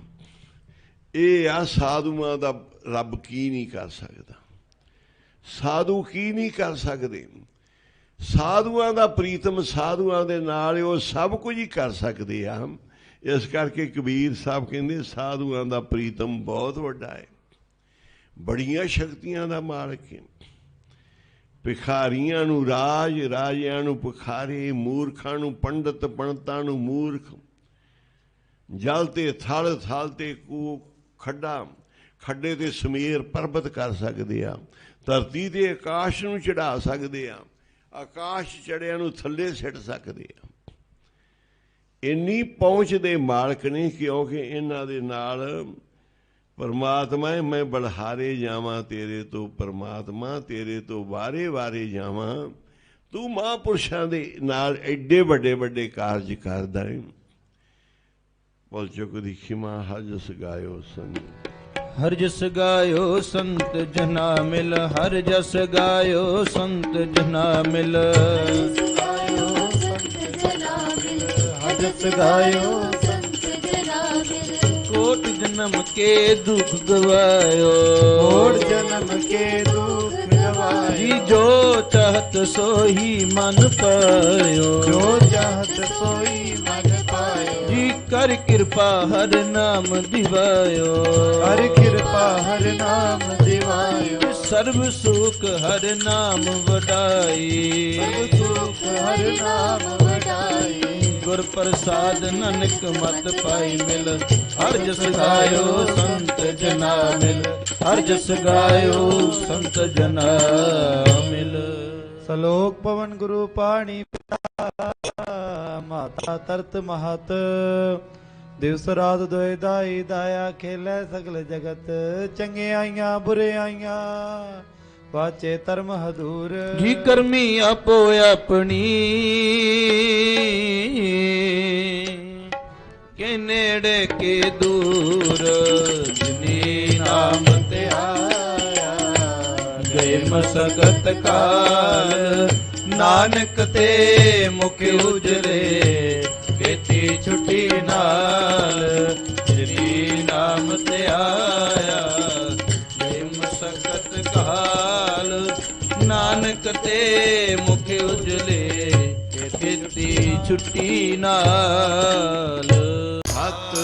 ਇਹ ਆ ਸਾਧੂਆਂ ਦਾ ਰੱਬ ਕੀ ਨਹੀਂ ਕਰ ਸਕਦਾ। ਸਾਧੂ ਕੀ ਨਹੀਂ ਕਰ ਸਕਦੇ? ਸਾਧੂਆਂ ਦਾ ਪ੍ਰੀਤਮ, ਸਾਧੂਆਂ ਦੇ ਨਾਲ ਉਹ ਸਭ ਕੁਝ ਹੀ ਕਰ ਸਕਦੇ ਆ। ਇਸ ਕਰਕੇ ਕਬੀਰ ਸਾਹਿਬ ਕਹਿੰਦੇ ਸਾਧੂਆਂ ਦਾ ਪ੍ਰੀਤਮ ਬਹੁਤ ਵੱਡਾ ਹੈ, ਬੜੀਆਂ ਸ਼ਕਤੀਆਂ ਦਾ ਮਾਲਕ ਹੈ। ਭਿਖਾਰੀਆਂ ਨੂੰ ਰਾਜ, ਰਾਜਿਆਂ ਨੂੰ ਭਿਖਾਰੀ, ਮੂਰਖਾਂ ਨੂੰ ਪੰਡਤ, ਪੰਡਤਾਂ ਨੂੰ ਮੂਰਖ, ਜਲ ਤੇ ਥਲ, ਥਲ ਤੇ ਕੂ, ਖੱਡਾ, ਖੱਡੇ ਤੇ ਸਮੇਰ ਪਰਬਤ ਕਰ ਸਕਦੇ ਆ, ਧਰਤੀ ਤੇ ਆਕਾਸ਼ ਨੂੰ ਚੜਾ ਸਕਦੇ ਆ, ਆਕਾਸ਼ ਚੜਿਆਂ ਨੂੰ ਥੱਲੇ ਸਿੱਟ ਸਕਦੇ ਆ। ਇੰਨੀ ਪਹੁੰਚ ਦੇ ਮਾਲਕ ਨੇ, ਕਿਉਂਕਿ ਇਹਨਾਂ ਦੇ ਨਾਲ ਪਰਮਾਤਮਾ ਹੈ। ਮੈਂ ਬਲਹਾਰੇ ਜਾਵਾਂ ਤੇਰੇ ਤੋਂ ਪਰਮਾਤਮਾ, ਤੇਰੇ ਤੋਂ ਵਾਰੇ ਵਾਰੇ ਜਾਵਾਂ, ਤੂੰ ਮਹਾਂਪੁਰਸ਼ਾਂ ਦੇ ਨਾਲ ਐਡੇ ਵੱਡੇ ਵੱਡੇ ਕਾਰਜ ਕਰਦਾ ਹੈ। ਬੋਲ ਚੁੱਕ ਦੀ ਖਿਮਾ ਹਰ ਜਸ ਗਾਇਓ ਸੰਗ, ਹਰ ਜਸ ਗਾਇਓ ਸੰਤ ਜਨਾ ਮਿਲ, ਹਰ ਜਸ ਗਾਇਓ ਸੰਤ ਜਨਾ ਮਿਲ, ਹਰ ਜਸ ਗਾਇਓ ਸੰਤ ਜਨਾ ਮਿਲ। ਕੋਟ ਜਨਮ ਕੇ ਦੁਖ ਗਵਾਇਓ, ਕੋਟ ਜਨਮ ਕੇ ਦੁਖ ਗਵਾਇਓ, ਜੀ ਜੋ ਚਾਹਤ ਸੋਈ ਮਨ ਪਾਇਓ, ਜੋ ਚਾਹਤ ਸੋਈ ਮਨ ਪਾਇਓ, ਜੀ ਕਰ ਕਿਰਪਾ ਹਰ ਨਾਮ ਦਿਵਾਇਓ, ਹਰ ਕਿਰਪਾ ਹਰ ਨਾਮ ਦਿਵਾਇਓ, ਸਰਬ ਸੁਖ ਹਰ ਨਾਮ ਵਡਾਈ, ਸਰਬ ਸੁਖ ਹਰ ਨਾਮ ਵਡਾਈ, ਗੁਰ ਪ੍ਰਸਾਦ ਨਾਨਕ ਮਤ ਪਾਈ ਮਿਲ, ਹਰ ਜਸ ਗਾਇਓ ਸੰਤ ਜਨਾ ਮਿਲ, ਹਰ ਜਸ ਗਾਇਓ ਸੰਤ ਜਨਾ ਮਿਲ। ਸਲੋਕ ਪਵਨ ਗੁਰੂ ਪਾਣੀ ਪਿਤਾ, ਮਾਤਾ ਤਰਤ ਮਹਤ, ਦਿਵਸ ਰਾਤ ਦੋਇ ਦਾਈ, ਦਾਇਆ ਖੇਲੇ ਸਗਲ ਜਗਤ, ਚੰਗਿਆਈਆਂ ਬੁਰਿਆਈਆਂ ਵਾਚੇ ਧਰਮ ਹਦੂਰ, ਜੀ ਕਰਮੀ ਆਪੋ ਆਪਣੀ, ਕੇ ਨੇੜੇ ਕੇ ਦੂਰ, ਜਿਨੀ ਨਾਮ ਤੇ ਆਇਆ, ਗਏ ਮਸਕਤ ਕਾਲ, ਨਾਨਕ ਤੇ ਮੁਖ ਉਜਲੇ, ਕੀਤੀ ਛੁੱਟੀ ਨਾਲ, ਜਿਨੀ ਨਾਮ ਤੇ ਆਇਆ, ਗਏ ਮਸਕਤ ਕਾਲ, ਨਾਨਕ ਤੇ ਮੁਖ ਉਜਲੇ, ਕੀਤੀ ਛੁੱਟੀ ਨਾਲ। ਸਤਿ